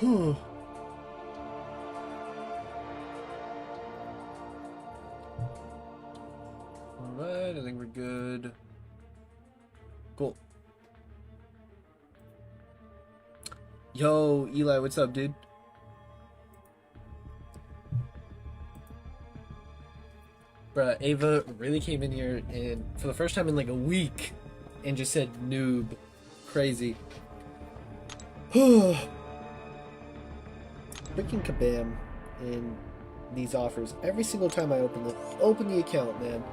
Alright, I think we're good. Cool. Yo, Eli, what's up, dude? Bruh, Ava really came in here and for the first time in like a week and just said noob. Crazy. Freaking kabam in these offers every single time I open the account, man.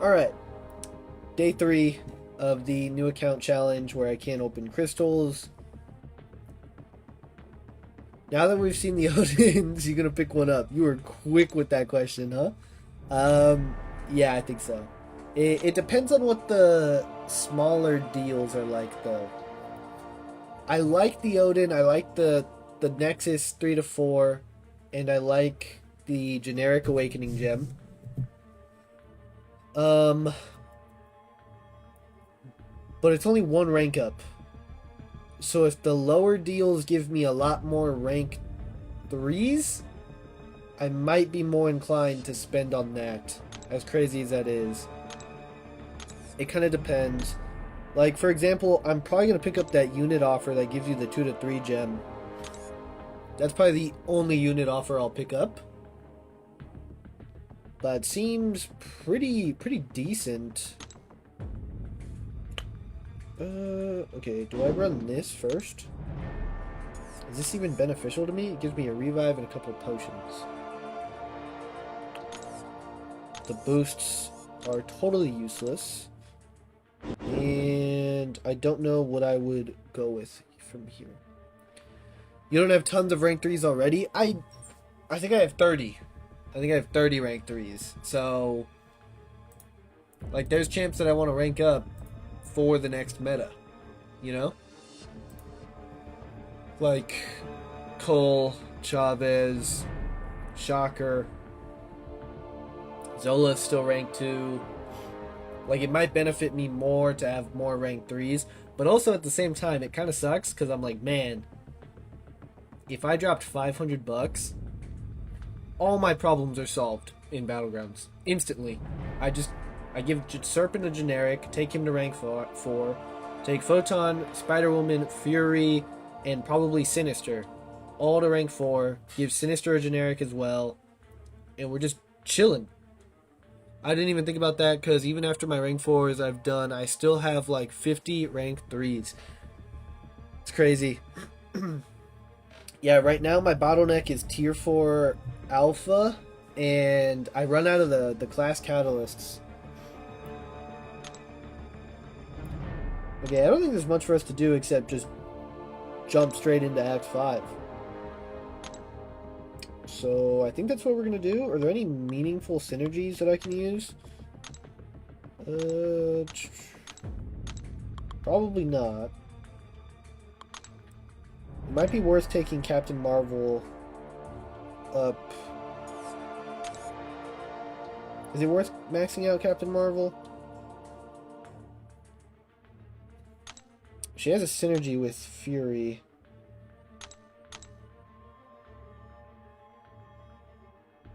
Alright. Day 3 of the new account challenge where I can't open crystals. Now that we've seen the Odins, you're gonna pick one up. You were quick with that question, huh? Yeah, I think so. It depends on what the smaller deals are like, though. I like the Odin, I like the Nexus 3 to 4, and I like the generic Awakening Gem. But it's only one rank up. So if the lower deals give me a lot more rank 3s, I might be more inclined to spend on that, as crazy as that is. It kind of depends. Like, for example, I'm probably going to pick up that unit offer that gives you the 2 to 3 gem. That's probably the only unit offer I'll pick up. But it seems pretty decent. Okay, do I run this first? Is this even beneficial to me? It gives me a revive and a couple of potions. The boosts are totally useless. And I don't know what I would go with from here. You don't have tons of rank 3s already? I think I have 30. I think I have 30 rank 3s. So, like, there's champs that I want to rank up for the next meta, you know? Like Cole, Chavez, Shocker, Zola's still rank 2. Like, it might benefit me more to have more rank 3s, but also at the same time, it kind of sucks because I'm like, man, if I dropped 500 bucks, all my problems are solved in Battlegrounds instantly. I give Serpent a generic, take him to rank 4, take Photon, Spider-Woman, Fury, and probably Sinister, all to rank 4, give Sinister a generic as well, and we're just chilling. I didn't even think about that because even after my rank 4s I've done, I still have like 50 rank 3s. It's crazy. Yeah, right now my bottleneck is tier 4 alpha, and I run out of the class catalysts. Okay, I don't think there's much for us to do except just jump straight into Act 5. So, I think that's what we're going to do. Are there any meaningful synergies that I can use? Probably not. It might be worth taking Captain Marvel up. Is it worth maxing out Captain Marvel? She has a synergy with Fury.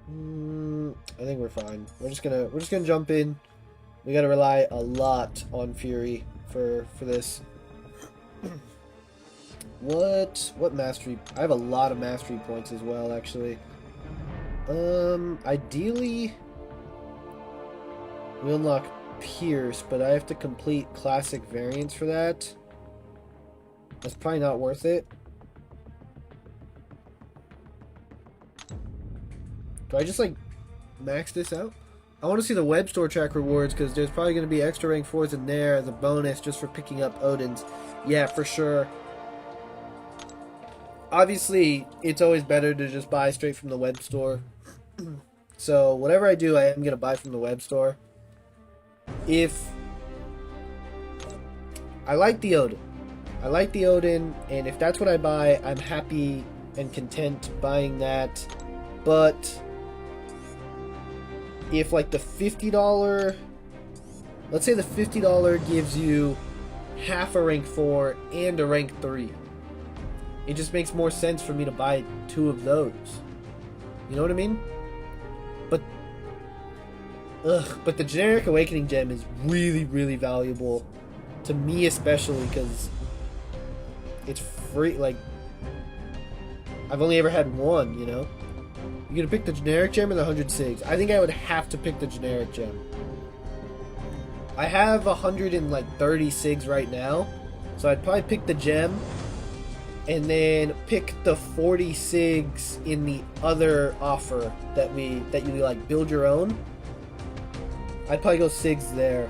I think we're fine. We're just gonna jump in. We gotta rely a lot on Fury for this. What mastery? I have a lot of mastery points as well, actually. Ideally, we unlock Pierce, but I have to complete classic variants for that. That's probably not worth it. Do I just, like, max this out? I want to see the web store track rewards, because there's probably going to be extra rank 4s in there as a bonus just for picking up Odins. Yeah, for sure. Obviously, it's always better to just buy straight from the web store. So, whatever I do, I am going to buy from the web store. If I like the Odin. I like the Odin, and if that's what I buy, I'm happy and content buying that. But if, like, the $50, let's say the $50 gives you half a rank 4 and a rank 3, It just makes more sense for me to buy 2 of those. You know what I mean? But the generic awakening gem is really, really valuable to me, especially because it's free. Like, I've only ever had one, you know? You gonna pick the generic gem or the 100 SIGs? I think I would have to pick the generic gem. I have 130 SIGs right now, so I'd probably pick the gem and then pick the 40 SIGs in the other offer that you like build your own. I'd probably go SIGs there.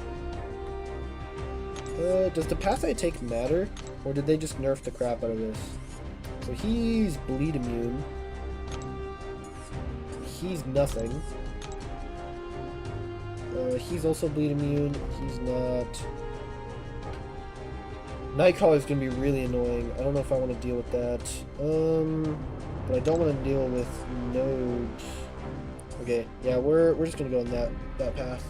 Does the path I take matter? Or did they just nerf the crap out of this? So he's bleed immune. He's nothing. He's also bleed immune. He's not. Nightcrawler is going to be really annoying. I don't know if I want to deal with that. But I don't want to deal with nodes. Okay, yeah, we're just going to go on that path.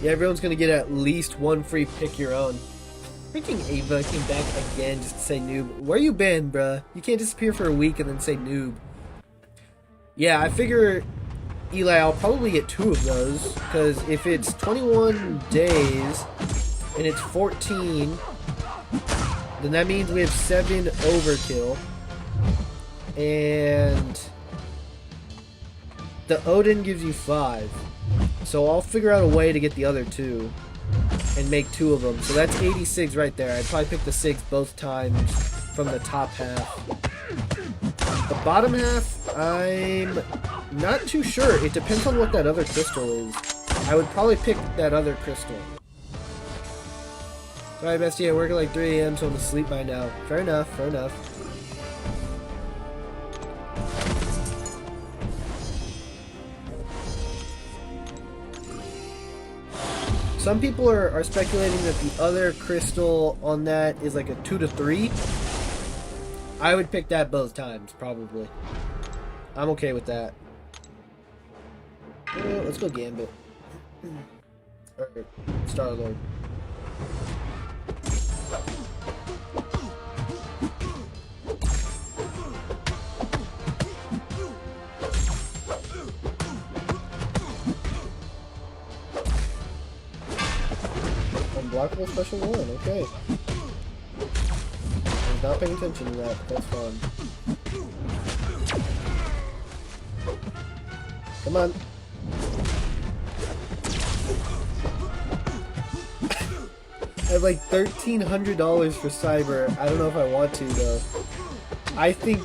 Yeah, everyone's gonna get at least one free pick your own. Freaking Ava came back again just to say noob. Where you been, bruh? You can't disappear for a week and then say noob. Yeah, I figure, Eli, I'll probably get 2 of those, because if it's 21 days and it's 14, then that means we have 7 overkill. And the Odin gives you 5. So I'll figure out a way to get the other 2 and make 2 of them. So that's 86 right there. I'd probably pick the 6 both times from the top half. The bottom half, I'm not too sure. It depends on what that other crystal is. I would probably pick that other crystal. Sorry, bestie, I work at like 3 AM, so I'm asleep by now. Fair enough, fair enough. Some people are speculating that the other crystal on that is like a 2 to 3. I would pick that both times, probably. I'm okay with that. Let's go Gambit. Or Star-Lord. Unblockable special 1, okay. I was not paying attention to that, but that's fun. Come on. I have like $1,300 for Cyber. I don't know if I want to though. I think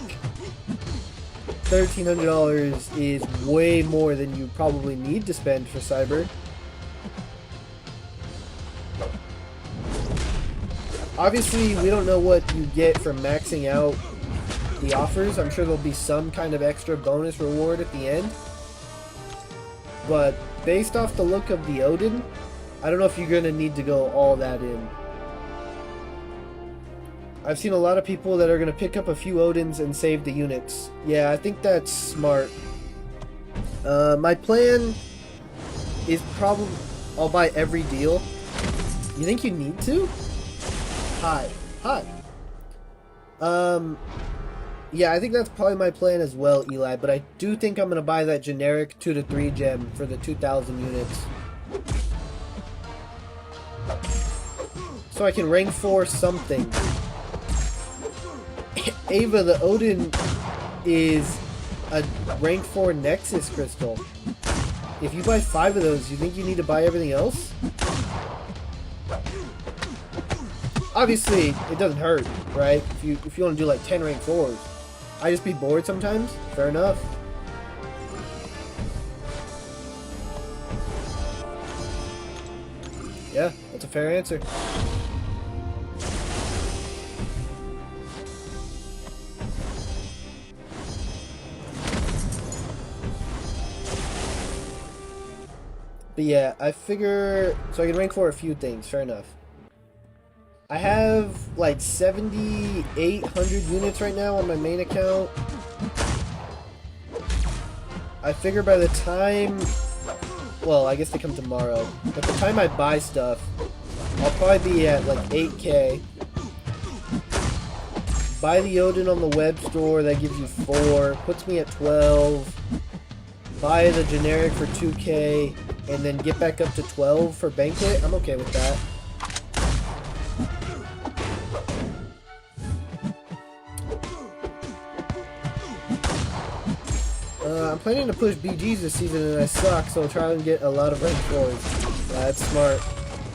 $1,300 is way more than you probably need to spend for Cyber. Obviously, we don't know what you get from maxing out the offers. I'm sure there'll be some kind of extra bonus reward at the end. But based off the look of the Odin, I don't know if you're going to need to go all that in. I've seen a lot of people that are going to pick up a few Odins and save the units. Yeah, I think that's smart. My plan is probably I'll buy every deal. You think you need to? Hi. Yeah, I think that's probably my plan as well, Eli, but I do think I'm going to buy that generic 2 to 3 gem for the 2,000 units. So I can rank 4 something. Ava, the Odin is a rank 4 Nexus crystal. If you buy 5 of those, you think you need to buy everything else? Obviously, it doesn't hurt, right? If you want to do like 10 rank 4s. I just be bored sometimes. Fair enough. Yeah, that's a fair answer. But yeah, I figure... So I can rank for a few things. Fair enough. I have like 7,800 units right now on my main account. I figure by the time... Well, I guess they come tomorrow. By the time I buy stuff, I'll probably be at like 8K. Buy the Odin on the web store, that gives you 4. Puts me at 12. Buy the generic for 2k, and then get back up to 12 for Banquet. I'm okay with that. I'm planning to push BGs this season and I suck, so I'll try and get a lot of rank 4s. That's smart.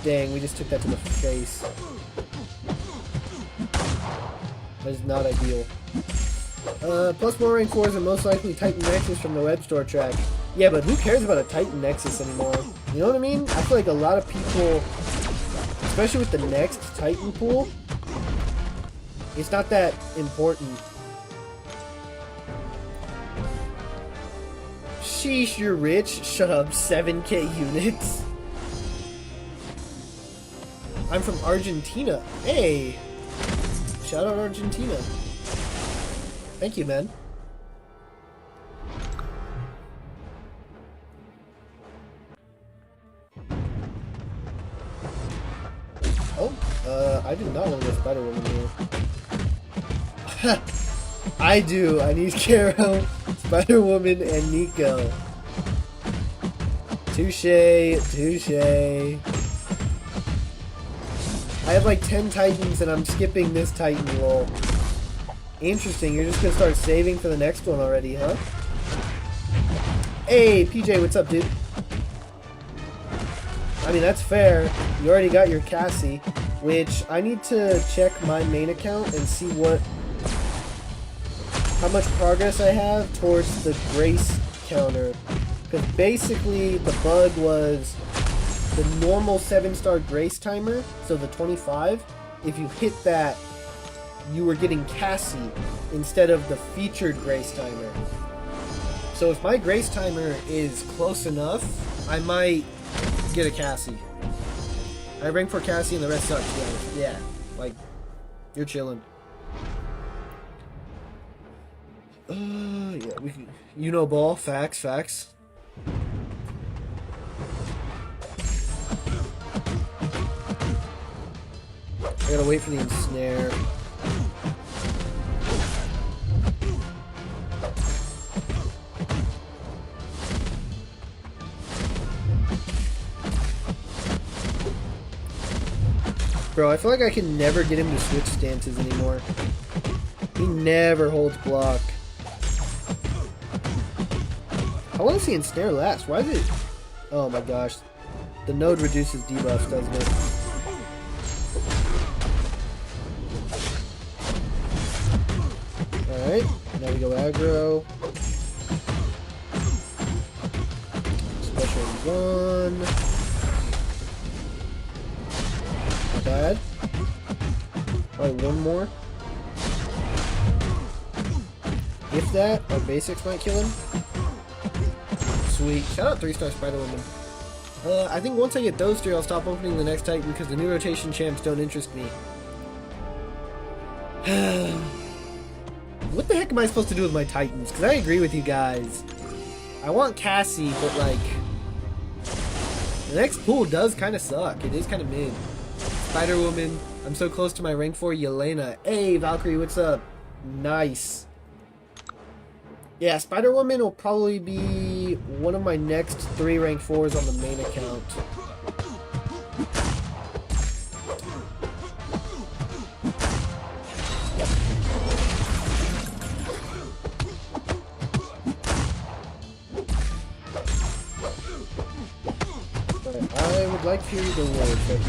Dang, we just took that to the face. That is not ideal. Plus more rank 4s and most likely Titan Nexus from the web store track. Yeah, but who cares about a Titan Nexus anymore? You know what I mean? I feel like a lot of people, especially with the next Titan pool, it's not that important. Sheesh, you're rich. Shut up, 7k units. I'm from Argentina. Hey! Shout out Argentina. Thank you, man. Oh, I do not want to go Spider-Woman here. I do. I need Caro, Spider-Woman, and Nico. Touche, touche. I have like 10 Titans and I'm skipping this Titan roll. Interesting, you're just gonna start saving for the next one already, huh? Hey, PJ, what's up, dude? I mean, that's fair. You already got your Cassie, which I need to check my main account and see how much progress I have towards the Grace counter. Because basically, the bug was the normal 7-star Grace timer, so the 25. If you hit that, you were getting Cassie instead of the featured Grace timer. So if my Grace timer is close enough, I might get a Cassie. I rank for Cassie and the rest sucks, guys. Yeah, like, you're chilling. Yeah, we can, you know ball, facts. I gotta wait for the ensnare. Bro, I feel like I can never get him to switch stances anymore. He never holds block. How long does the ensnare last? Why is it... Oh my gosh. The node reduces debuffs, doesn't it? Alright, now we go aggro. Special 1. Not bad. Probably one more. If that, our basics might kill him. Sweet. Shout out 3-star Spider-Woman. I think once I get those 3, I'll stop opening the next Titan because the new rotation champs don't interest me. What the heck am I supposed to do with my Titans? Because I agree with you guys. I want Cassie, but like... The next pool does kind of suck. It is kind of mid. Spider-Woman. I'm so close to my rank 4 Yelena. Hey, Valkyrie, what's up? Nice. Yeah, Spider-Woman will probably be one of my next 3 rank 4s on the main account. But I would like to hear the words that you...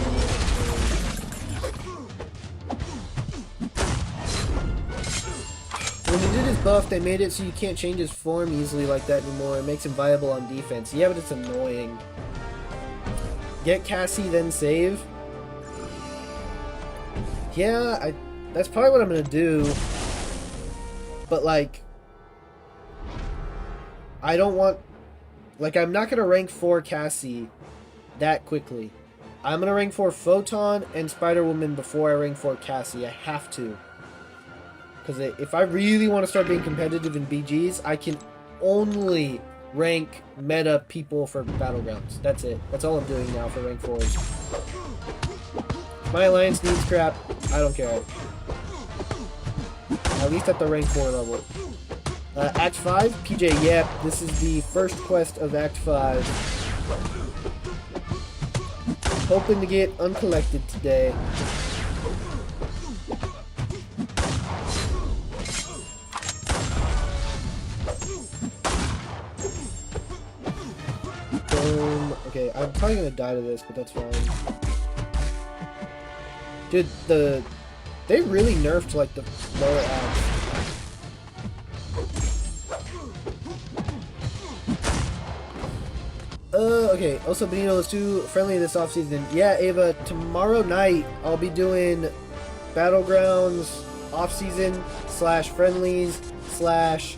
When he did his buff, they made it so you can't change his form easily like that anymore. It makes him viable on defense. Yeah, but it's annoying. Get Cassie, then save. Yeah, that's probably what I'm gonna do. But like, I don't want... Like, I'm not gonna rank 4 Cassie that quickly. I'm gonna rank 4 Photon and Spider-Woman before I rank 4 Cassie. I have to. Because if I really want to start being competitive in BGs, I can only rank meta people for Battlegrounds. That's it. That's all I'm doing now for rank 4s. My alliance needs crap. I don't care. At least at the rank 4 level. Act 5, PJ, yep, this is the first quest of Act 5. Hoping to get uncollected today. Okay, I'm probably gonna die to this, but that's fine. Dude, they really nerfed like the lower acts. Okay, also Benito, let's do friendly this offseason. Yeah, Ava, tomorrow night I'll be doing Battlegrounds offseason / friendlies /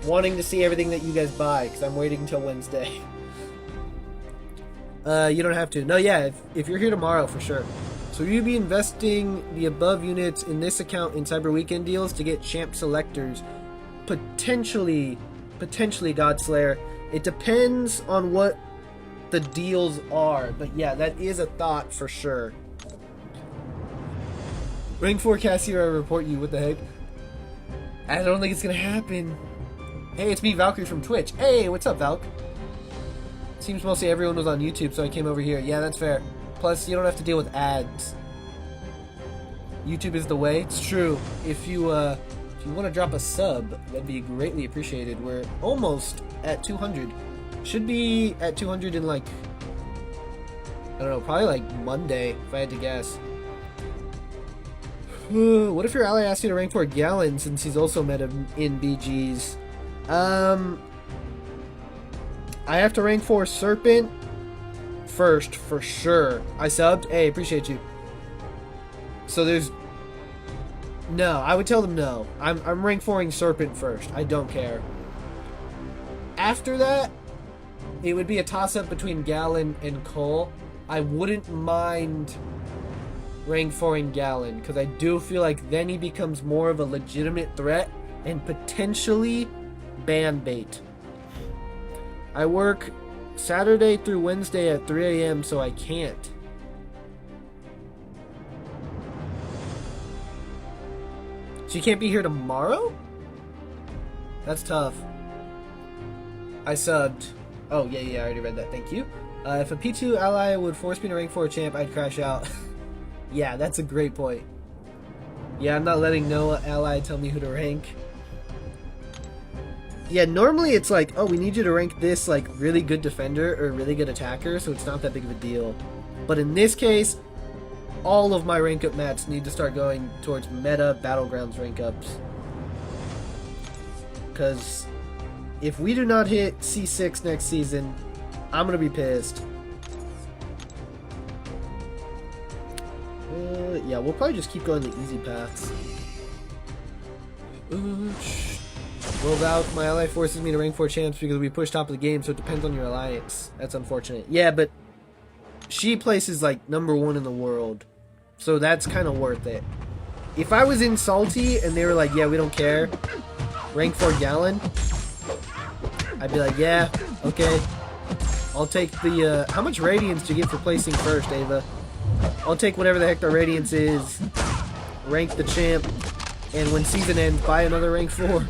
wanting to see everything that you guys buy, because I'm waiting until Wednesday. You don't have to. No, yeah, if you're here tomorrow, for sure. So you'll be investing the above units in this account in Cyber Weekend deals to get champ selectors. Potentially Godslayer. It depends on what the deals are, but yeah, that is a thought for sure. Rank 4 Cassier, I report you. What the heck? I don't think it's gonna happen. Hey, it's me, Valkyrie from Twitch. Hey, what's up, Valk? Seems mostly everyone was on YouTube, so I came over here. Yeah, that's fair. Plus, you don't have to deal with ads. YouTube is the way. It's true. If you want to drop a sub, that'd be greatly appreciated. We're almost at 200. Should be at 200 in like, I don't know, probably like Monday, if I had to guess. What if your ally asks you to rank for Gallon, since he's also met him in BGs? I have to rank for Serpent first, for sure. I subbed. Hey, appreciate you. So there's... No, I would tell them no. I'm rank 4ing Serpent first. I don't care. After that, it would be a toss-up between Gallon and Cole. I wouldn't mind rank 4ing Gallon, because I do feel like then he becomes more of a legitimate threat and potentially ban bait. I work Saturday through Wednesday at 3 a.m., so I can't. So you can't be here tomorrow? That's tough. I subbed. Oh, yeah, I already read that. Thank you. If a P2 ally would force me to rank 4 champ, I'd crash out. Yeah, that's a great point. Yeah, I'm not letting no ally tell me who to rank. Yeah, normally it's like, oh, we need you to rank this, like, really good defender or really good attacker, so it's not that big of a deal. But in this case, all of my rank up mats need to start going towards meta Battlegrounds rank ups. Because if we do not hit C6 next season, I'm going to be pissed. Yeah, we'll probably just keep going the easy paths. Well, Valk, my ally forces me to rank 4 champs because we push top of the game, so it depends on your alliance. That's unfortunate. Yeah, but she places like #1 in the world, so that's kind of worth it. If I was in Salty and they were like, yeah, we don't care, rank 4 Gallon, I'd be like, yeah, okay. I'll take the, how much Radiance do you get for placing first, Ava? I'll take whatever the heck the Radiance is, rank the champ, and when season ends, buy another rank 4.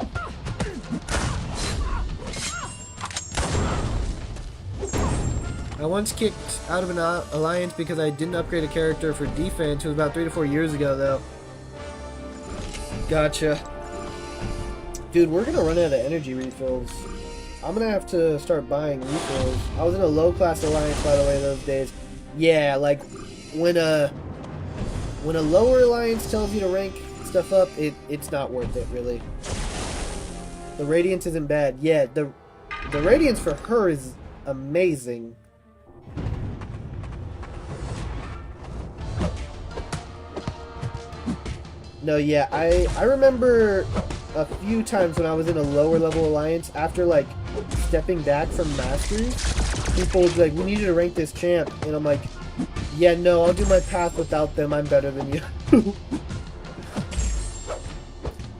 I once kicked out of an alliance because I didn't upgrade a character for defense. It was about 3 to 4 years ago, though. Gotcha. Dude, we're gonna run out of energy refills. I'm gonna have to start buying refills. I was in a low-class alliance, by the way, those days. Yeah, like, when a lower alliance tells you to rank stuff up, it's not worth it, really. The Radiance isn't bad. Yeah, the Radiance for her is amazing. No, yeah, I remember a few times when I was in a lower level alliance, after like stepping back from Masters, people would be like, we need you to rank this champ, and I'm like, yeah, no, I'll do my path without them, I'm better than you.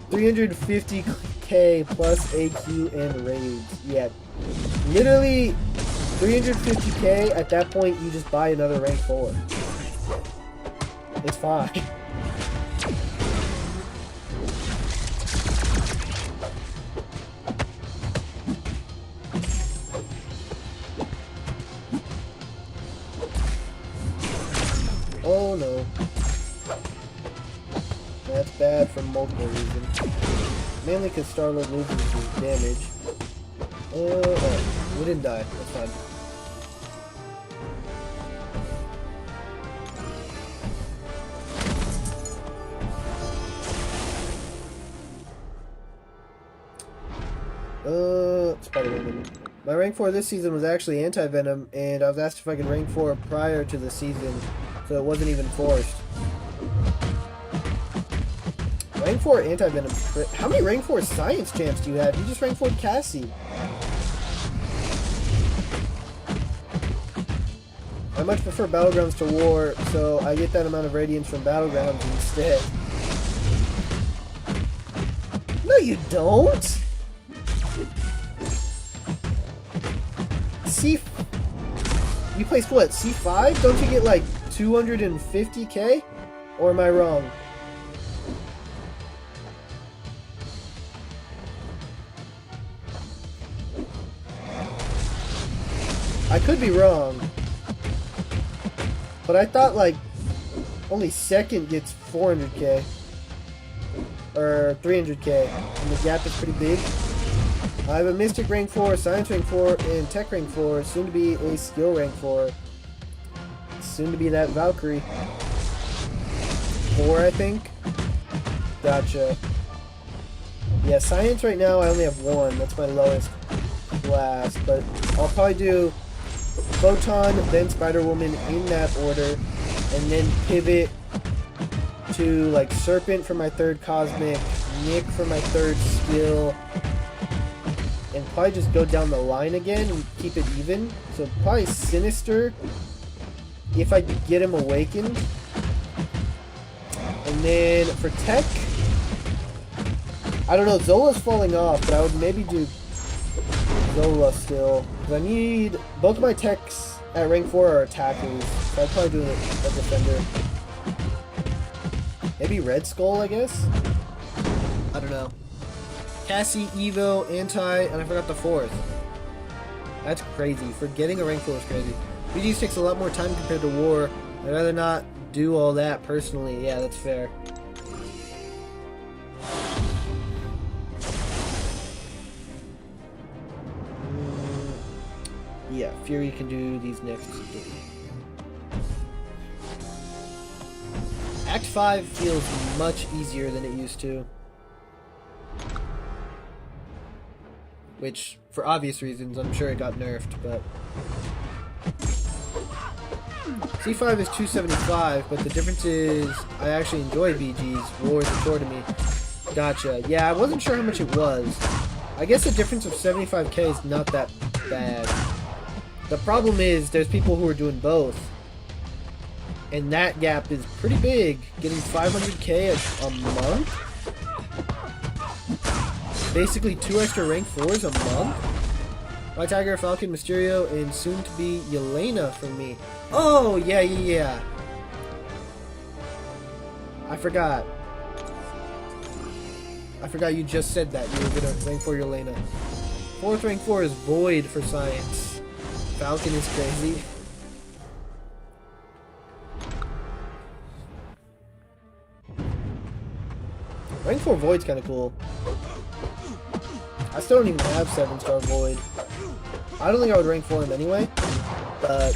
350k plus AQ and raids. Yeah, literally 350k, at that point you just buy another rank 4. It's fine. Oh no. That's bad for multiple reasons. Mainly because Star-Lord loses his damage. Oh, we didn't die. That's fine. Spider-Man. My rank 4 this season was actually Anti-Venom, and I was asked if I could rank 4 prior to the season, so it wasn't even forced. Rank 4 Anti-Venom. How many rank 4 science champs do you have? You just rank 4 Cassie. I much prefer Battlegrounds to War, so I get that amount of radiance from Battlegrounds instead. No, you don't! You placed what? C5? Don't you get like 250k? Or am I wrong? I could be wrong. But I thought like only second gets 400k. Or 300k. And the gap is pretty big. I have a Mystic rank 4, Science rank 4, and Tech rank 4, soon to be a Skill rank 4. Soon to be that Valkyrie. 4, I think. Gotcha. Yeah, Science right now I only have 1, that's my lowest class, but I'll probably do Photon, then Spider-Woman in that order, and then pivot to like Serpent for my 3rd Cosmic, Nick for my 3rd Skill, and probably just go down the line again and keep it even. So probably Sinister, if I could get him awakened. And then for Tech, I don't know, Zola's falling off, but I would maybe do Zola still. Because I need, both of my Techs at rank 4 are attackers, so I'd probably do a defender. Maybe Red Skull, I guess? I don't know. Cassie, Evo, Anti, and I forgot the 4th. That's crazy. Forgetting a rank 4 is crazy. BGs takes a lot more time compared to War. I'd rather not do all that personally. Yeah, that's fair. Yeah, Fury can do these next 3. Act 5 feels much easier than it used to. Which, for obvious reasons, I'm sure it got nerfed, but... C5 is 275, but the difference is I actually enjoy BGs. War is a chore to me. Gotcha. Yeah, I wasn't sure how much it was. I guess the difference of 75k is not that bad. The problem is, there's people who are doing both. And that gap is pretty big. Getting 500k a month? Basically 2 extra rank 4s a month? My Tiger, Falcon, Mysterio, and soon to be Yelena for me. Oh, yeah. I forgot you just said that. You were gonna rank 4 Yelena. 4th rank 4 is Void for Science. Falcon is crazy. Rank 4 Void's kinda cool. I still don't even have 7-star Void. I don't think I would rank 4 him anyway, but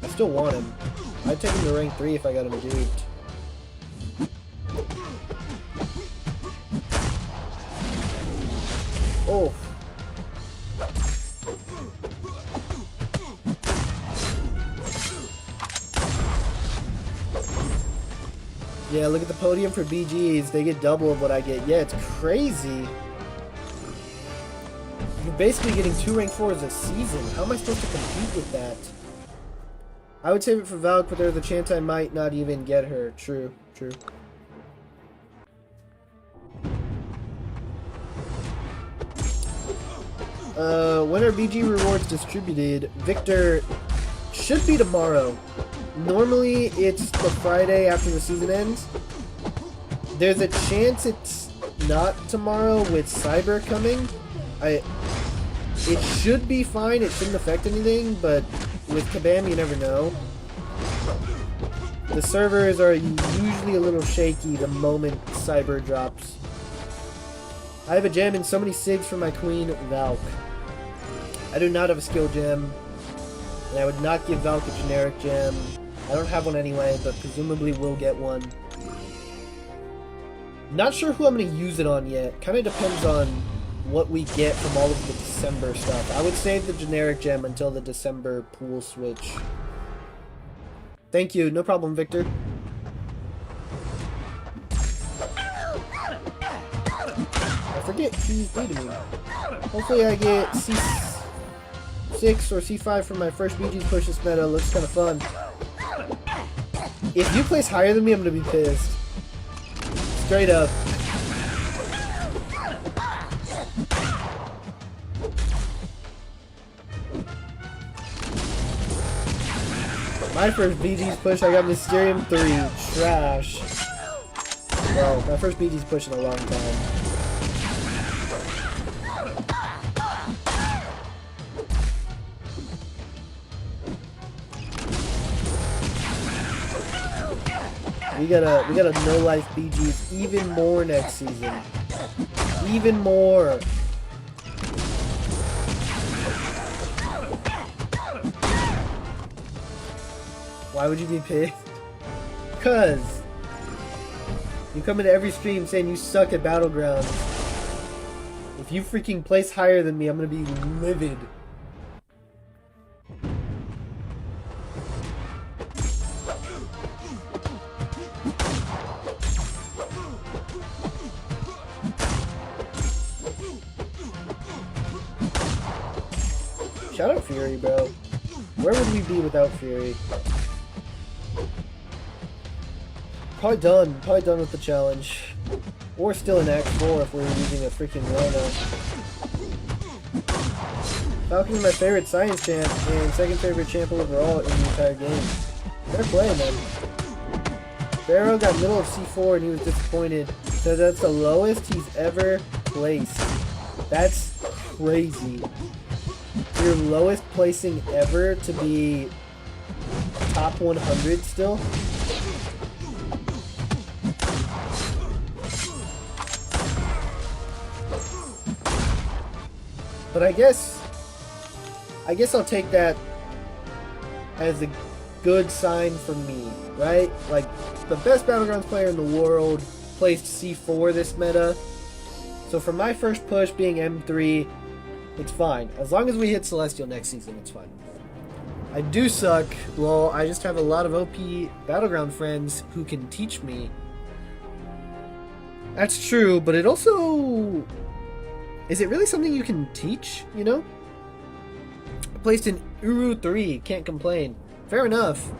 I still want him. I'd take him to rank 3 if I got him duped. Oh. Yeah, look at the podium for BGs. They get double of what I get. Yeah, it's crazy. You're basically getting 2 rank 4s a season. How am I supposed to compete with that? I would save it for Valk, but there's a chance I might not even get her. True. When are BG rewards distributed? Victor, should be tomorrow. Normally, it's the Friday after the season ends. There's a chance it's not tomorrow with Cyber coming. It should be fine. It shouldn't affect anything, but with Kabam, you never know. The servers are usually a little shaky the moment Cyber drops. I have a gem and so many SIGs for my queen, Valk. I do not have a skill gem, and I would not give Valk a generic gem. I don't have one anyway, but presumably will get one. Not sure who I'm going to use it on yet. Kind of depends on what we get from all of the December stuff. I would save the generic gem until the December pool switch. Thank you. No problem, Victor. I forget he's beating me. Hopefully I get C6 or C5 for my first BG's push this meta. Looks kind of fun. If you place higher than me, I'm going to be pissed. Straight up. My first BG's push, I got Mysterium 3. Trash. Well, my first BG's push in a long time. We gotta no life BG's even more next season. Even more. Why would you be pissed? Cause you come into every stream saying you suck at Battlegrounds. If you freaking place higher than me, I'm gonna be livid. Shout out Fury, bro. Where would we be without Fury? Probably done with the challenge. Or still in Act 4 if we're using a freaking Rhino. Falcon is my favorite science champ and second favorite champ overall in the entire game. Fair play, man. Pharaoh got middle of C4 and he was disappointed. So that's the lowest he's ever placed. That's crazy. Your lowest placing ever to be top 100 still? But I guess I'll take that as a good sign for me, right? Like, the best Battlegrounds player in the world placed C4 this meta. So for my first push being M3, it's fine. As long as we hit Celestial next season, it's fine. I do suck. Well, I just have a lot of OP Battleground friends who can teach me. That's true, but it also... Is it really something you can teach, you know? I placed in Uru 3, can't complain. Fair enough.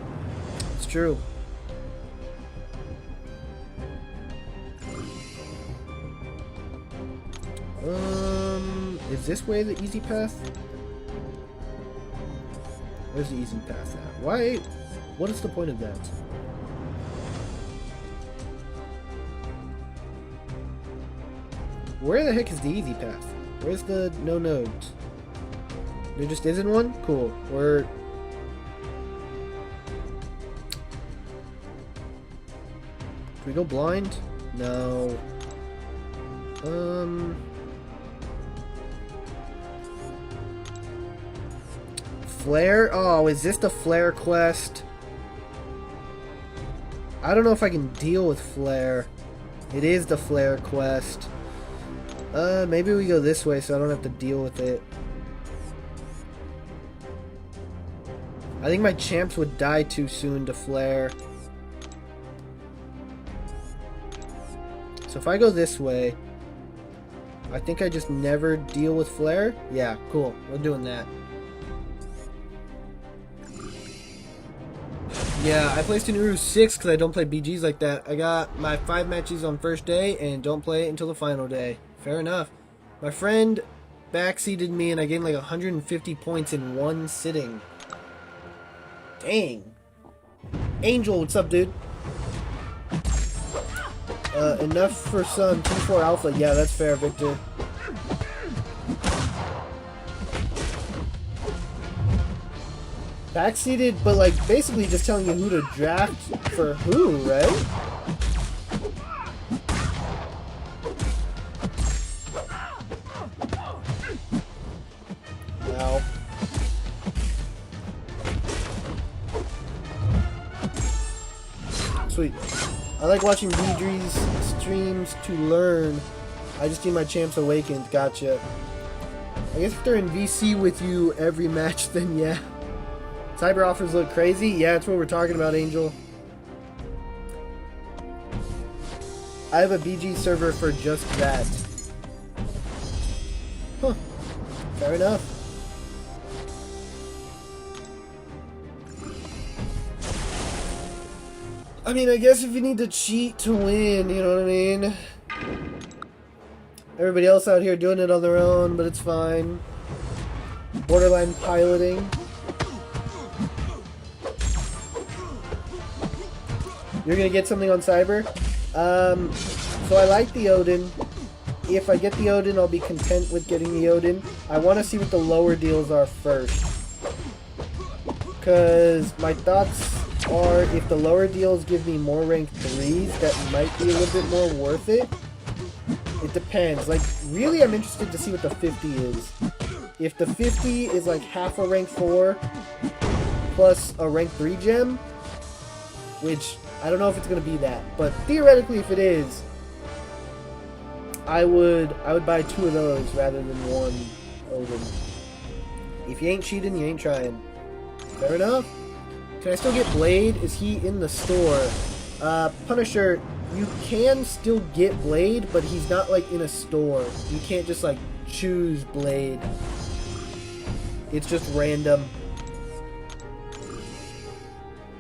It's true. Is this way the easy path? Where's the easy path at? Why? What is the point of that? Where the heck is the easy path? Where's the no nodes? There just isn't one? Cool. We're... Can we go blind? No. Flare? Oh, is this the flare quest? I don't know if I can deal with flare. It is the flare quest. Maybe we go this way so I don't have to deal with it. I think my champs would die too soon to flare. So if I go this way, I think I just never deal with flare. Yeah, cool. We're doing that. Yeah, I placed in Uru 6 because I don't play BGs like that. I got my 5 matches on first day and don't play it until the final day. Fair enough. My friend backseated me and I gained like 150 points in one sitting. Dang. Angel, what's up, dude? Enough for some T4 Alpha. Yeah, that's fair, Victor. Backseated, but like basically just telling you who to draft for who, right? Wow. Sweet. I like watching Beedree's streams to learn. I just need my champs awakened. Gotcha. I guess if they're in VC with you every match, then yeah. Cyber offers look crazy. Yeah, that's what we're talking about, Angel. I have a BG server for just that. Huh. Fair enough. I mean, I guess if you need to cheat to win, you know what I mean? Everybody else out here doing it on their own, but it's fine. Borderline piloting. You're gonna get something on Cyber? So I like the Odin. If I get the Odin, I'll be content with getting the Odin. I want to see what the lower deals are first. Because my thoughts are, if the lower deals give me more rank 3s, that might be a little bit more worth it. It depends. Like, really, I'm interested to see what the 50 is. If the 50 is like half a rank 4 plus a rank 3 gem, which I don't know if it's going to be that, but theoretically if it is, I would buy 2 of those rather than 1 Odin. If you ain't cheating, you ain't trying. Fair enough. Can I still get Blade? Is he in the store? Punisher, you can still get Blade, but he's not like in a store. You can't just like choose Blade. It's just random.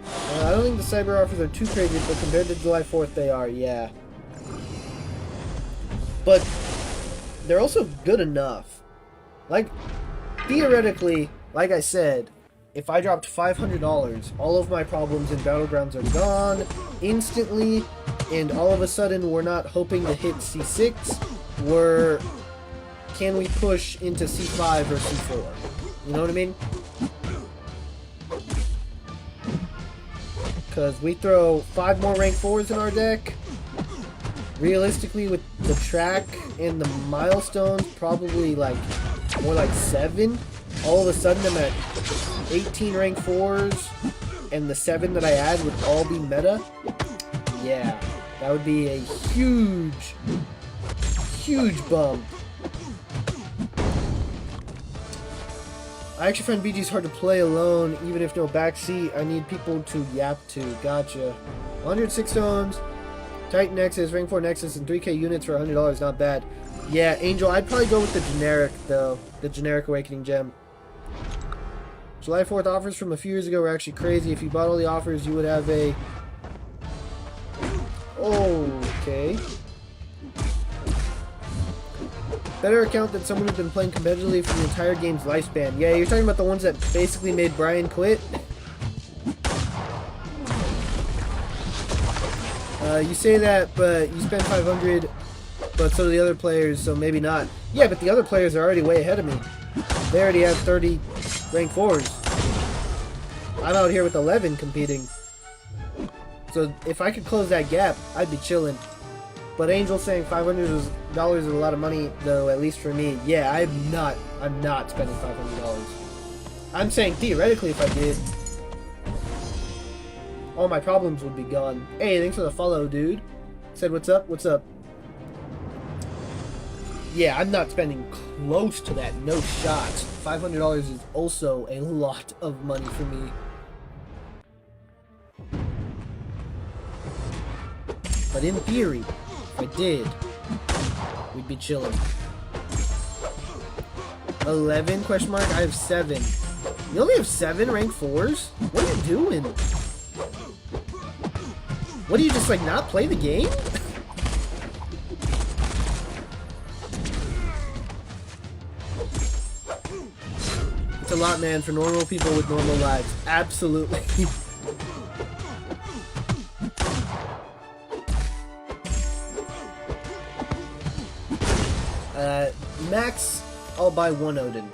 I don't think the cyber offers are too crazy, but compared to July 4th, they are, yeah. But they're also good enough. Like, theoretically, like I said, if I dropped $500, all of my problems in Battlegrounds are gone instantly, and all of a sudden we're not hoping to hit C6, we're... Can we push into C5 or C4? You know what I mean? Because we throw 5 more rank 4s in our deck. Realistically, with the track and the milestones, probably like more like 7. All of a sudden I'm at 18 rank 4s, and the 7 that I add would all be meta. Yeah, that would be a huge, huge bump. I actually find BG's hard to play alone, even if no backseat. I need people to yap to. Gotcha. 106 stones, Titan Nexus, rank 4 Nexus, and 3k units for $100. Not bad. Yeah, Angel, I'd probably go with the generic, though. The generic Awakening Gem. July 4th offers from a few years ago were actually crazy. If you bought all the offers, you would have a... Okay. Better account than someone who's been playing competitively for the entire game's lifespan. Yeah, you're talking about the ones that basically made Brian quit? You say that, but you spent 500, but so do the other players, so maybe not. Yeah, but the other players are already way ahead of me. They already have 30 rank 4s. I'm out here with 11 competing. So if I could close that gap, I'd be chilling. But Angel's saying $500 is a lot of money, though, at least for me. Yeah, I'm not spending $500. I'm saying theoretically if I did, all my problems would be gone. Hey, thanks for the follow, dude. Said what's up? What's up? Yeah, I'm not spending close to that. No shots. $500 is also a lot of money for me. But in theory, if I did, we'd be chilling. 11 question mark? I have 7. You only have 7 rank 4s? What are you doing? What do you just like not play the game? It's a lot, man, for normal people with normal lives. Absolutely. Max, I'll buy 1 Odin.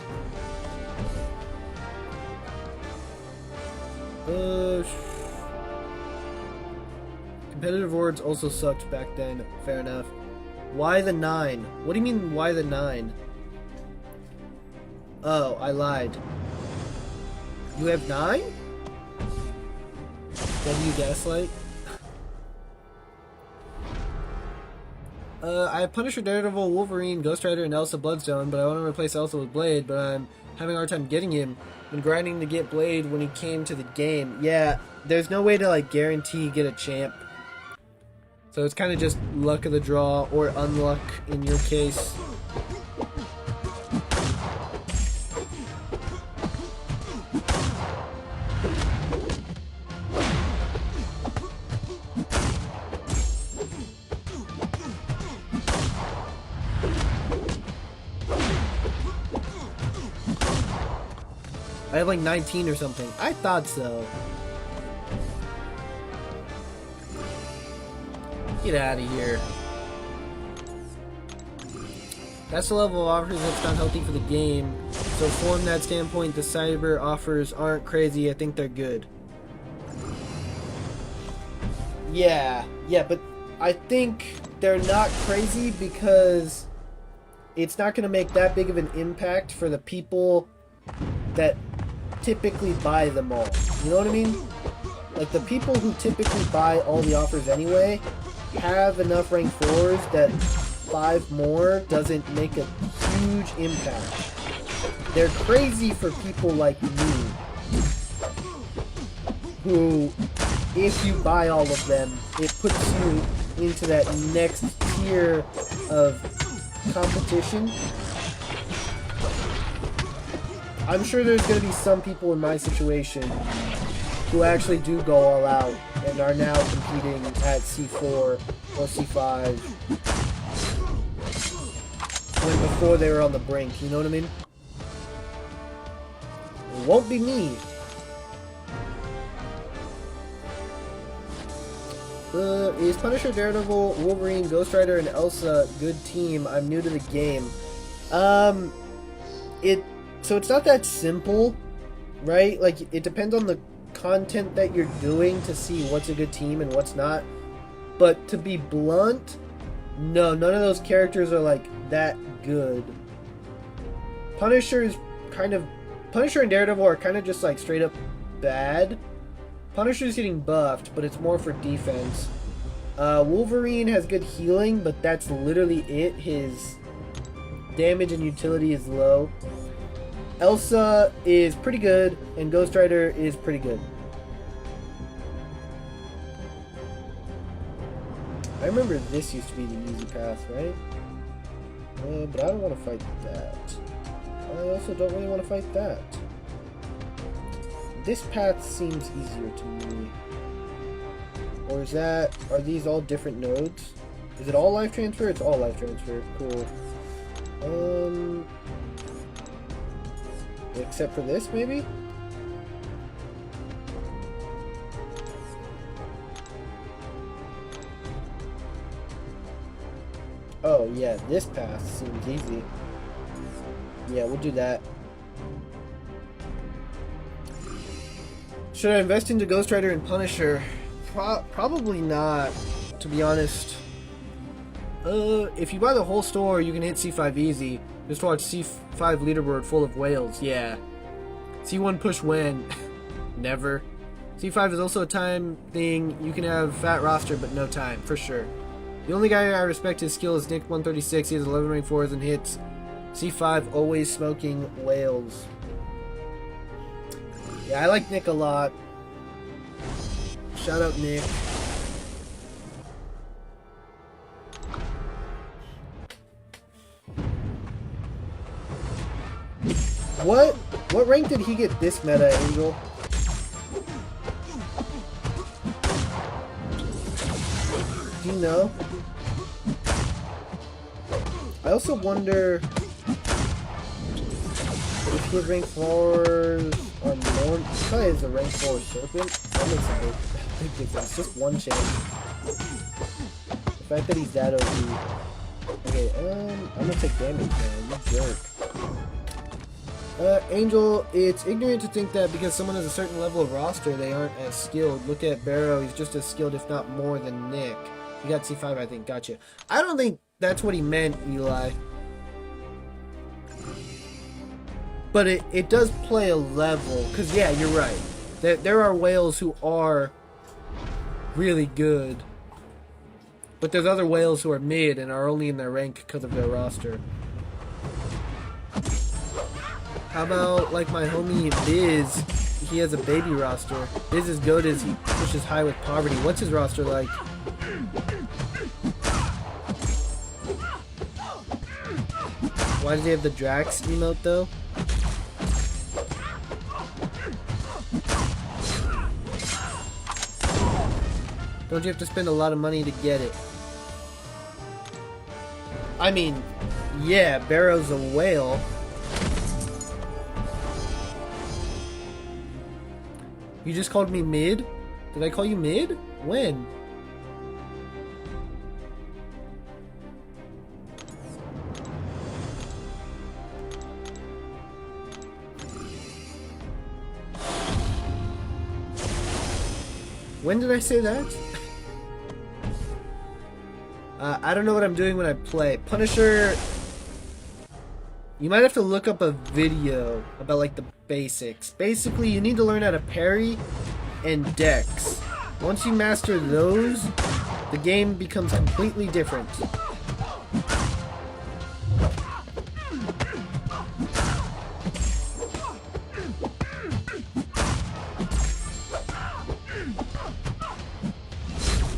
Competitive words also sucked back then. Fair enough. Why the 9? What do you mean, why the 9? Oh, I lied. You have 9? W Gaslight? I have Punisher, Daredevil, Wolverine, Ghost Rider, and Elsa Bloodstone, but I want to replace Elsa with Blade, but I'm having a hard time getting him. Been grinding to get Blade when he came to the game. Yeah, there's no way to, like, guarantee get a champ. So it's kind of just luck of the draw, or unluck in your case. I have like 19 or something. I thought so. Get out of here. That's the level of offers that's not healthy for the game. So from that standpoint, the cyber offers aren't crazy. I think they're good. Yeah, but I think they're not crazy because it's not going to make that big of an impact for the people that typically buy them all. You know what I mean? Like, the people who typically buy all the offers anyway have enough rank 4s that 5 more doesn't make a huge impact. They're crazy for people like me, who, if you buy all of them, it puts you into that next tier of competition. I'm sure there's going to be some people in my situation who actually do go all out and are now competing at C4 or C5 when before they were on the brink, you know what I mean? It won't be me. Is Punisher, Daredevil, Wolverine, Ghost Rider, and Elsa good team? I'm new to the game. So it's not that simple, right? Like, it depends on the content that you're doing to see what's a good team and what's not. But to be blunt, no, none of those characters are, like, that good. Punisher and Daredevil are kind of just, like, straight up bad. Punisher's getting buffed, but it's more for defense. Wolverine has good healing, but that's literally it. His damage and utility is low. Elsa is pretty good, and Ghost Rider is pretty good. I remember this used to be the easy path, right? But I don't want to fight that. I also don't really want to fight that. This path seems easier to me. Or are these all different nodes? Is it all life transfer? It's all life transfer. Cool. Except for this, maybe? Oh, yeah, this path seems easy. Yeah, we'll do that. Should I invest into Ghost Rider and Punisher? Probably not, to be honest. If you buy the whole store, you can hit C5 easy. Just watch C5 leaderboard full of whales, yeah. C1 push when? Never. C5 is also a time thing. You can have fat roster, but no time, for sure. The only guy I respect his skill is Nick 136. He has 11 rank 4s and hits. C5 always smoking whales. Yeah, I like Nick a lot. Shout out Nick. What rank did he get this meta, Angel? Do you know? I also wonder if his rank 4s are more. He probably has a rank 4 Serpent. That makes a big difference. Just one chance. The fact that he's that OP. Okay, I'm gonna take damage, man. You jerk. Angel, it's ignorant to think that because someone has a certain level of roster, they aren't as skilled. Look at Barrow, he's just as skilled, if not more, than Nick. You got C5, I think. Gotcha. I don't think that's what he meant, Eli. But it does play a level, because, yeah, you're right. There are whales who are really good. But there's other whales who are mid and are only in their rank because of their roster. How about, like, my homie Biz? He has a baby roster. Biz is good as he pushes high with poverty. What's his roster like? Why does he have the Drax emote, though? Don't you have to spend a lot of money to get it? I mean, yeah, Barrow's a whale. You just called me mid? Did I call you mid? When? When did I say that? I don't know what I'm doing when I play. Punisher... You might have to look up a video about, like, the basics. Basically, you need to learn how to parry and dex. Once you master those, the game becomes completely different.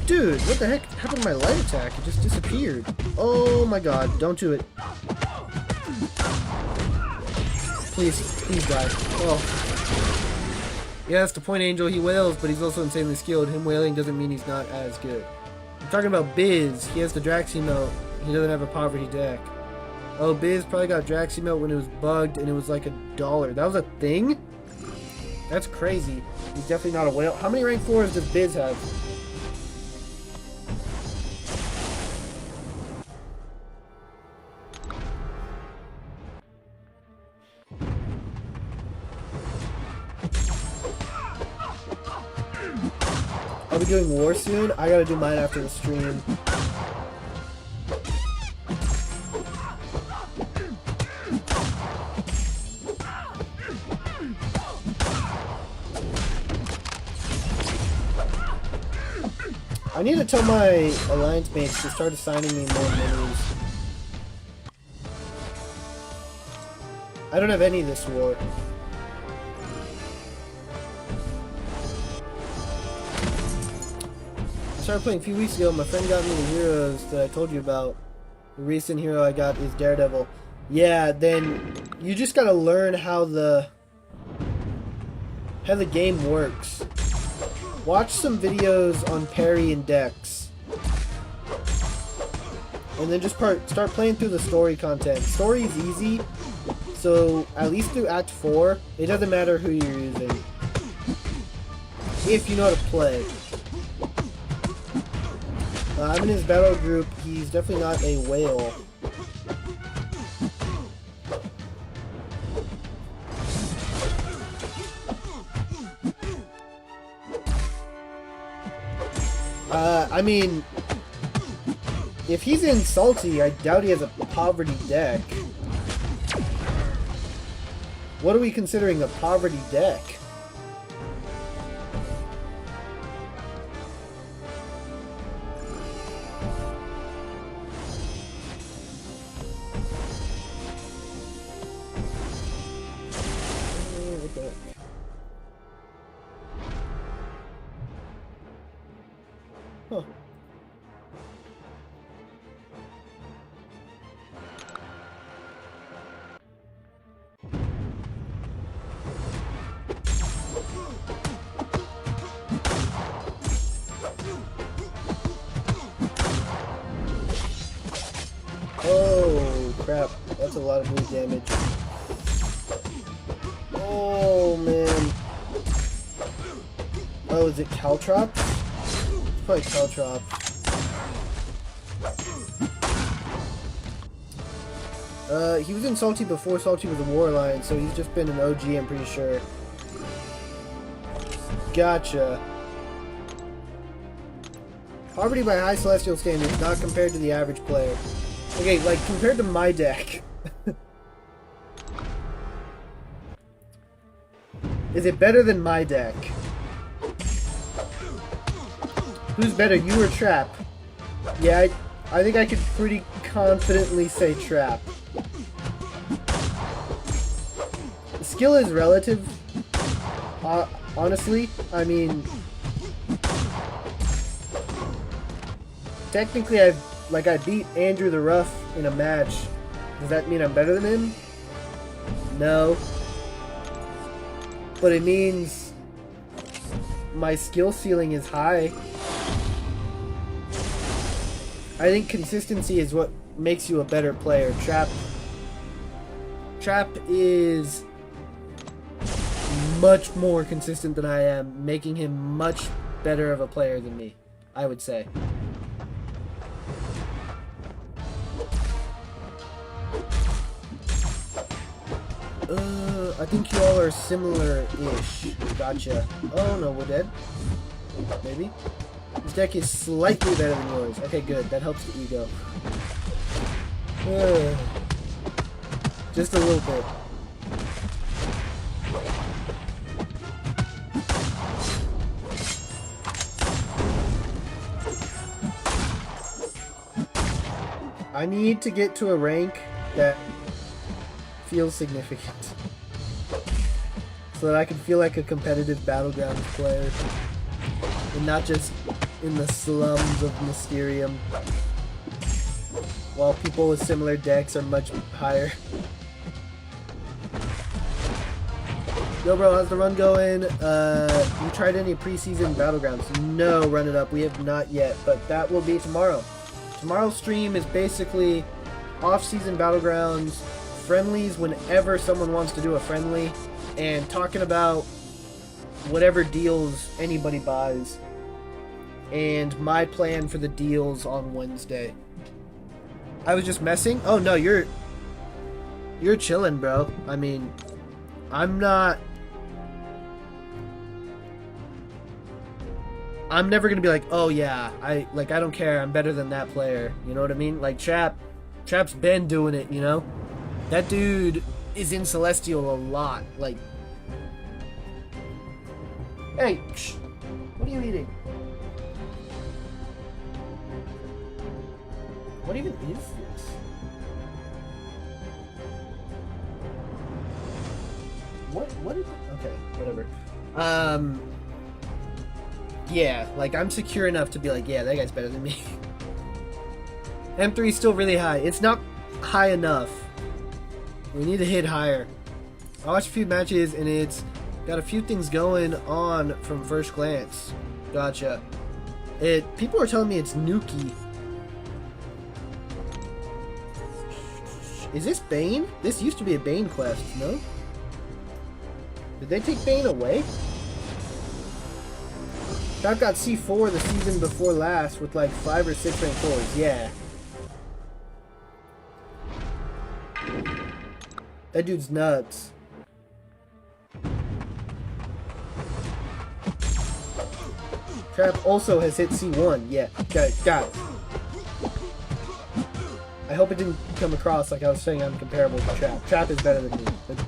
Dude, what the heck happened to my light attack? It just disappeared. Oh my god, don't do it. Please die. Oh. Yeah, that's the point, Angel. He wails, but he's also insanely skilled. Him wailing doesn't mean he's not as good. I'm talking about Biz. He has the Drax emote. He doesn't have a poverty deck. Oh, Biz probably got Drax emote when it was bugged and it was like $1. That was a thing? That's crazy. He's definitely not a whale. How many rank 4s does Biz have? I'll be doing war soon. I gotta do mine after the stream. I need to tell my alliance mates to start assigning me more minis. I don't have any this war. I started playing a few weeks ago. My friend got me the heroes that I told you about. The recent hero I got is Daredevil. Yeah, then you just gotta learn how the game works. Watch some videos on parry and dex. And then just start playing through the story content. Story is easy, so at least through Act 4, it doesn't matter who you're using. If you know how to play. I'm in his battle group. He's definitely not a whale. I mean, if he's in Salty, I doubt he has a poverty deck. What are we considering a poverty deck? Huh. Oh crap, that's a lot of blue damage. Oh man. Oh, is it Caltrops? It's probably Caltrops. He was in Salty before Salty was a War Lion, so he's just been an OG, I'm pretty sure. Gotcha. Poverty by high Celestial standards, not compared to the average player. Okay, like, compared to my deck. Is it better than my deck? Who's better, you or Trap? Yeah, I think I could pretty confidently say Trap. Skill is relative. Honestly, I mean... Technically, I beat Andrew the Rough in a match. Does that mean I'm better than him? No. But it means my skill ceiling is high. I think consistency is what makes you a better player. Trap is much more consistent than I am, making him much better of a player than me, I would say. I think you all are similar-ish. Gotcha. Oh no, we're dead? Maybe? This deck is slightly better than yours. Okay, good. That helps the ego. Just a little bit. I need to get to a rank that feels significant. So that I can feel like a competitive Battlegrounds player. And not just in the slums of Mysterium. While people with similar decks are much higher. Yo bro, how's the run going? You tried any preseason Battlegrounds? No, Run It Up, we have not yet, but that will be tomorrow. Tomorrow's stream is basically off-season Battlegrounds, friendlies whenever someone wants to do a friendly, and talking about whatever deals anybody buys, and my plan for the deals on Wednesday. I was just messing? Oh no, you're chilling, bro. I mean, I'm never gonna be like, oh yeah, I don't care, I'm better than that player. You know what I mean? Like Trap's been doing it, you know? That dude is in Celestial a lot. Like, hey, shh, what are you eating? What even is this? What is it? Okay, whatever. Yeah, like, I'm secure enough to be like, yeah, that guy's better than me. M3 is still really high. It's not high enough. We need to hit higher. I watched a few matches, and it's got a few things going on from first glance. Gotcha. People are telling me it's Nuki. Is this Bane? This used to be a Bane quest, no? Did they take Bane away? I've got C4 the season before last with like 5 or 6 rank 4s. Yeah. That dude's nuts. Trap also has hit C1. Yeah, got it. I hope it didn't come across like I was saying I'm comparable to Trap. Trap is better than me. But...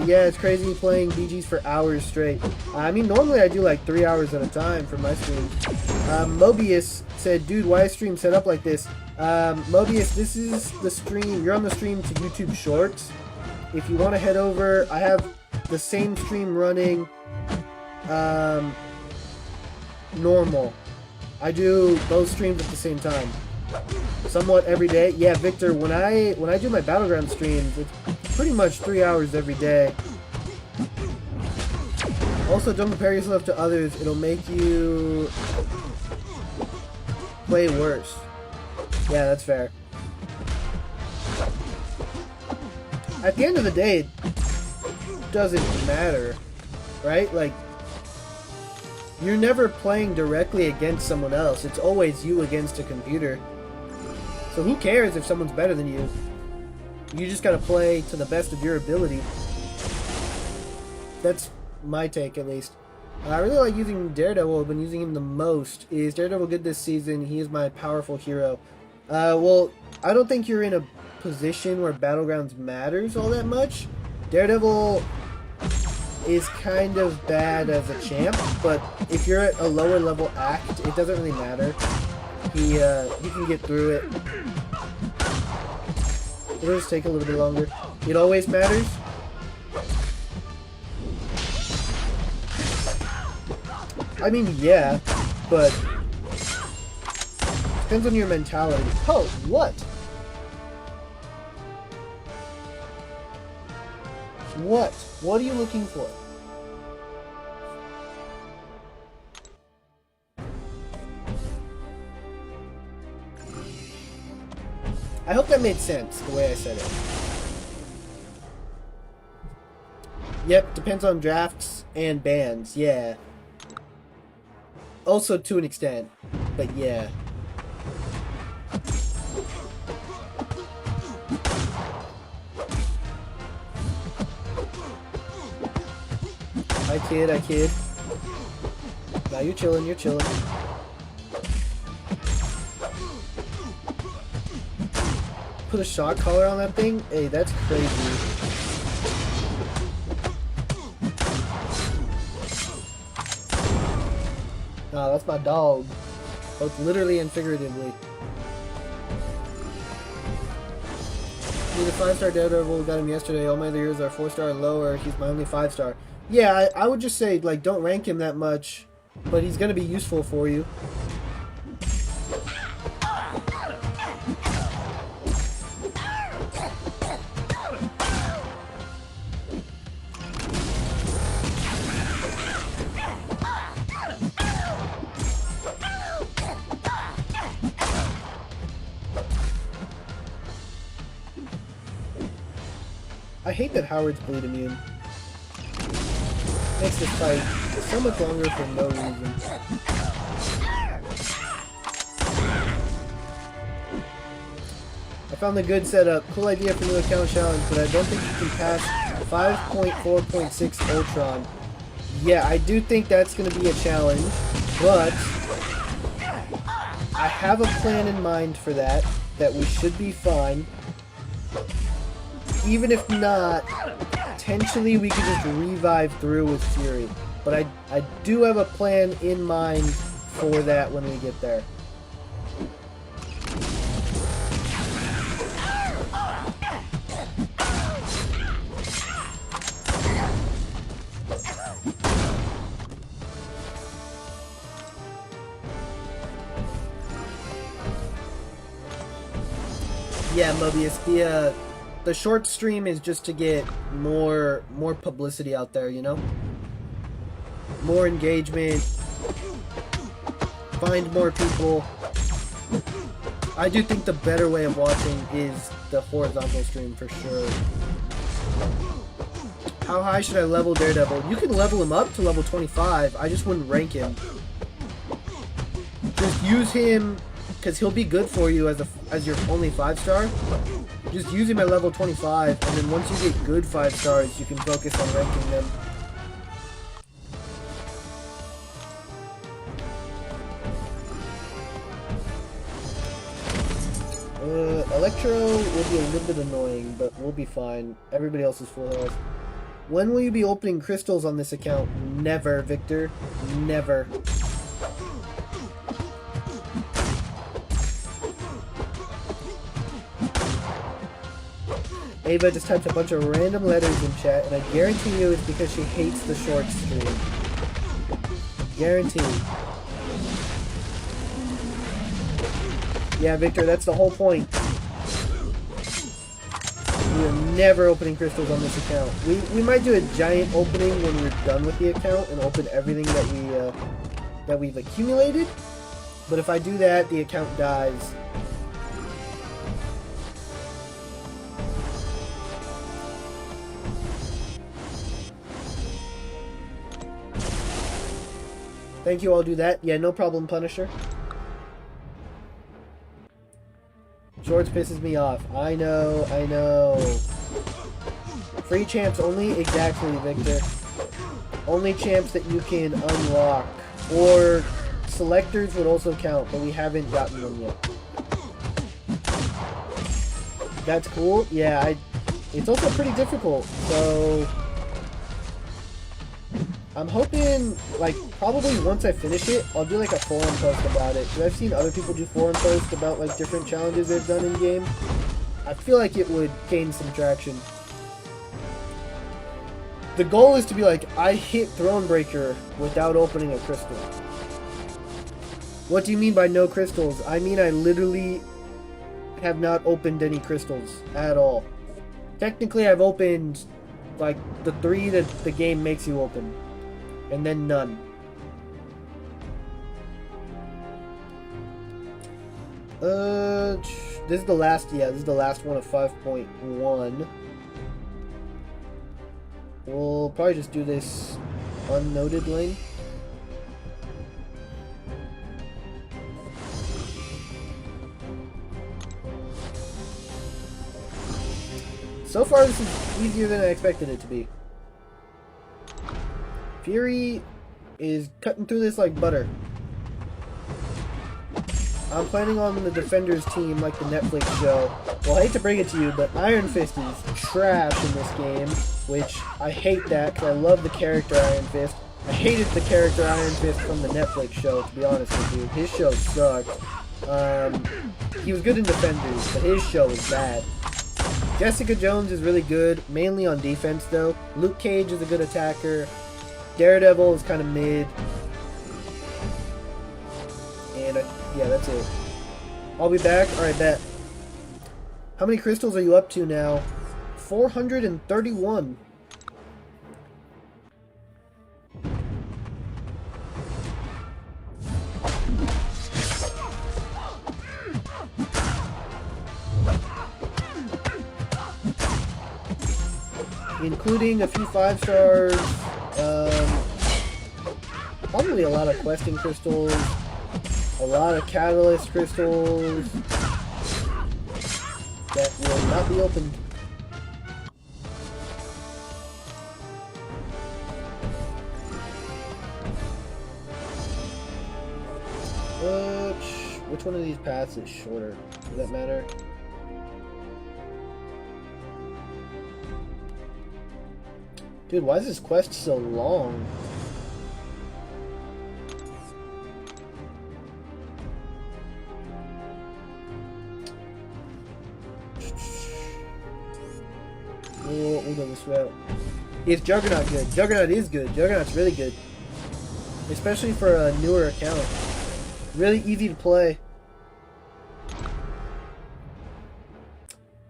yeah, it's crazy playing BGs for hours straight. I mean, normally I do like 3 hours at a time for my streams. Mobius said, dude, why is stream set up like this? Mobius, this is the stream. You're on the stream to YouTube Shorts. If you want to head over, I have the same stream running normal. I do both streams at the same time. Somewhat every day. Yeah, Victor, when I do my Battleground streams, it's pretty much 3 hours every day. Also, don't compare yourself to others. It'll make you play worse. Yeah, that's fair. At the end of the day, it doesn't matter, right? Like, you're never playing directly against someone else. It's always you against a computer. So who cares if someone's better than you? You just gotta play to the best of your ability. That's my take, at least. I really like using Daredevil. I've been using him the most. Is Daredevil good this season? He is my powerful hero. Well, I don't think you're in a position where Battlegrounds matters all that much. Daredevil is kind of bad as a champ, but if you're at a lower level act, it doesn't really matter. He can get through it. It'll just take a little bit longer. It always matters. I mean, yeah, but depends on your mentality. Oh, what? What? What are you looking for? I hope that made sense, the way I said it. Yep, depends on drafts and bans, yeah. Also to an extent, but yeah. Hi kid, hi kid. Now you're chilling, you're chilling. Put a shock collar on that thing? Hey, that's crazy. Nah, that's my dog. Both literally and figuratively. He's a 5-star Daredevil, got him yesterday. All my other heroes are 4-star and lower. He's my only 5-star. Yeah, I would just say, like, don't rank him that much. But he's gonna be useful for you. I hate that Howard's bleed immune. Makes this fight so much longer for no reason. I found the good setup. Cool idea for new account challenge, but I don't think you can pass 5.4.6 Ultron. Yeah, I do think that's going to be a challenge, but I have a plan in mind for that we should be fine. Even if not, potentially we could just revive through with Fury. But I do have a plan in mind for that when we get there. Yeah, Mobius, the short stream is just to get more publicity out there, you know? More engagement, find more people. I do think the better way of watching is the horizontal stream for sure. How high should I level Daredevil? You can level him up to level 25, I just wouldn't rank him. Just use him, because he'll be good for you as your only 5-star. Just use him at level 25, and then once you get good 5 stars, you can focus on ranking them. Electro will be a little bit annoying, but we'll be fine. Everybody else is full health. When will you be opening crystals on this account? Never, Victor. Never. Ava just typed a bunch of random letters in chat, and I guarantee you it's because she hates the short stream. Guaranteed. Yeah, Victor, that's the whole point. We are never opening crystals on this account. We might do a giant opening when we're done with the account and open everything that we've accumulated. But if I do that, the account dies. Thank you, I'll do that. Yeah, no problem, Punisher. shorts pisses me off. I know, I know. Free champs only, exactly, Victor. Only champs that you can unlock. Or selectors would also count, but we haven't gotten them yet. That's cool. Yeah, it's also pretty difficult, so I'm hoping, like, probably once I finish it, I'll do, like, a forum post about it. Because I've seen other people do forum posts about, like, different challenges they've done in-game. I feel like it would gain some traction. The goal is to be like, I hit Thronebreaker without opening a crystal. What do you mean by no crystals? I mean I literally have not opened any crystals at all. Technically, I've opened, like, the 3 that the game makes you open. And then none. This is the last, yeah, this is the last one of 5.1. We'll probably just do this unnoted lane. So far, this is easier than I expected it to be. Fury is cutting through this like butter. I'm planning on the Defenders team like the Netflix show. Well, I hate to bring it to you, but Iron Fist is trash in this game, which I hate that because I love the character Iron Fist. I hated the character Iron Fist from the Netflix show, to be honest with you. His show sucked. He was good in Defenders, but his show was bad. Jessica Jones is really good, mainly on defense though. Luke Cage is a good attacker. Daredevil is kind of mid. And yeah, that's it. I'll be back. Alright, bet. How many crystals are you up to now? 431. Including a few 5 stars, probably a lot of questing crystals, a lot of catalyst crystals that will not be opened. Which one of these paths is shorter? Does that matter? Dude, why is this quest so long? We'll go this route. Is Juggernaut good? Juggernaut is good. Juggernaut's really good. Especially for a newer account. Really easy to play.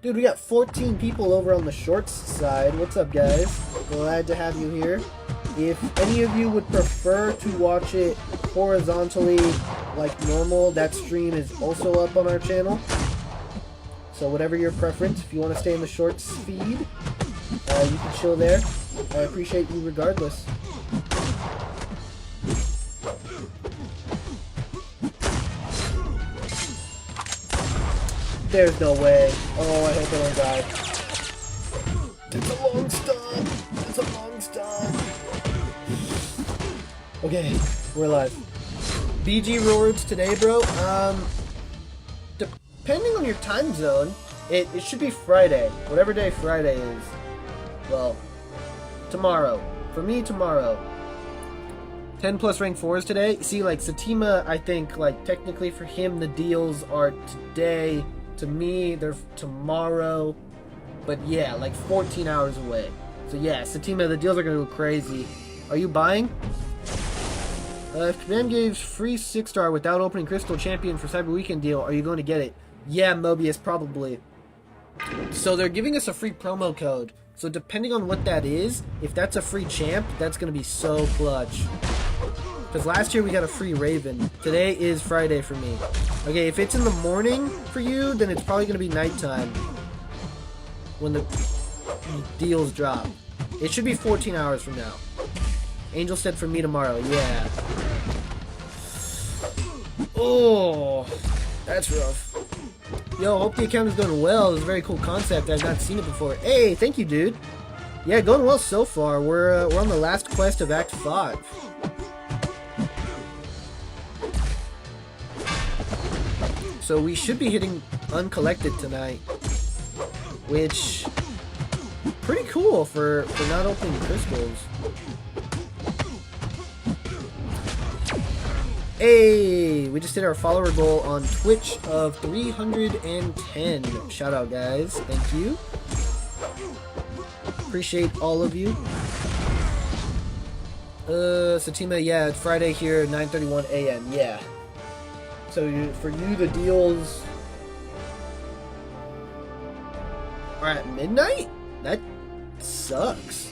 Dude, we got 14 people over on the shorts side. What's up, guys? Glad to have you here. If any of you would prefer to watch it horizontally like normal, that stream is also up on our channel. So whatever your preference, if you want to stay in the shorts feed, you can chill there. I appreciate you regardless. There's no way. Oh, I hope I don't die. It's a long stun. It's a long stun. Okay, we're alive. BG rewards today, bro. Depending on your time zone, it should be Friday. Whatever day Friday is. Well, tomorrow. For me, tomorrow. 10 plus rank 4s today. See, like, Satima, I think, like, technically for him, the deals are today. To me, they're tomorrow. But yeah, like 14 hours away. So yeah, Satima, the deals are going to go crazy. Are you buying? If Command gives free 6-star without opening Crystal Champion for Cyber Weekend deal, are you going to get it? Yeah, Mobius, probably. So they're giving us a free promo code. So depending on what that is, if that's a free champ, that's going to be so clutch. Because last year we got a free Raven. Today is Friday for me. Okay, if it's in the morning for you, then it's probably going to be nighttime when the deals drop. It should be 14 hours from now. Angel said for me tomorrow. Yeah. Oh, that's rough. Yo, hope the account is going well. It's a very cool concept. I've not seen it before. Hey, thank you, dude. Yeah, going well so far. We're on the last quest of Act 5. So we should be hitting Uncollected tonight, which pretty cool for not opening crystals. Hey, we just hit our follower goal on Twitch of 310. Shout out, guys. Thank you. Appreciate all of you. Satima, yeah, it's Friday here, 9:31 a.m. Yeah. So for you, the deals are at midnight? That sucks.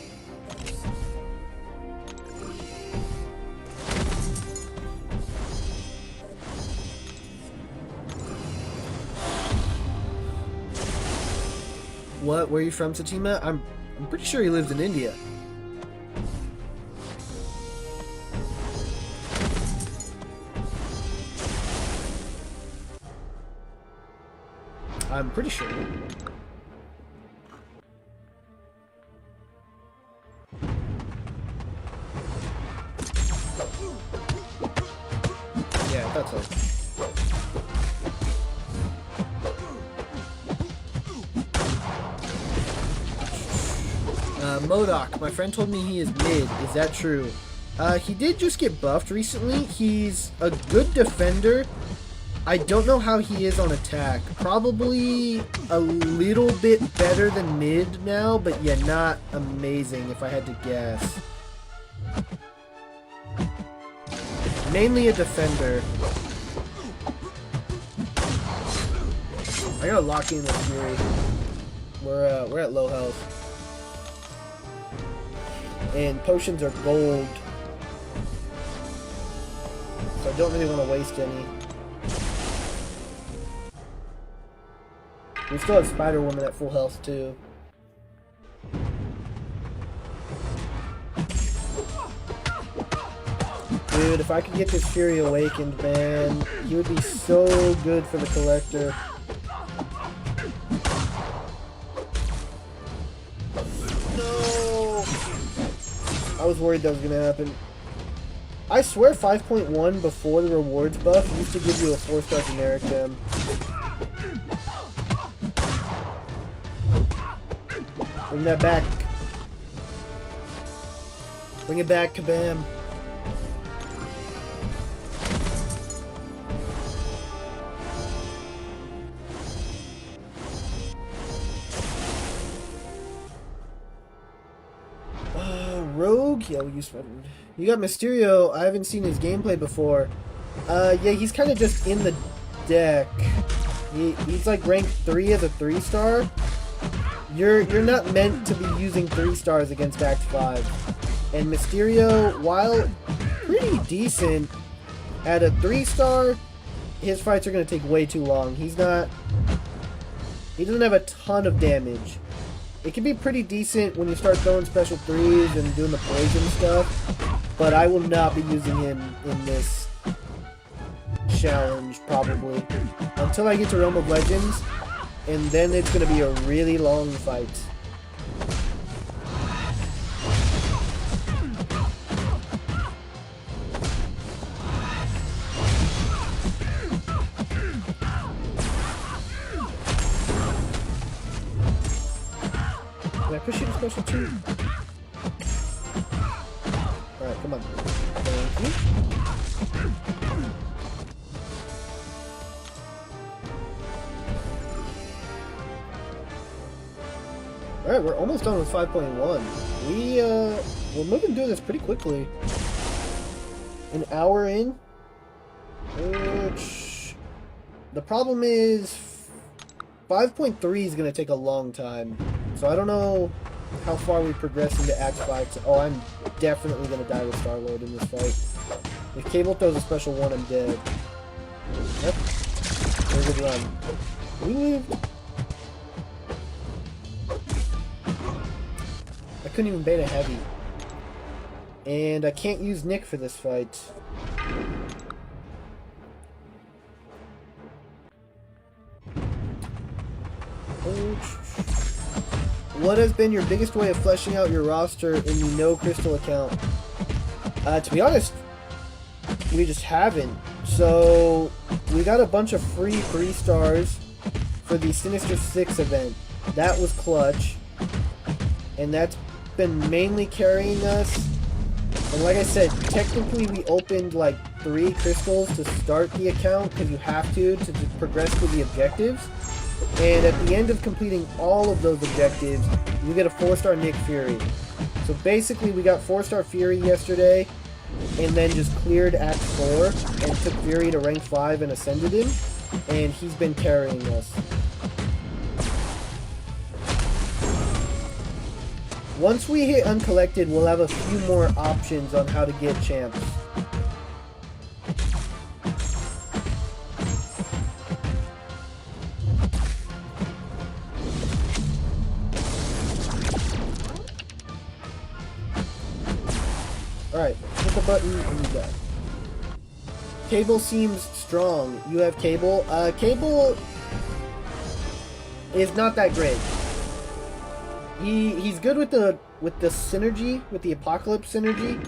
What? Where are you from, Satima? I'm pretty sure he lives in India. I'm pretty sure. Yeah, I thought so. MODOK, my friend told me he is mid. Is that true? He did just get buffed recently. He's a good defender. I don't know how he is on attack. Probably a little bit better than mid now, but yeah, not amazing if I had to guess. Mainly a defender. I gotta lock in the Fury. We're at low health. And potions are gold. So I don't really want to waste any. We still have Spider-Woman at full health too. Dude, if I could get this Fury awakened, man, he would be so good for the Collector. No! I was worried that was gonna happen. I swear 5.1 before the rewards buff used to give you a 4-star generic gem. Bring that back. Bring it back, Kabam. Rogue? Yeah, we used one. You got Mysterio. I haven't seen his gameplay before. Yeah, he's kind of just in the deck. He's like ranked 3 as a 3-star. You're not meant to be using 3 stars against Act 5. And Mysterio, while pretty decent at a 3-star, his fights are going to take way too long. He doesn't have a ton of damage. It can be pretty decent when you start throwing special 3s and doing the poison stuff, but I will not be using him in this challenge, probably. Until I get to Realm of Legends, and then it's going to be a really long fight. Can I push you to special 2? Alright, come on. Thank you. Alright, we're almost done with 5.1. We're moving through this pretty quickly. An hour in? Which... The problem is... 5.3 is going to take a long time. So I don't know how far we progress into Act 5. Oh, I'm definitely going to die with Star-Lord in this fight. If Cable throws a special 1, I'm dead. Yep. Very good run. We lived. I couldn't even bait a heavy. And I can't use Nick for this fight. What has been your biggest way of fleshing out your roster in the no crystal account? To be honest, we just haven't. So we got a bunch of free 3 stars for the Sinister 6 event. That was clutch. And that's been mainly carrying us. And like I said, technically we opened like 3 crystals to start the account because you have to progress through the objectives. And at the end of completing all of those objectives, you get a 4-star Nick Fury. So basically we got 4-star Fury yesterday, and then just cleared Act 4 and took Fury to rank 5 and ascended him, and he's been carrying us. Once we hit Uncollected, we'll have a few more options on how to get champs. Alright, hit the button and you go. Cable seems strong. You have Cable. Cable is not that great. He's good with the synergy, with the Apocalypse synergy.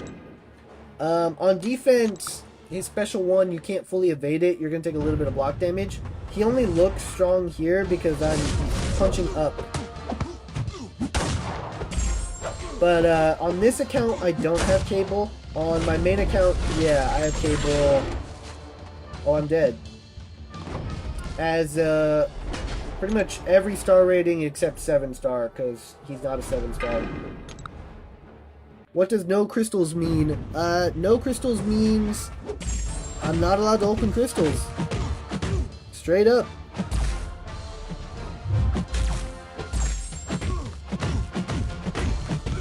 On defense, his special 1, you can't fully evade it. You're going to take a little bit of block damage. He only looks strong here because I'm punching up. But on this account, I don't have Cable. On my main account, yeah, I have Cable. Oh, I'm dead. As pretty much every star rating except 7-star, because he's not a 7-star. What does no crystals mean? No crystals means I'm not allowed to open crystals. Straight up.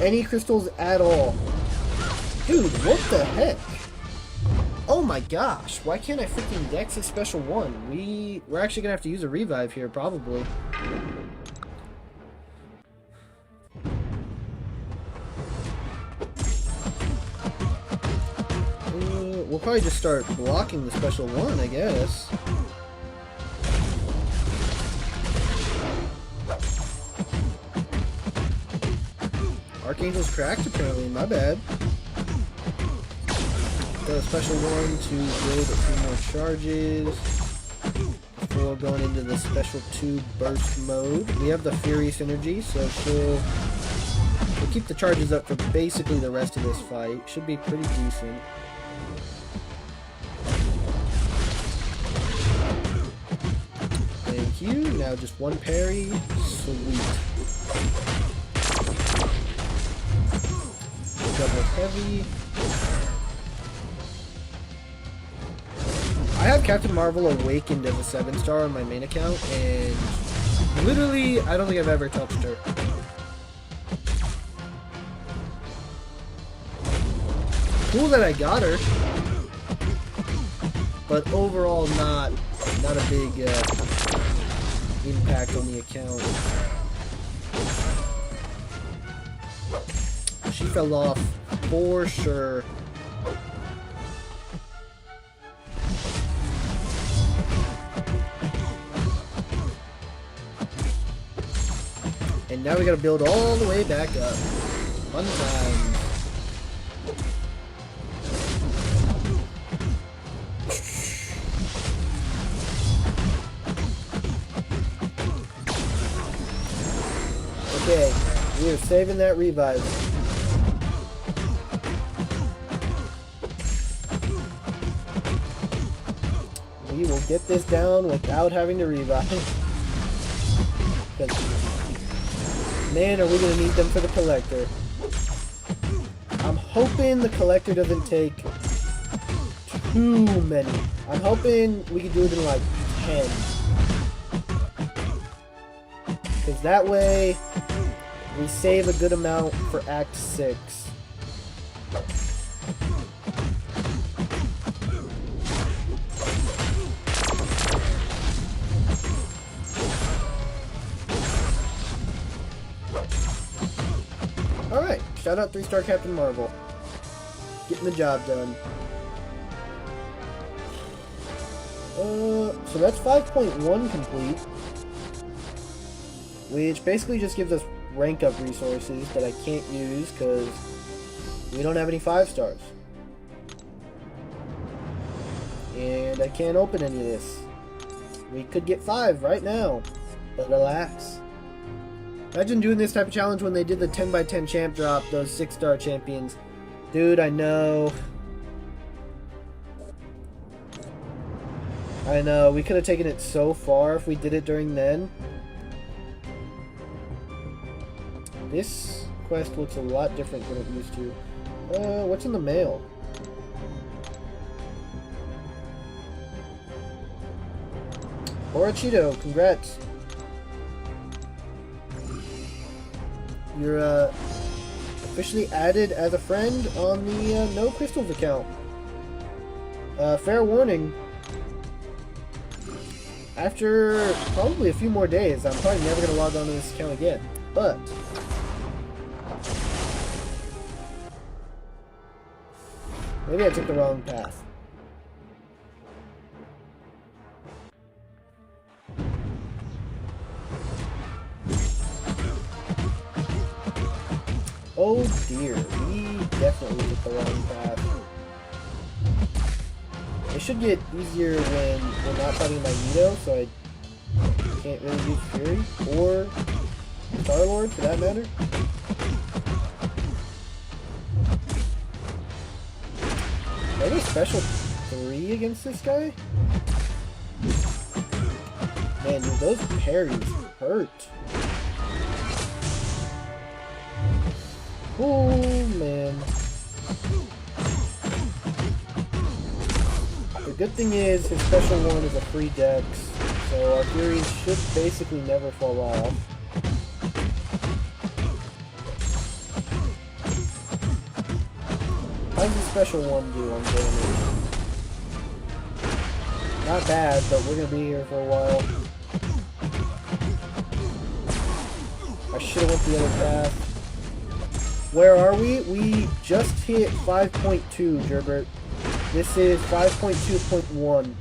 Any crystals at all. Dude, what the heck? Oh my gosh, why can't I freaking dex a special 1? We're actually gonna have to use a revive here, probably. We'll probably just start blocking the special 1, I guess. Archangel's cracked, apparently. My bad. Got a special 1 to build a few more charges before going into the special 2 burst mode. We have the Fury synergy, so we'll keep the charges up for basically the rest of this fight. Should be pretty decent. Thank you. Now just 1 parry. Sweet. Double heavy. I have Captain Marvel Awakened as a 7-star on my main account, and literally, I don't think I've ever touched her. Cool that I got her, but overall not a big impact on the account. She fell off for sure. And now we gotta build all the way back up. Fun time. Okay, we are saving that revive. We will get this down without having to revive. Man, are we going to need them for the Collector. I'm hoping the Collector doesn't take too many. I'm hoping we can do it in like 10. Because that way, we save a good amount for Act 6. Alright, shout out 3-star Captain Marvel. Getting the job done. So that's 5.1 complete. which basically just gives us rank up resources that I can't use because we don't have any 5 stars. And I can't open any of this. We could get 5 right now, but alas. Imagine doing this type of challenge when they did the 10x10 champ drop, those 6-star champions. Dude, I know. I know, we could have taken it so far if we did it during then. This quest looks a lot different than it used to. What's in the mail? Orochito, congrats. You're officially added as a friend on the No Crystals account. Fair warning. After probably a few more days, I'm probably never going to log on to this account again. But maybe I took the wrong path. Oh dear, we definitely took the wrong path. It should get easier when we're not fighting Magneto, so I can't really use Fury, or Star-Lord for that matter. Are they special 3 against this guy? Man, dude, those parries hurt. Oh, man. The good thing is, his special 1 is a free dex, so our Furies should basically never fall off. How does the special 1 do on damage? Not bad, but we're going to be here for a while. I should have went the other path. Where are we? We just hit 5.2, Gerbert. This is 5.2.1.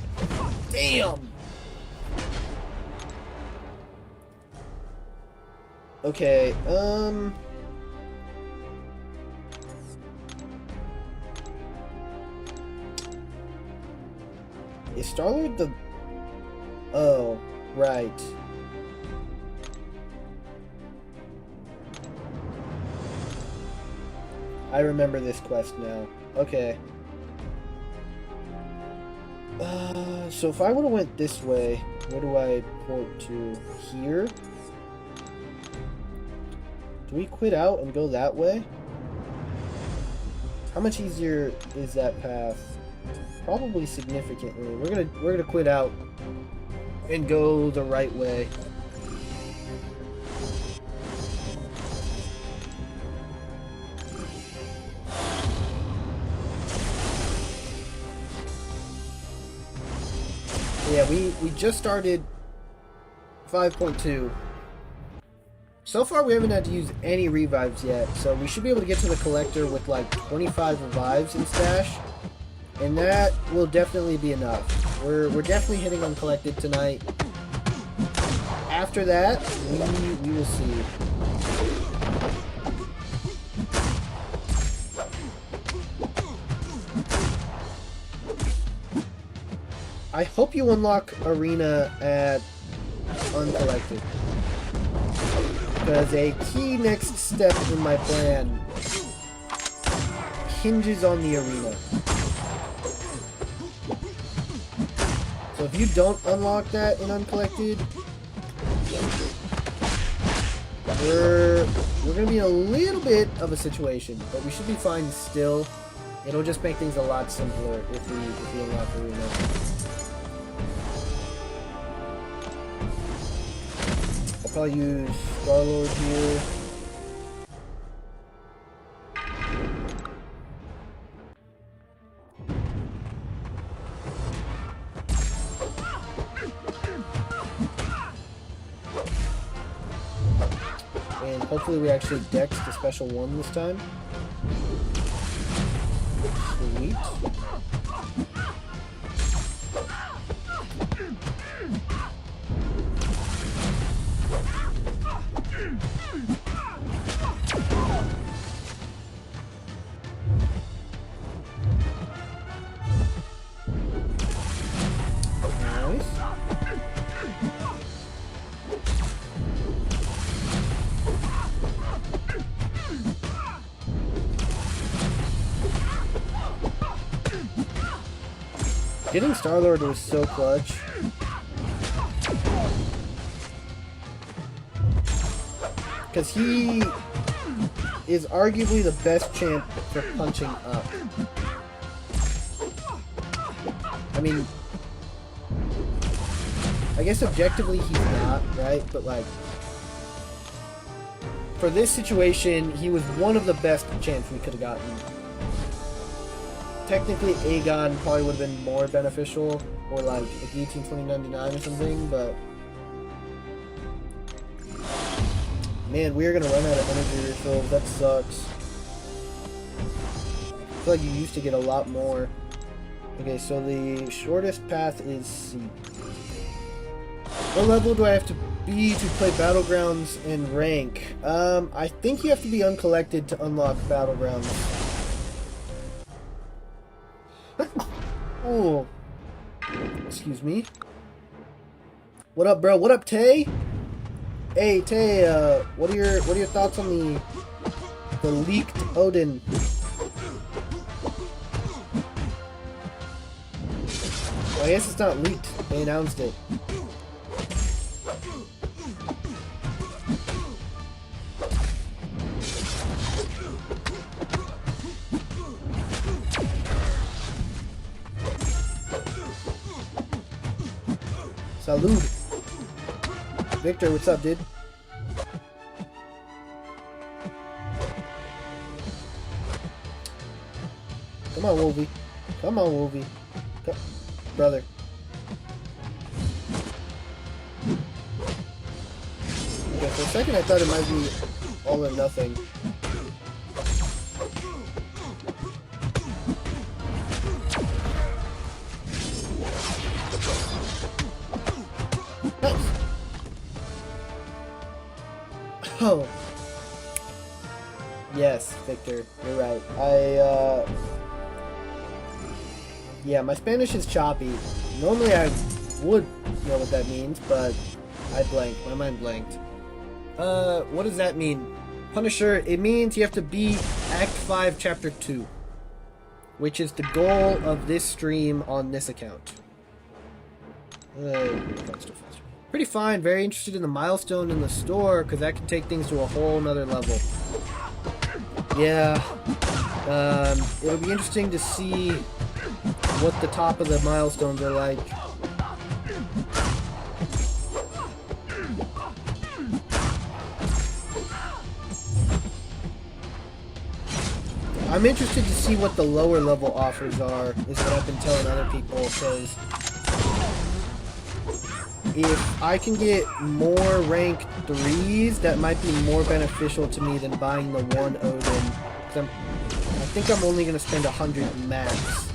Damn! Okay, is Star-Lord the... Oh, right. I remember this quest now. Okay. So if I would have went this way, where do I port to? Here? Do we quit out and go that way? How much easier is that path? Probably significantly. We're gonna quit out and go the right way. Yeah, we just started 5.2. So far we haven't had to use any revives yet, so we should be able to get to the collector with like 25 revives in stash, and that will definitely be enough. We're definitely hitting Uncollected tonight. After that, we will see. I hope you unlock Arena at Uncollected, because a key next step in my plan hinges on the Arena. So if you don't unlock that in Uncollected, we're going to be in a little bit of a situation, but we should be fine still. It'll just make things a lot simpler if we unlock Arena. I'll use Star-Lord here. And hopefully we actually dex the special 1 this time. Sweet. Nice. Getting Star-Lord was so clutch. Because he is arguably the best champ for punching up. I mean, I guess objectively he's not, right? But like, for this situation, he was one of the best champs we could have gotten. Technically, Aegon probably would have been more beneficial, or like a Guillotine 2099 or something, but man, we're gonna run out of energy refills. That sucks. I feel like you used to get a lot more. Okay, so the shortest path is C. What level do I have to be to play Battlegrounds and rank? I think you have to be uncollected to unlock Battlegrounds. Oh, excuse me. What up, bro? What up, Tay? Hey, Tay. What are your thoughts on the leaked Odin? Well, I guess it's not leaked. They announced it. Salud. Victor, what's up, dude? Come on, Wolvie. Come on, Wolvie. Brother. Okay, for a second I thought it might be all or nothing. Nice. Oh. Yes, Victor, you're right. Yeah, my Spanish is choppy. Normally I would know what that means, but I blanked. My mind blanked. What does that mean? Punisher, it means you have to beat Act 5, Chapter 2. Which is the goal of this stream on this account. Faster. Pretty fine. Very interested in the milestone in the store, because that can take things to a whole nother level. Yeah. It'll be interesting to see what the top of the milestones are like. I'm interested to see what the lower level offers are, is what I've been telling other people, because if I can get more rank 3s, that might be more beneficial to me than buying the one Odin. I think I'm only going to spend 100 max.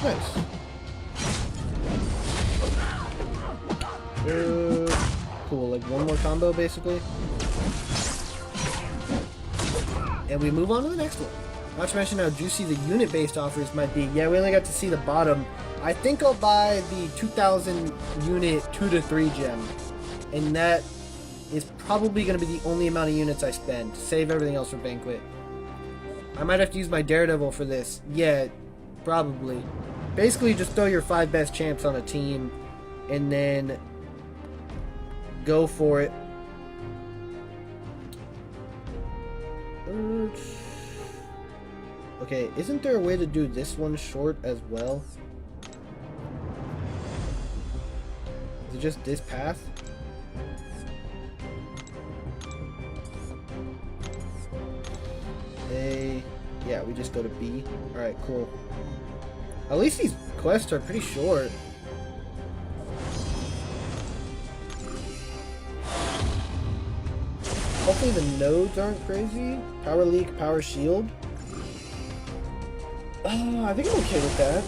Nice. Cool, like one more combo basically. And we move on to the next one. Not to mention how juicy the unit-based offers might be. Yeah, we only got to see the bottom. I think I'll buy the 2000 unit 2 to 3 gem. And that is probably going to be the only amount of units I spend. Save everything else for Banquet. I might have to use my Daredevil for this. Yeah, probably. Basically, just throw your 5 best champs on a team. And then go for it. Okay, isn't there a way to do this one short as well? Is it just this path? A, yeah, we just go to B. Alright, cool. At least these quests are pretty short. Hopefully the nodes aren't crazy. Power leak, power shield. I think I'm okay with that.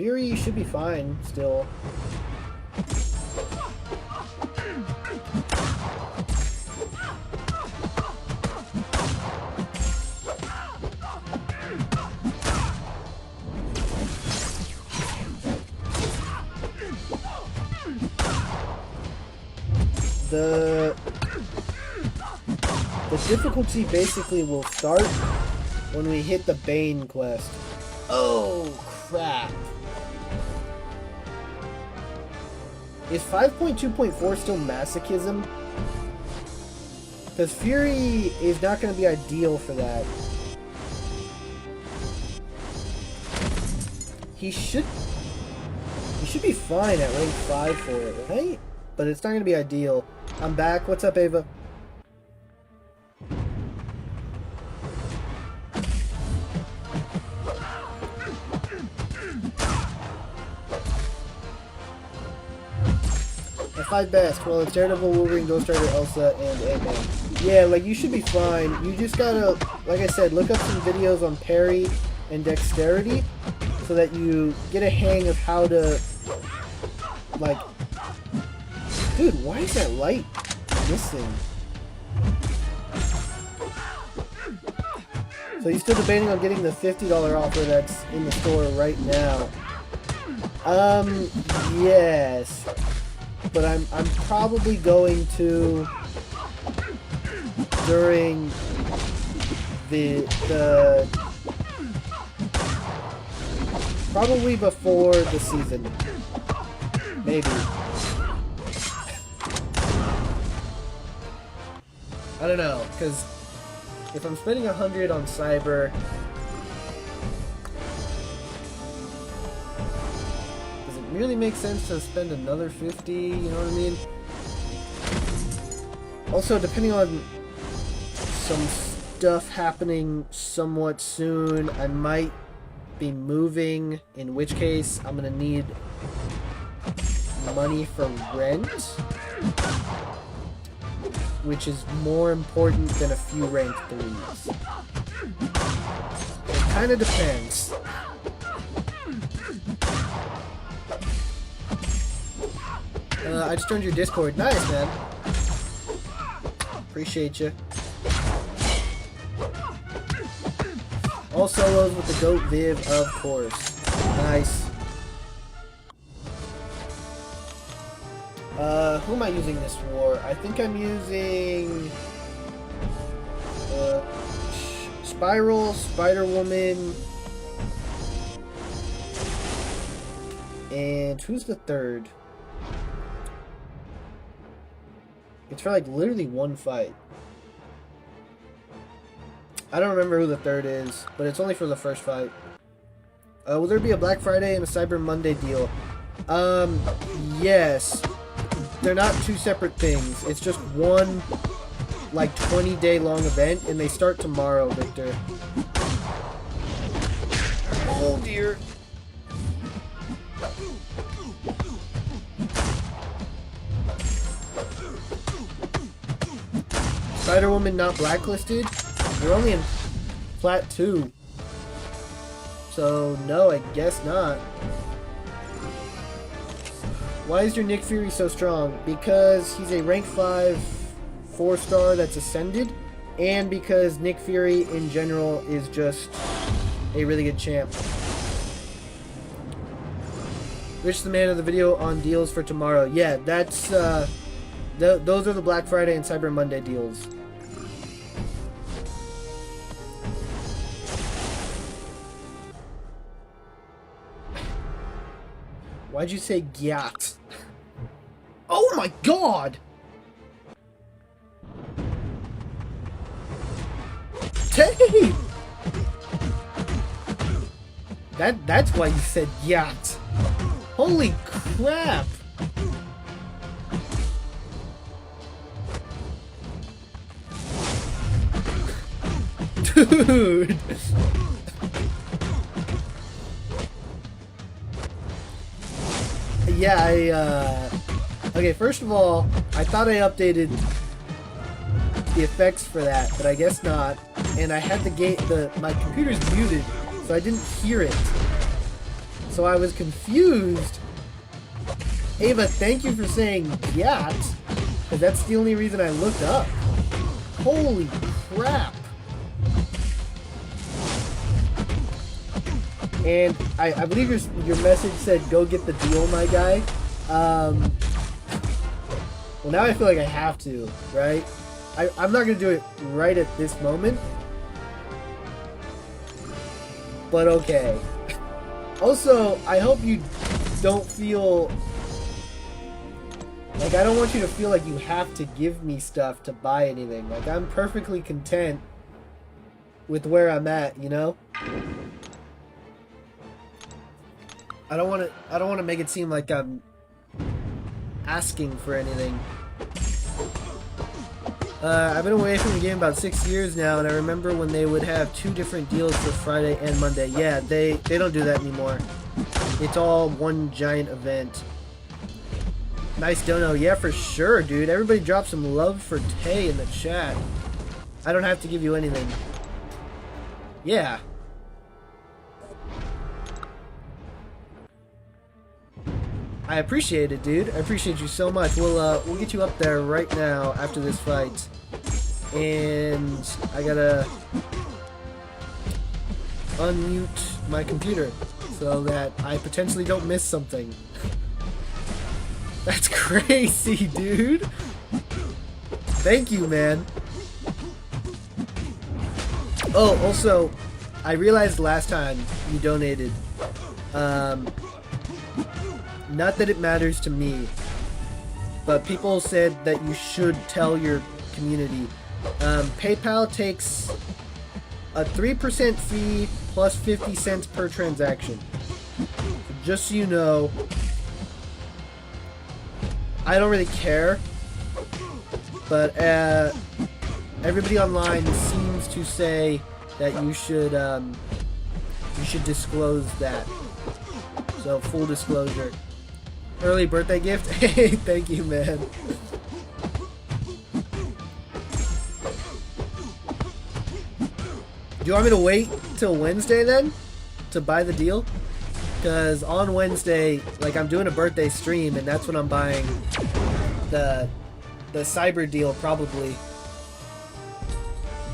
Fury should be fine still. The difficulty basically will start when we hit the Bane quest. Oh, crap. Is 5.2.4 still masochism? Because Fury is not going to be ideal for that. He should be fine at rank 5 for it, right? But it's not going to be ideal. I'm back. What's up, Ava? At 5 best. Well, it's Daredevil, Wolverine, Ghost Rider, Elsa, and Ant-Man. Yeah, like, you should be fine. You just gotta, like I said, look up some videos on parry and dexterity so that you get a hang of how to, like... Dude, why is that light missing? So you're still debating on getting the $50 offer that's in the store right now? Yes. But I'm probably going to during the probably before the season. Maybe. I don't know, because if I'm spending 100 on Cyber, does it really make sense to spend another 50? You know what I mean? Also, depending on some stuff happening somewhat soon, I might be moving, in which case I'm gonna need money for rent, which is more important than a few rank 3s. It kind of depends. I just joined your Discord. Nice, man. Appreciate you. All solos with the GOAT Viv, of course. Nice. Who am I using this for? I think I'm using Spiral, Spider-Woman, and who's the third? It's for like literally one fight. I don't remember who the third is, but it's only for the first fight. Will there be a Black Friday and a Cyber Monday deal? Yes. They're not two separate things. It's just one, like, 20-day long event, and they start tomorrow, Victor. Oh, dear. Spider-Woman not blacklisted? You're only in Plat 2. So, no, I guess not. Why is your Nick Fury so strong? Because he's a rank 5 4-star that's ascended, and because Nick Fury in general is just a really good champ. Rich the man of the video on deals for tomorrow. Yeah, that's those are the Black Friday and Cyber Monday deals. Why'd you say gyat? Oh my god! Tape! That's why you said gyat. Holy crap! Dude! Yeah, okay, first of all, I thought I updated the effects for that, but I guess not. And I had my computer's muted, so I didn't hear it. So I was confused. Ava, thank you for saying yacht, because that's the only reason I looked up. Holy crap. And I believe your message said, go get the deal, my guy. Well, now I feel like I have to, right? I'm not going to do it right at this moment. But okay. Also, I hope you don't feel... Like, I don't want you to feel like you have to give me stuff to buy anything. Like, I'm perfectly content with where I'm at, you know? I don't want to make it seem like I'm asking for anything. I've been away from the game about 6 years now, and I remember when they would have 2 different deals for Friday and Monday. Yeah, they don't do that anymore. It's all one giant event. Nice dono. Yeah, for sure, dude. Everybody drop some love for Tay in the chat. I don't have to give you anything. Yeah. I appreciate it, dude. I appreciate you so much. We'll get you up there right now after this fight. And I gotta unmute my computer so that I potentially don't miss something. That's crazy, dude. Thank you, man. Oh, also, I realized last time you donated, not that it matters to me, but people said that you should tell your community. PayPal takes a 3% fee plus 50 cents per transaction. Just so you know, I don't really care, but everybody online seems to say that you should disclose that. So full disclosure. Early birthday gift? Hey, thank you, man. Do you want me to wait till Wednesday then to buy the deal? Because on Wednesday, like, I'm doing a birthday stream, and that's when I'm buying the cyber deal, probably.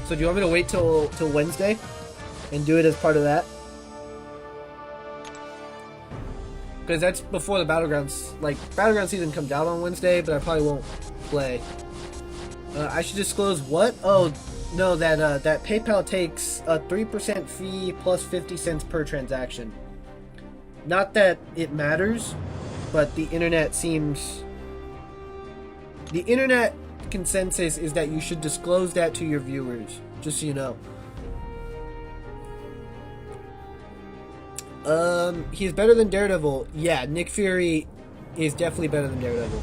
So do you want me to wait till Wednesday and do it as part of that? Because that's before the Battlegrounds, like, Battleground season comes out on Wednesday, but I probably won't play. I should disclose what? Oh, no, that PayPal takes a 3% fee plus 50 cents per transaction. Not that it matters, but the internet seems... The internet consensus is that you should disclose that to your viewers, just so you know. He's better than Daredevil. Yeah, Nick Fury is definitely better than Daredevil.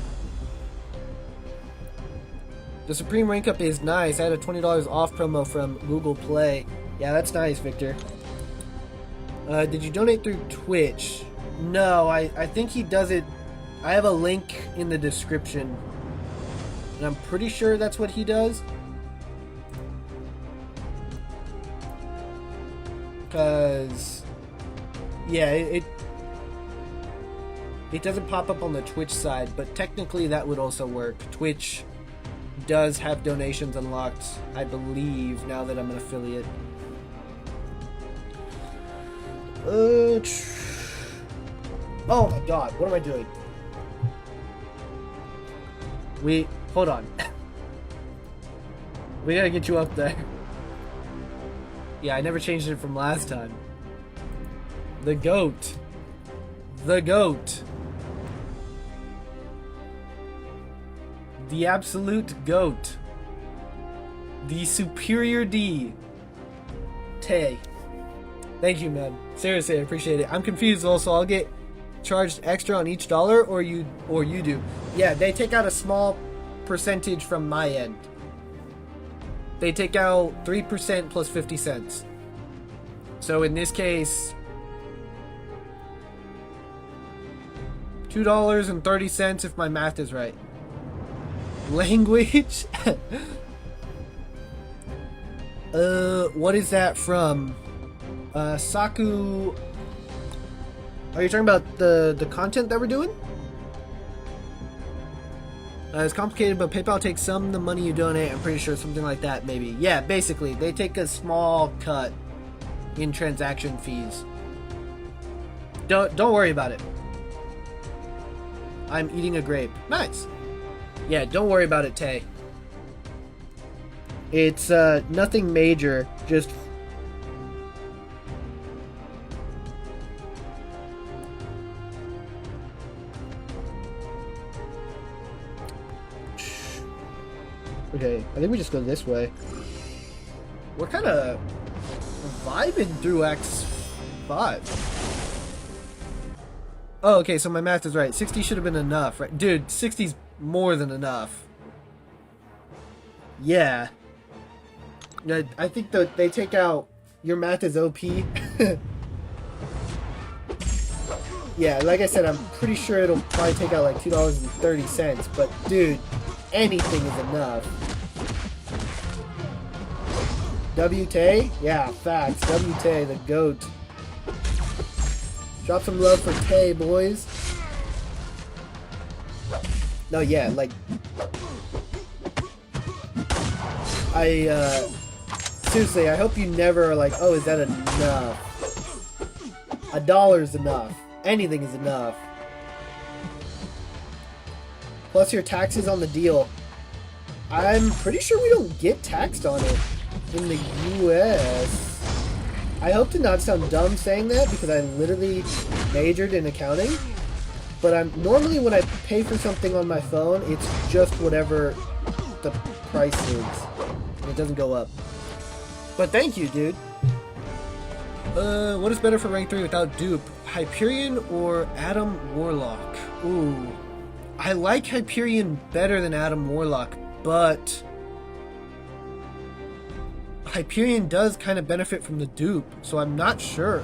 The Supreme Rank Up is nice. I had a $20 off promo from Google Play. Yeah, that's nice, Victor. Did you donate through Twitch? No, I think he does it... I have a link in the description. And I'm pretty sure that's what he does. Because... Yeah, it doesn't pop up on the Twitch side, but technically that would also work. Twitch does have donations unlocked, I believe, now that I'm an affiliate. Oh my god, what am I doing? Hold on. We gotta get you up there. Yeah, I never changed it from last time. The GOAT. The GOAT. The absolute GOAT. The superior D. Tay. Thank you, man. Seriously, I appreciate it. I'm confused also. I'll get charged extra on each dollar, or you do. Yeah, they take out a small percentage from my end. They take out 3% plus 50 cents. So in this case, $2.30 if my math is right. Language? What is that from? Saku Are you talking about the content that we're doing? It's complicated, but PayPal takes some of the money you donate. I'm pretty sure something like that, maybe. Yeah, basically, they take a small cut in transaction fees. Don't worry about it. I'm eating a grape. Nice. Yeah, don't worry about it, Tay. It's nothing major, just... Okay, I think we just go this way. We're kind of vibing through X5. Oh, okay, so my math is right. 60 should have been enough, right? Dude, 60's more than enough. Yeah. I think that they take out... Your math is OP. Yeah, like I said, I'm pretty sure it'll probably take out like $2.30, but dude, anything is enough. WT? Yeah, facts. WT, the GOAT. Drop some love for Tay, boys. No, yeah, like... Seriously, I hope you never are like, oh, is that enough? $1 is enough. Anything is enough. Plus your taxes on the deal. I'm pretty sure we don't get taxed on it in the US. I hope to not sound dumb saying that because I literally majored in accounting. But normally when I pay for something on my phone, it's just whatever the price is. And it doesn't go up. But thank you, dude. What is better for rank 3 without dupe? Hyperion or Adam Warlock? Ooh. I like Hyperion better than Adam Warlock, but Hyperion does kind of benefit from the dupe, so I'm not sure.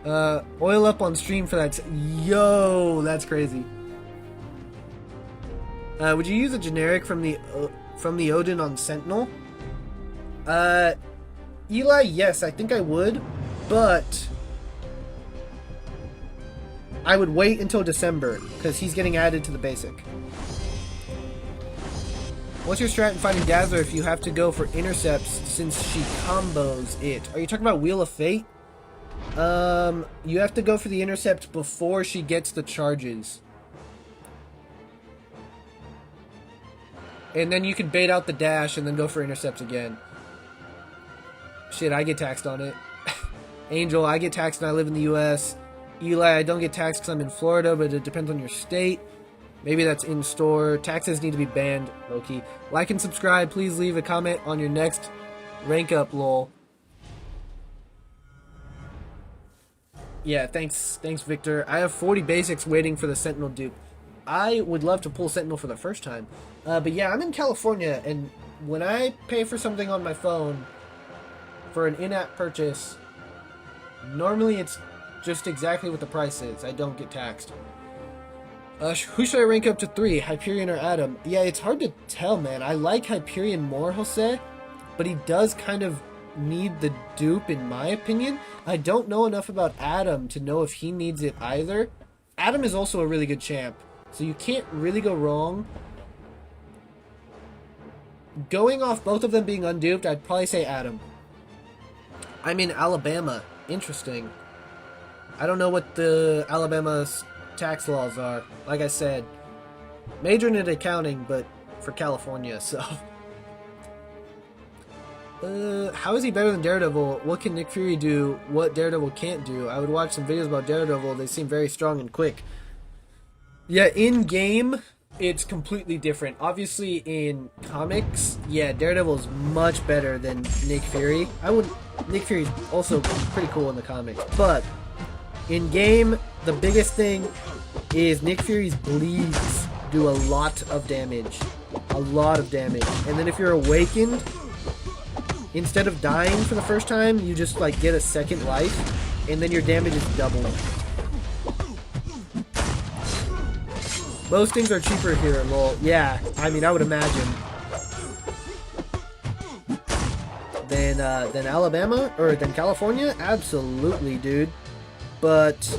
Oil up on stream for that. Yo, that's crazy. Would you use a generic from the Odin on Sentinel? Eli, yes, I think I would, but I would wait until December because he's getting added to the basic. What's your strat in fighting Dazzler if you have to go for intercepts since she combos it? Are you talking about Wheel of Fate? You have to go for the intercept before she gets the charges. And then you can bait out the dash and then go for intercepts again. Shit, I get taxed on it. Angel, I get taxed and I live in the US. Eli, I don't get taxed because I'm in Florida, but it depends on your state. Maybe that's in store. Taxes need to be banned, low-key. Like and subscribe. Please leave a comment on your next rank up, lol. Yeah, thanks, Victor. I have 40 basics waiting for the Sentinel dupe. I would love to pull Sentinel for the first time. But yeah, I'm in California, and when I pay for something on my phone for an in-app purchase, normally it's just exactly what the price is. I don't get taxed. Who should I rank up to 3, Hyperion or Adam? Yeah, it's hard to tell, man. I like Hyperion more, Jose, but he does kind of need the dupe, in my opinion. I don't know enough about Adam to know if he needs it either. Adam is also a really good champ, so you can't really go wrong. Going off both of them being unduped, I'd probably say Adam. I'm in Alabama. Interesting. I don't know what the Alabama's tax laws are. Like I said, majoring in accounting, but for California, so. How is he better than Daredevil? What can Nick Fury do what Daredevil can't do? I would watch some videos about Daredevil. They seem very strong and quick. Yeah, in-game, it's completely different. Obviously, in comics, yeah, Daredevil is much better than Nick Fury. Nick Fury's also pretty cool in the comics, but in-game, the biggest thing is Nick Fury's bleeds do a lot of damage. A lot of damage. And then if you're awakened, instead of dying for the first time, you just like get a second life, and then your damage is doubled. Most things are cheaper here, lol. Yeah, I mean, I would imagine. Than than Alabama or than California? Absolutely, dude. But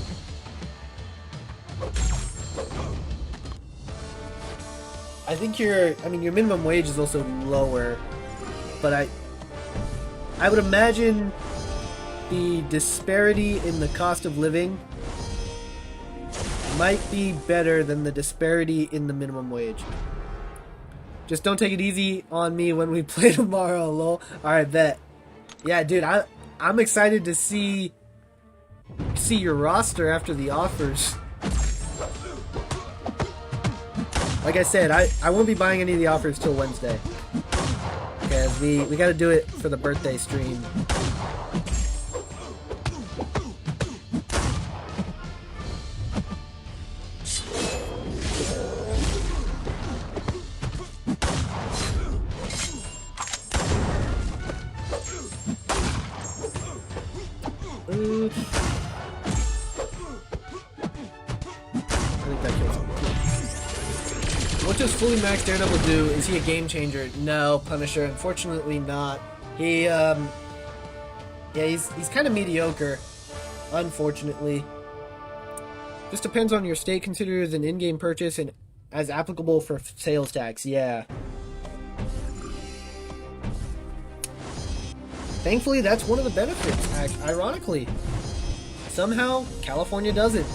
I think your minimum wage is also lower, but I would imagine the disparity in the cost of living might be better than the disparity in the minimum wage. Just don't take it easy on me when we play tomorrow, lol. Alright, bet. Yeah, dude, I'm excited to see your roster after the offers. Like I said, I won't be buying any of the offers till Wednesday. Because we gotta do it for the birthday stream. What does fully maxed Daredevil do? Is he a game changer? No, Punisher, unfortunately not. He, yeah, he's kind of mediocre, unfortunately. Just depends on your state considers an in-game purchase and as applicable for sales tax, yeah. Thankfully, that's one of the benefits, ironically. Somehow, California doesn't.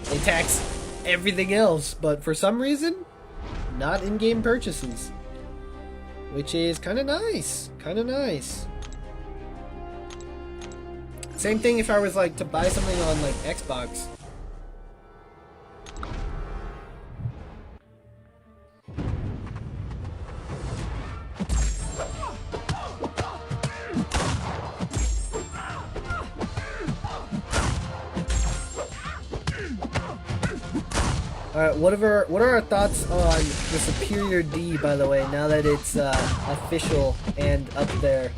They tax everything else, but for some reason, not in-game purchases. Which is kind of nice. Kind of nice. Same thing if I was like to buy something on like Xbox. Alright, what are our thoughts on the Superior D, by the way, now that it's official and up there?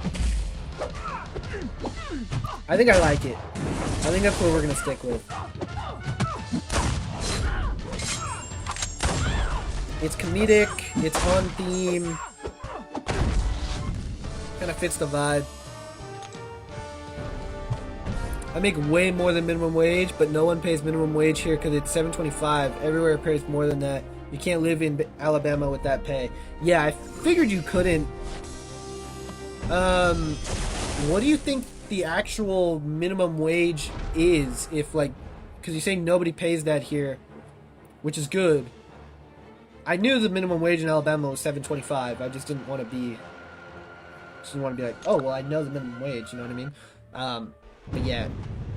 I think I like it. I think that's what we're going to stick with. It's comedic, it's on theme, kind of fits the vibe. I make way more than minimum wage, but no one pays minimum wage here because it's $7.25. Everywhere it pays more than that. You can't live in Alabama with that pay. Yeah, I figured you couldn't. What do you think the actual minimum wage is? If like, because you say nobody pays that here, which is good. I knew the minimum wage in Alabama was $7.25. I just didn't want to be like, oh well, I know the minimum wage. You know what I mean? But yeah,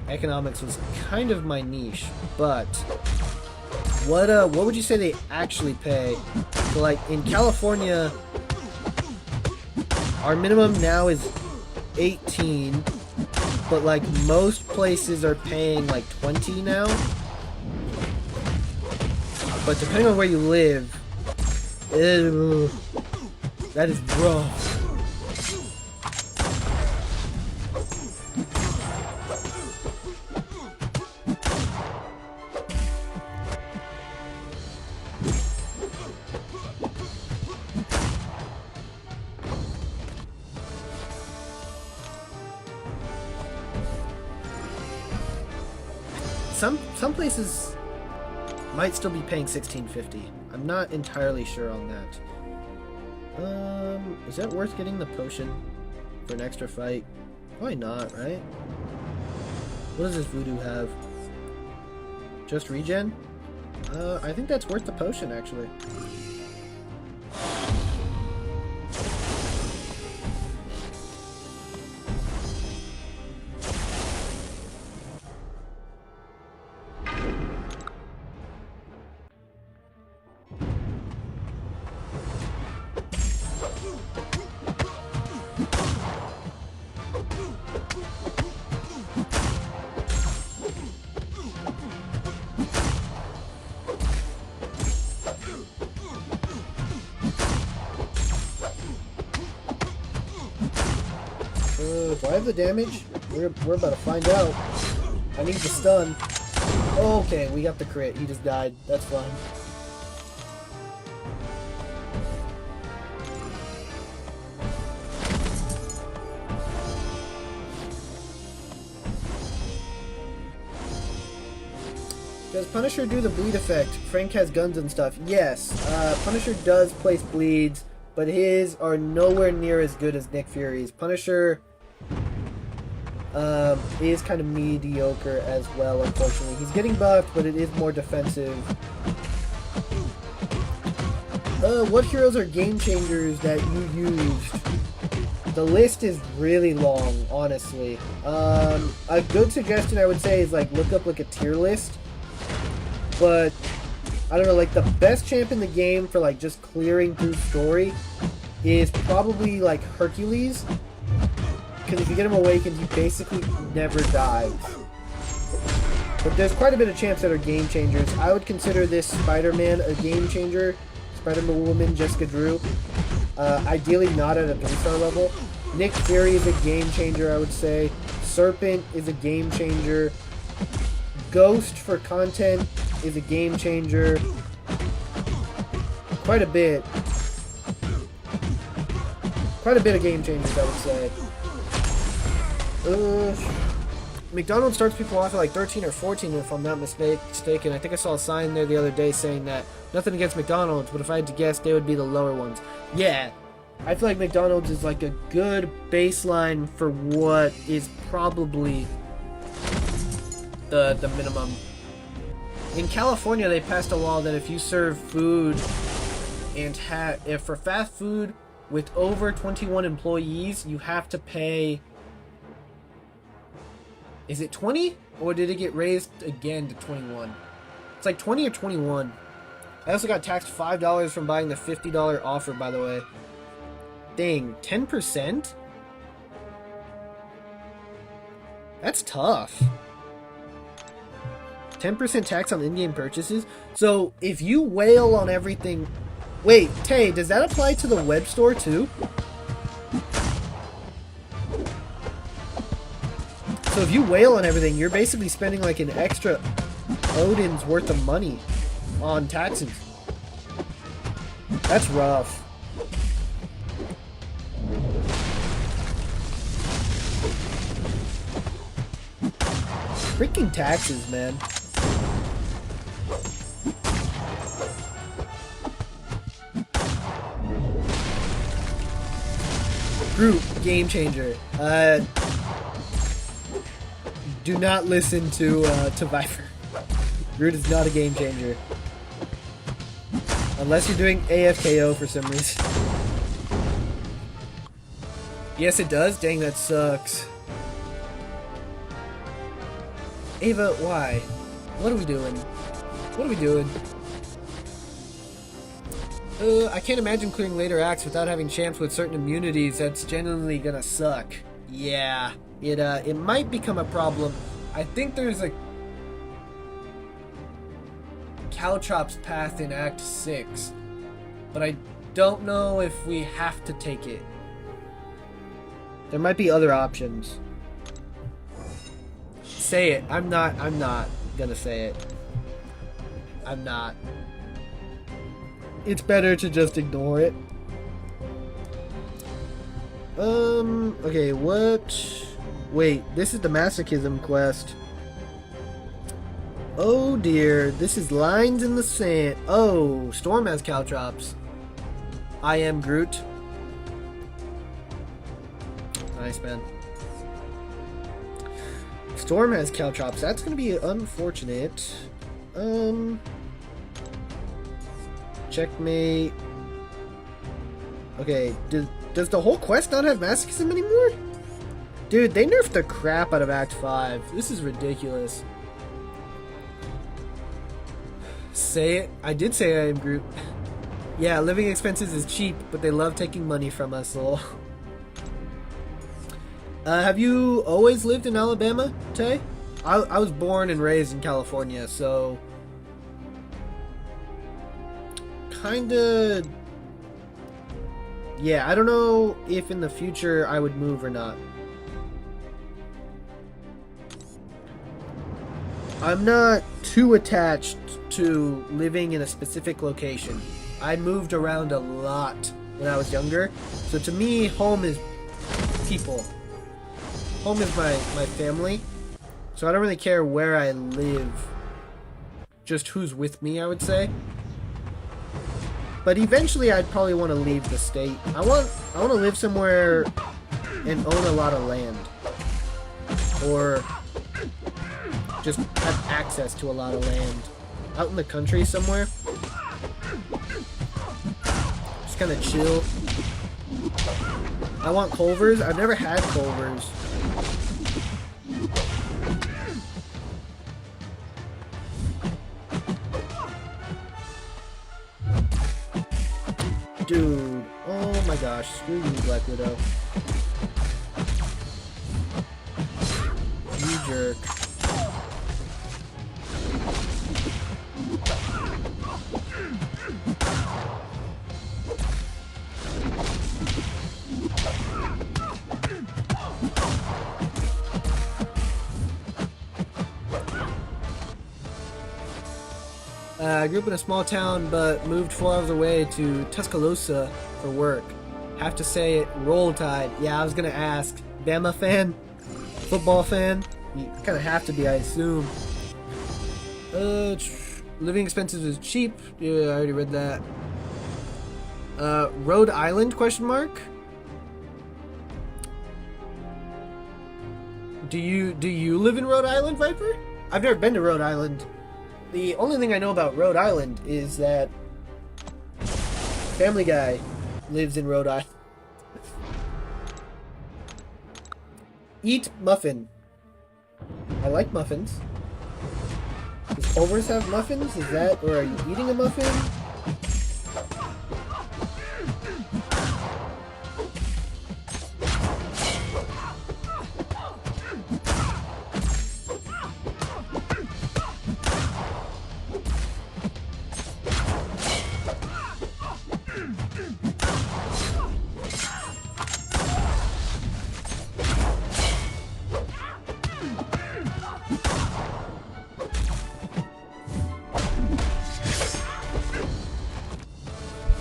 economics was kind of my niche. But what would you say they actually pay? So like in California, our minimum now is 18, but like most places are paying like 20 now. But depending on where you live, that is rough. Some places might still be paying $16.50. I'm not entirely sure on that. Is that worth getting the potion for an extra fight? Probably not, right? What does this voodoo have? Just regen? I think that's worth the potion, actually. Do I have the damage? We're about to find out. I need the stun. Okay, we got the crit. He just died. That's fine. Does Punisher do the bleed effect? Frank has guns and stuff. Yes, Punisher does place bleeds, but his are nowhere near as good as Nick Fury's. Punisher is kind of mediocre as well, unfortunately. He's getting buffed, but it is more defensive. What heroes are game changers that you used? The list is really long, honestly. A good suggestion I would say is like look up like a tier list. But I don't know, like the best champ in the game for like just clearing through story is probably like Hercules. Because if you get him awakened, he basically never dies. But there's quite a bit of champs that are game changers. I would consider this Spider-Man a game changer. Spider-Woman, Jessica Drew. Ideally not at a 3-star level. Nick Fury is a game changer, I would say. Serpent is a game changer. Ghost for content is a game changer. Quite a bit. Quite a bit of game changers, I would say. McDonald's starts people off at like 13 or 14 if I'm not mistaken. I think I saw a sign there the other day saying that nothing against McDonald's, but if I had to guess, they would be the lower ones. Yeah, I feel like McDonald's is like a good baseline for what is probably the minimum. In California, they passed a law that if you serve food and if for fast food with over 21 employees, you have to pay. Is it 20? Or did it get raised again to 21? It's like 20 or 21. I also got taxed $5 from buying the $50 offer, by the way. Dang, 10%? That's tough. 10% tax on in-game purchases? So, if you whale on everything... Wait, Tay, does that apply to the web store too? So if you whale on everything, you're basically spending like an extra Odin's worth of money on taxes. That's rough. Freaking taxes, man. Groot, game changer. Do not listen to Viper. Groot is not a game changer. Unless you're doing AFKO for some reason. Yes, it does? Dang, that sucks. Ava, why? What are we doing? What are we doing? I can't imagine clearing later acts without having champs with certain immunities. That's genuinely gonna suck. Yeah. It might become a problem. I think there's a Caltrops path in Act 6, but I don't know if we have to take it. There might be other options. Say it. I'm not gonna say it. I'm not. It's better to just ignore it. Okay, what? Wait, this is the masochism quest. Oh dear, this is lines in the sand. Oh, Storm has Caltrops. I am Groot. Nice, man. Storm has Caltrops. That's gonna be unfortunate. Checkmate. Okay, does the whole quest not have masochism anymore? Dude, they nerfed the crap out of Act 5. This is ridiculous. Say it. I did say I am Groot. Yeah, living expenses is cheap, but they love taking money from us, lol. Have you always lived in Alabama, Tay? I was born and raised in California, so... Kinda... Yeah, I don't know if in the future I would move or not. I'm not too attached to living in a specific location. I moved around a lot when I was younger, so to me, home is people. Home is my family, so I don't really care where I live. just who's with me, I would say. But eventually I'd probably want to leave the state. I want to live somewhere and own a lot of land. Or just have access to a lot of land. Out in the country somewhere. Just kind of chill. I want Culvers. I've never had Culvers. Dude, oh my gosh, screw you, Black Widow. You jerk. I grew up in a small town, but moved 4 hours away to Tuscaloosa for work. Have to say it, Roll Tide. Yeah, I was gonna ask. Bama fan? Football fan? You kind of have to be, I assume. Living expenses is cheap. Yeah, I already read that. Rhode Island? Question mark. Do you live in Rhode Island, Viper? I've never been to Rhode Island. The only thing I know about Rhode Island is that Family Guy lives in Rhode Island. Eat muffin. I like muffins. Does Culver's have muffins? Is that, or are you eating a muffin?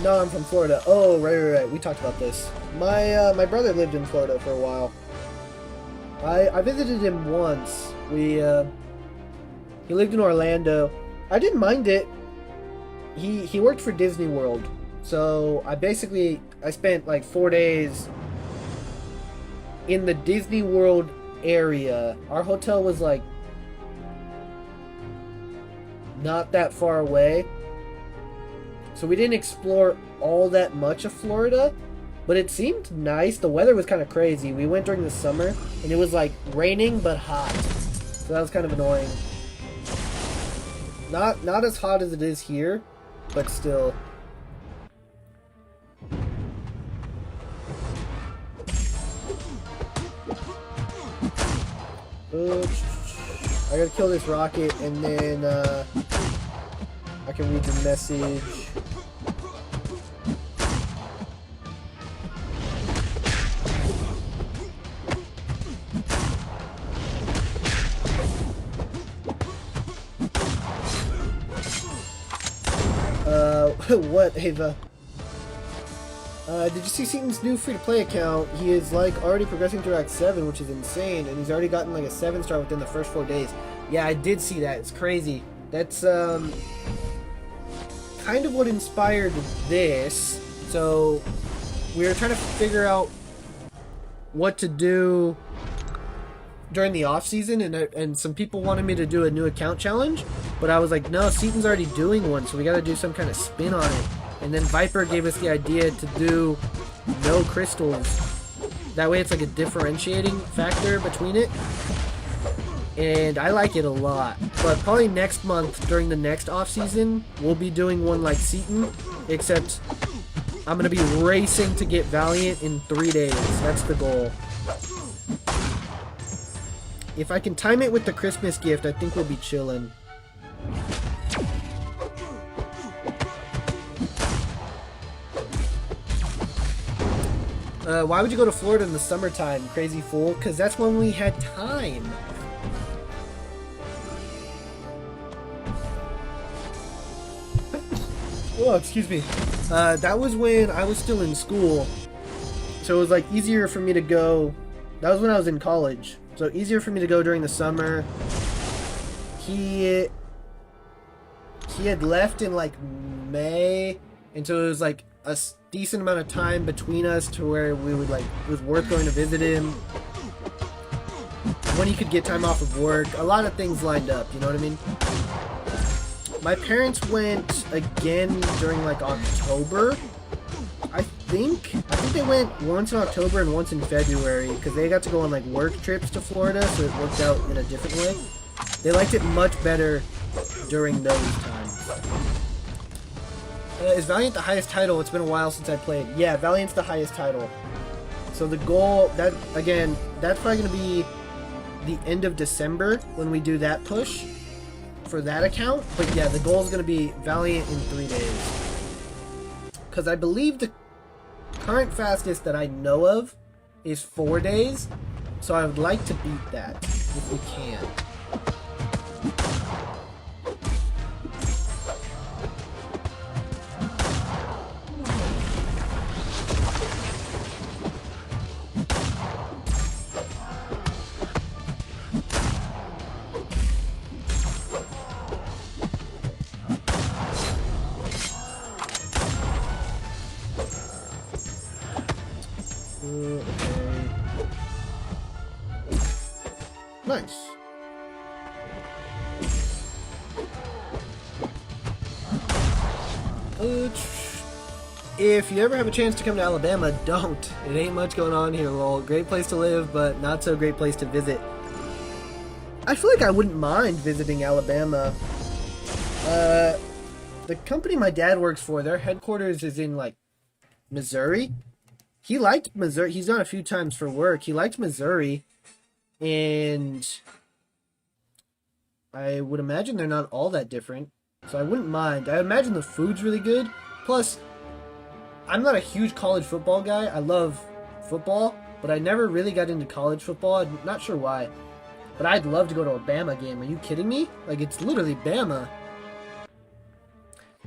No, I'm from Florida. Oh, right. We talked about this. My brother lived in Florida for a while. I visited him once. He lived in Orlando. I didn't mind it. He worked for Disney World. So I spent like 4 days in the Disney World area. Our hotel was like not that far away. So we didn't explore all that much of Florida, but it seemed nice. The weather was kind of crazy. We went during the summer, and it was like raining but hot. So that was kind of annoying. Not as hot as it is here, but still. Oops. I gotta kill this rocket, and then I can read the message. What, Ava? Did you see Seaton's new free-to-play account? He is like already progressing through Act 7, which is insane, and he's already gotten like a 7-star within the first 4 days. Yeah, I did see that. It's crazy. That's kind of what inspired this. So we were trying to figure out what to do during the off season, and some people wanted me to do a new account challenge, but I was like, no, Seaton's already doing one, so we got to do some kind of spin on it. And then Viper gave us the idea to do no crystals. That way it's like a differentiating factor between it. And I like it a lot. But probably next month, during the next off-season, we'll be doing one like Seaton, except I'm going to be racing to get Valiant in 3 days. That's the goal. If I can time it with the Christmas gift, I think we'll be chilling. Why would you go to Florida in the summertime, crazy fool? Because that's when we had time. Oh, excuse me. That was when I was still in school. So it was like easier for me to go. That was when I was in college. So easier for me to go during the summer. he had left in like May, and so it was like a decent amount of time between us to where we would like, it was worth going to visit him. When he could get time off of work, a lot of things lined up, you know what I mean? My parents went again during like October. I think they went once in October and once in February because they got to go on like work trips to Florida, so it worked out in a different way. They liked it much better during those times. Is Valiant the highest title? It's been a while since I played. Yeah, Valiant's the highest title. So the goal, that again, that's probably going to be the end of December when we do that push for that account. But yeah, the goal is going to be Valiant in 3 days. Because I believe the current fastest that I know of is 4 days. So I would like to beat that if we can. Nice. If you ever have a chance to come to Alabama, don't. It ain't much going on here, lol. Great place to live, but not so great place to visit. I feel like I wouldn't mind visiting Alabama. The company my dad works for, their headquarters is in, like, Missouri. He liked Missouri. He's gone a few times for work. He liked Missouri. And I would imagine they're not all that different. So I wouldn't mind. I imagine the food's really good. Plus, I'm not a huge college football guy. I love football, but I never really got into college football. I'm not sure why. But I'd love to go to a Bama game. Are you kidding me? Like, it's literally Bama.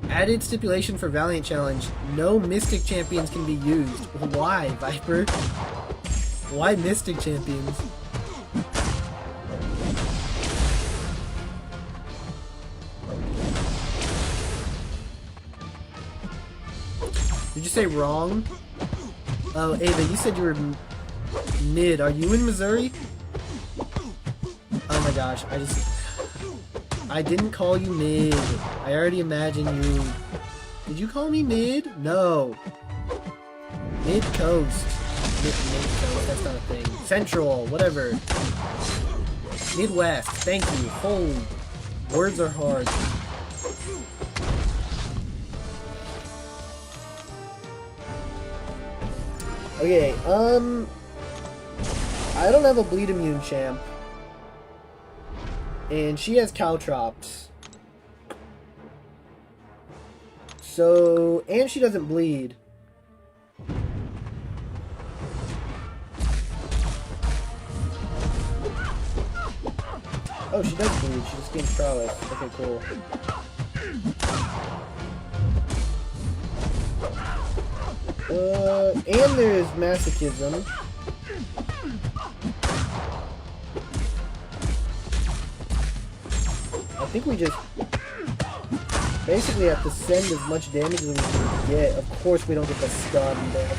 Added stipulation for Valiant Challenge. No Mystic Champions can be used. Why, Viper? Why Mystic Champions? Did you say wrong? Oh, Ava, you said you were mid. Are you in Missouri? Oh my gosh, I didn't call you mid. I already imagined you. Did you call me mid? No. Mid coast. Mid coast, that's not a thing. Central, whatever. Midwest, thank you. Holy, words are hard. Okay, I don't have a bleed immune champ. And she has caltrops. So, and she doesn't bleed. Oh, she does bleed. She just gains prowess. Okay, cool. And there's masochism. I think we just basically have to send as much damage as we can get. Of course we don't get the stun there.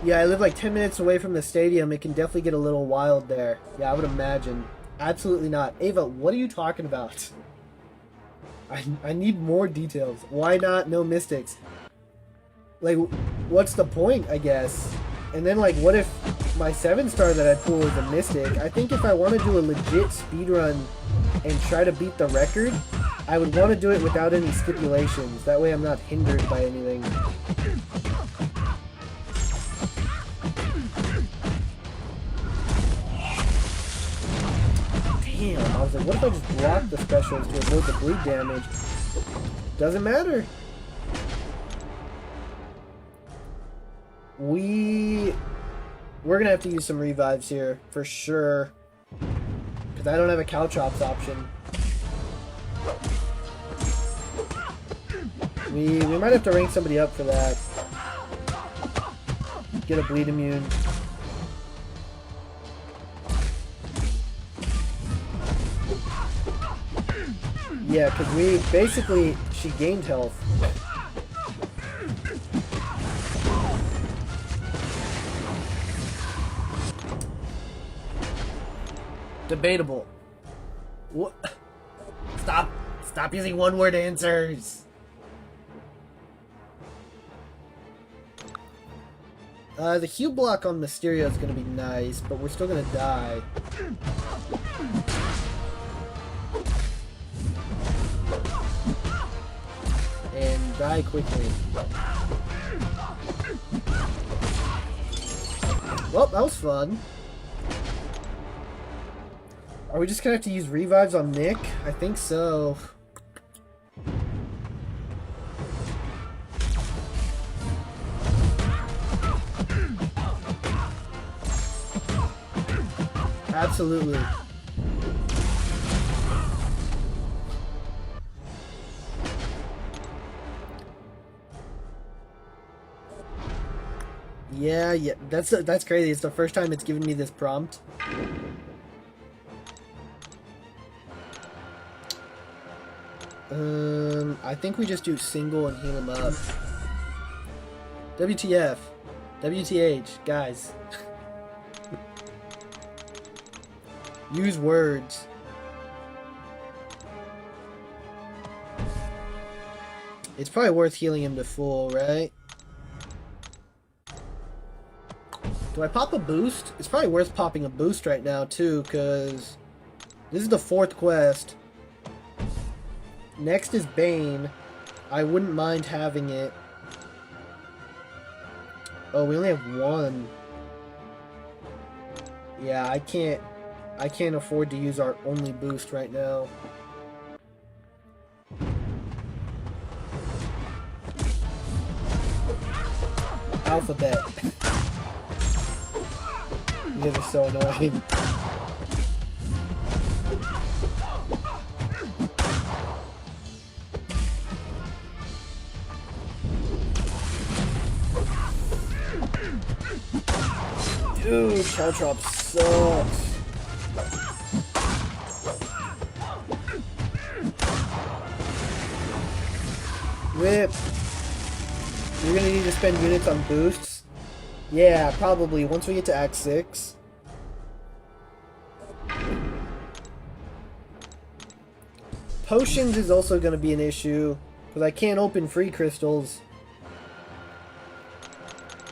Yeah, I live like 10 minutes away from the stadium. It can definitely get a little wild there. Yeah, I would imagine. Absolutely not. Ava, what are you talking about? I need more details. Why not no mystics? Like, what's the point, I guess? And then, like, what if my 7-star that I pull is a mystic? I think if I want to do a legit speedrun and try to beat the record, I would want to do it without any stipulations. That way I'm not hindered by anything. Damn, I was like, what if I just block the specials to avoid the bleed damage? Doesn't matter. We're gonna have to use some revives here, for sure. Because I don't have a caltrops option. We might have to rank somebody up for that. Get a bleed immune. Yeah, because we basically, she gained health. Debatable. What? Stop using one-word answers. The Q block on Mysterio is gonna be nice, but we're still gonna die. And die quickly. Well, that was fun. Are we just gonna have to use revives on Nick? I think so. Absolutely. Yeah, that's crazy. It's the first time it's given me this prompt. I think we just do single and heal him up. WTF. WTH, guys. Use words. It's probably worth healing him to full, right? Do I pop a boost? It's probably worth popping a boost right now, too, because this is the 4th quest. Next is Bane. I wouldn't mind having it. Oh, we only have 1. Yeah, I can't afford to use our only boost right now. Alphabet. You guys are so annoying. Dude, Caltrop sucks. Whip. You're gonna need to spend units on boosts. Yeah, probably once we get to Act 6. Potions is also gonna be an issue because I can't open free crystals.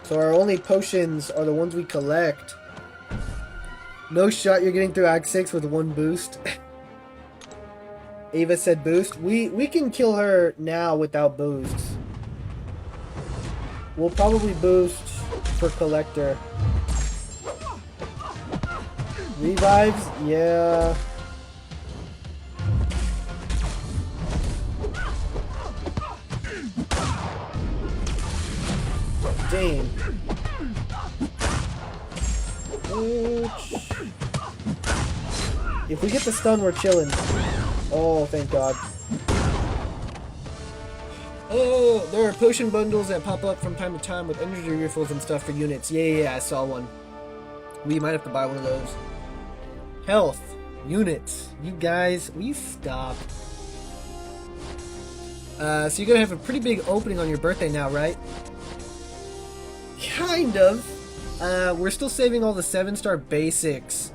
So our only potions are the ones we collect. No shot you're getting through Act 6 with 1 boost. Ava said boost. We can kill her now without boosts. We'll probably boost for Collector. Revives? Yeah. Dang. Ouch. If we get the stun, we're chilling. Oh, thank God. Oh, there are potion bundles that pop up from time to time with energy refills and stuff for units. Yeah, I saw one. We might have to buy one of those. Health. Units. You guys, will you stop? So you're gonna have a pretty big opening on your birthday now, right? Kind of. We're still saving all the 7-star basics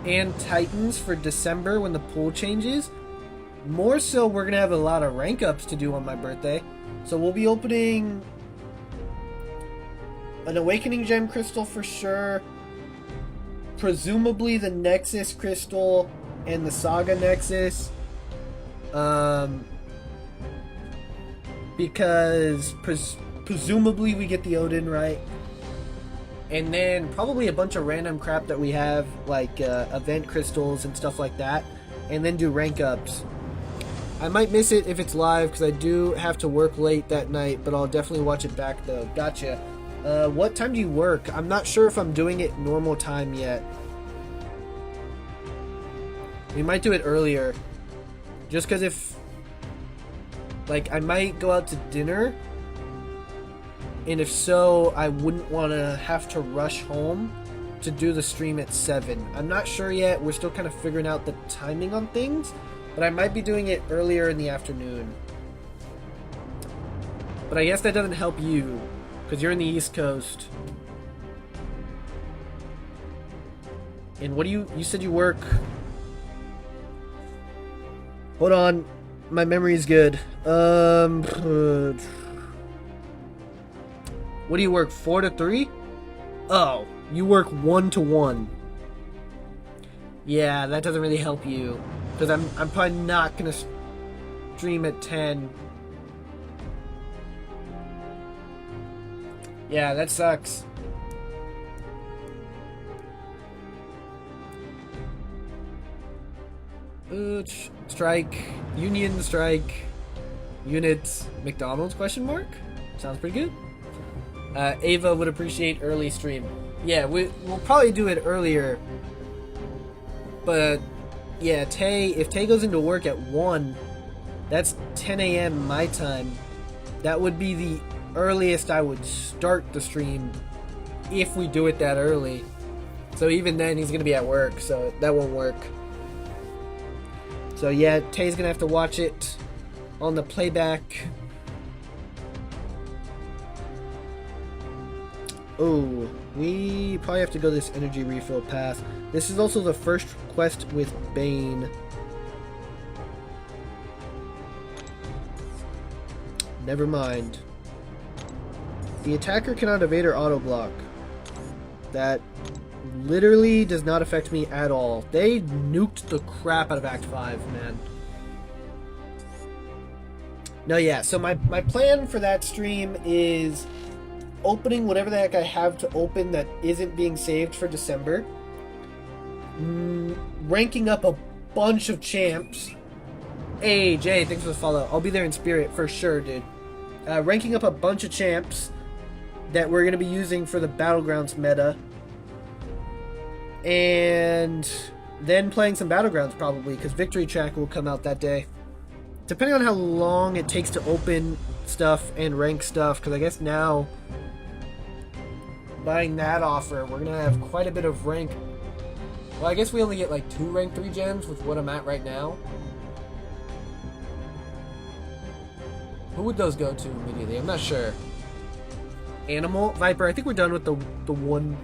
and Titans for December when the pool changes. More so, we're going to have a lot of rank ups to do on my birthday. So we'll be opening an Awakening Gem Crystal for sure. Presumably the Nexus Crystal and the Saga Nexus. Because presumably we get the Odin, right? And then probably a bunch of random crap that we have, like event crystals and stuff like that. And then do rank ups. I might miss it if it's live because I do have to work late that night, but I'll definitely watch it back though. Gotcha. What time do you work? I'm not sure if I'm doing it normal time yet. We might do it earlier. Just because if... Like, I might go out to dinner. And if so, I wouldn't want to have to rush home to do the stream at 7. I'm not sure yet. We're still kind of figuring out the timing on things. But I might be doing it earlier in the afternoon. But I guess that doesn't help you, because you're in the East Coast. And what do you said you work... Hold on. My memory's good. What do you work, 4 to 3? Oh, you work 1 to 1. Yeah, that doesn't really help you. Because I'm probably not going to stream at 10. Yeah, that sucks. Strike. Union strike. Units. McDonald's question mark? Sounds pretty good. Ava would appreciate early stream. Yeah, we'll probably do it earlier. But yeah, if Tay goes into work at 1, that's 10 a.m. my time. That would be the earliest I would start the stream if we do it that early. So even then he's gonna be at work, so that won't work. So yeah, Tay's gonna have to watch it on the playback. Oh, we probably have to go this energy refill path. This is also the first quest with Bane. Never mind. The attacker cannot evade or auto block. That literally does not affect me at all. They nuked the crap out of Act 5, man. No, yeah, so my plan for that stream is opening whatever the heck I have to open that isn't being saved for December. Ranking up a bunch of champs. Hey, Jay, thanks for the follow. I'll be there in spirit for sure, dude. Ranking up a bunch of champs that we're going to be using for the Battlegrounds meta. And then playing some Battlegrounds probably, because Victory Track will come out that day. Depending on how long it takes to open stuff and rank stuff, because I guess now, buying that offer, we're going to have quite a bit of rank. Well, I guess we only get like 2 rank 3 gems with what I'm at right now. Who would those go to immediately? I'm not sure. Animal? Viper, I think we're done with the one...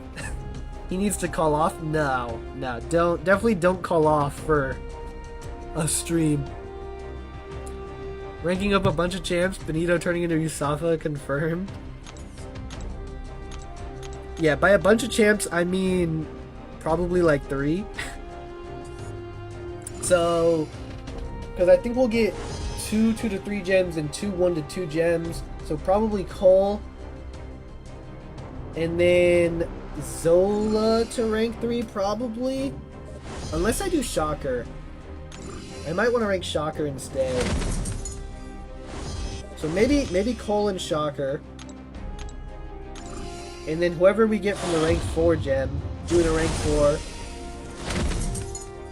He needs to call off? No, definitely don't call off for a stream. Ranking up a bunch of champs, Benito turning into Yusafa, confirmed. Yeah, by a bunch of champs, I mean probably like 3. So, because I think we'll get 2 2 to 3 gems and 2 1 to 2 gems. So probably Cole. And then Zola to rank 3 probably. Unless I do Shocker. I might want to rank Shocker instead. So maybe Cole and Shocker. And then whoever we get from the rank 4 gem, do it a rank 4.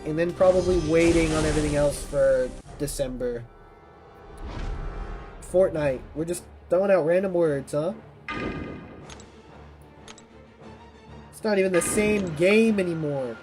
And then probably waiting on everything else for December. Fortnite. We're just throwing out random words, huh? It's not even the same game anymore.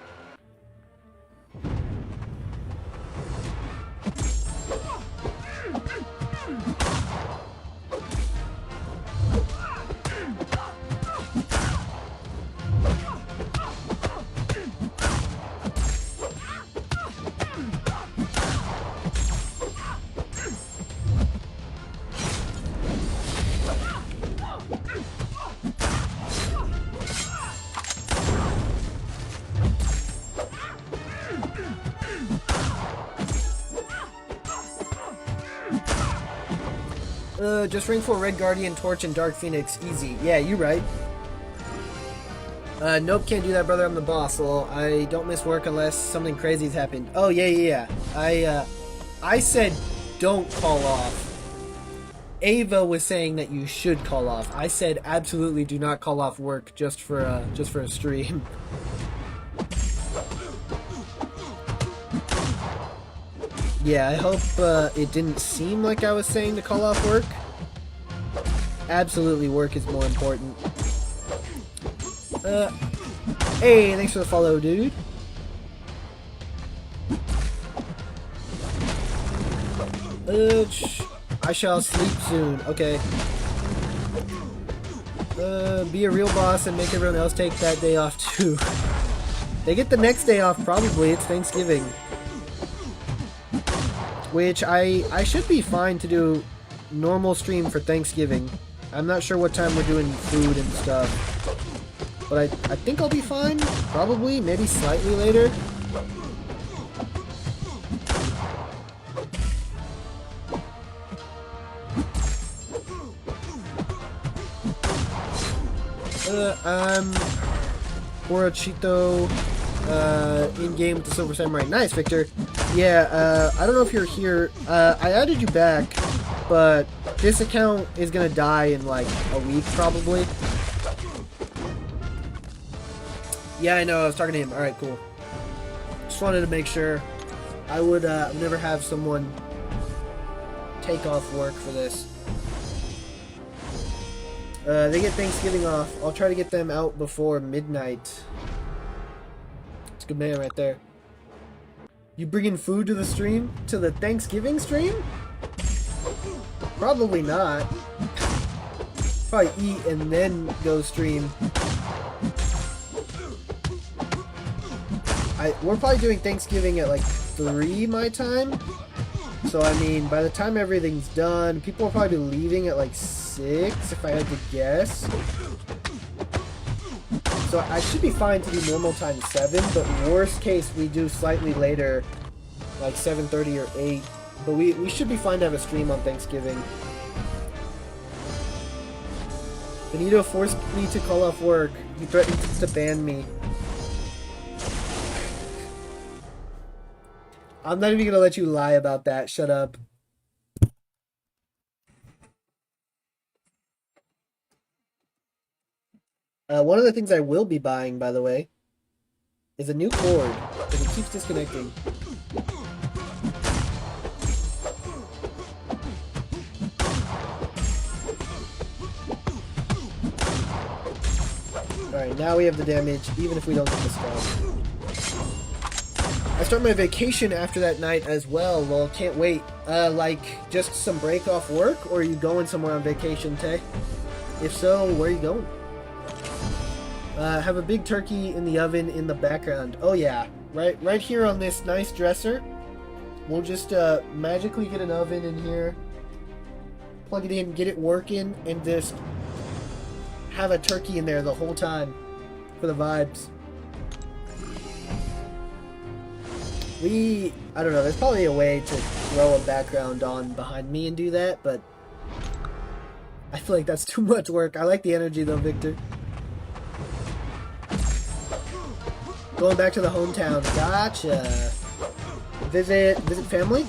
Just rank 4 Red Guardian, Torch, and Dark Phoenix. Easy. Yeah, you right. Nope, can't do that, brother. I'm the boss. Well, I don't miss work unless something crazy's happened. Oh, yeah. I said don't call off. Ava was saying that you should call off. I said absolutely do not call off work just for a stream. Yeah, I hope it didn't seem like I was saying to call off work. Absolutely, work is more important. Hey, thanks for the follow, dude. I shall sleep soon. Okay. Be a real boss and make everyone else take that day off too. They get the next day off probably. It's Thanksgiving. Which I should be fine to do normal stream for Thanksgiving. I'm not sure what time we're doing food and stuff. But I think I'll be fine. Probably. Maybe slightly later. Borachito, in-game with the Silver Samurai. Nice, Victor. Yeah, I don't know if you're here. I added you back, but this account is gonna die in like a week, probably. Yeah, I know, I was talking to him. Alright, cool. Just wanted to make sure. I would never have someone take off work for this. They get Thanksgiving off. I'll try to get them out before midnight. It's a good man right there. You bringing food to the stream? To the Thanksgiving stream? Probably not. Probably eat and then go stream. We're probably doing Thanksgiving at like 3 my time. So I mean, by the time everything's done, people will probably be leaving at like 6 if I had to guess. So I should be fine to do normal time 7, but worst case we do slightly later, like 7:30 or 8. But we should be fine to have a stream on Thanksgiving. Benito forced me to call off work. He threatened to ban me. I'm not even gonna let you lie about that. Shut up. One of the things I will be buying, by the way, is a new cord, because it keeps disconnecting. Alright, now we have the damage, even if we don't get the spawn. I start my vacation after that night as well. Well, can't wait. Like, just some break off work, or are you going somewhere on vacation, Tay? If so, where are you going? Have a big turkey in the oven in the background. Oh yeah, right here on this nice dresser. We'll just magically get an oven in here, plug it in, get it working, and just have a turkey in there the whole time for the vibes. I don't know, there's probably a way to throw a background on behind me and do that, but I feel like that's too much work. I like the energy though, Victor. Going back to the hometown. Gotcha. Visit family?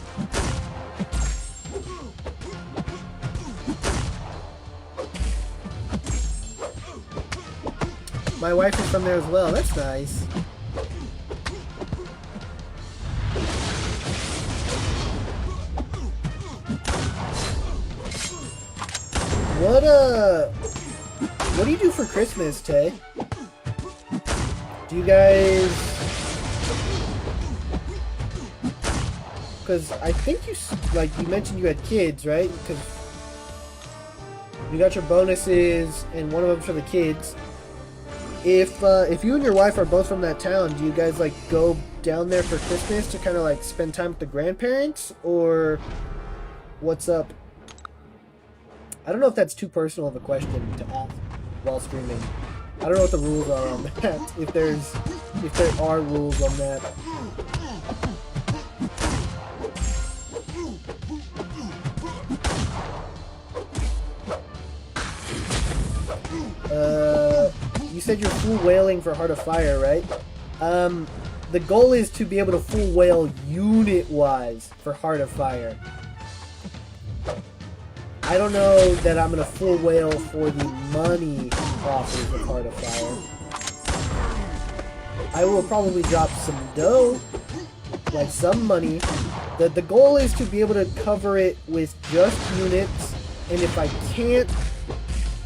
My wife is from there as well. That's nice. What do you do for Christmas, Tay? Do you guys... Because I think you mentioned you had kids, right? Because you got your bonuses, and one of them's for the kids. If you and your wife are both from that town, do you guys, like, go down there for Christmas to kind of, like, spend time with the grandparents? Or what's up? I don't know if that's too personal of a question to ask while streaming. I don't know what the rules are on that. If there are rules on that. You said you're full whaling for Heart of Fire, right? The goal is to be able to full whale unit-wise for Heart of Fire. I don't know that I'm gonna full whale for the money offers of Heart of Fire. I will probably drop some dough, like some money. The goal is to be able to cover it with just units, and if I can't